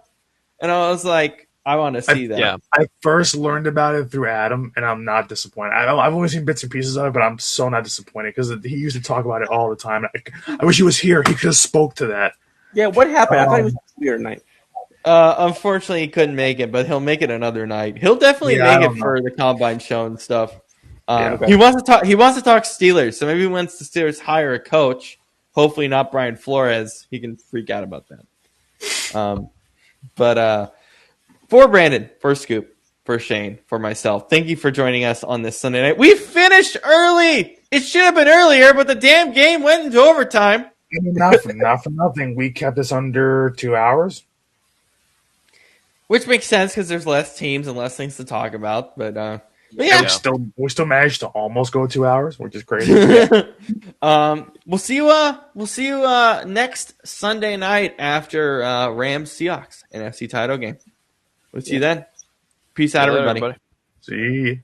and I was like, I want to see that. Yeah. I first learned about it through Adam, and I'm not disappointed. I've only seen bits and pieces of it, but I'm so not disappointed because he used to talk about it all the time. I wish he was here. He could have spoke to that. Yeah, what happened? I thought it was weird night. Unfortunately, he couldn't make it, but he'll make it another night. He'll definitely Yeah, I make don't it for the combine show and stuff. Okay. He wants to talk. He wants to talk Steelers. So maybe once the Steelers hire a coach, hopefully not Brian Flores, he can freak out about that. But for Brandon, for Scoop, for Shane, for myself, thank you for joining us on this Sunday night. We finished early. It should have been earlier, but the damn game went into overtime. Not for nothing. We kept this under 2 hours. Which makes sense because there's less teams and less things to talk about. But yeah. We still managed to almost go 2 hours, which is crazy. We'll see you next Sunday night after Rams Seahawks NFC title game. We'll see you then. Peace out, everybody. See.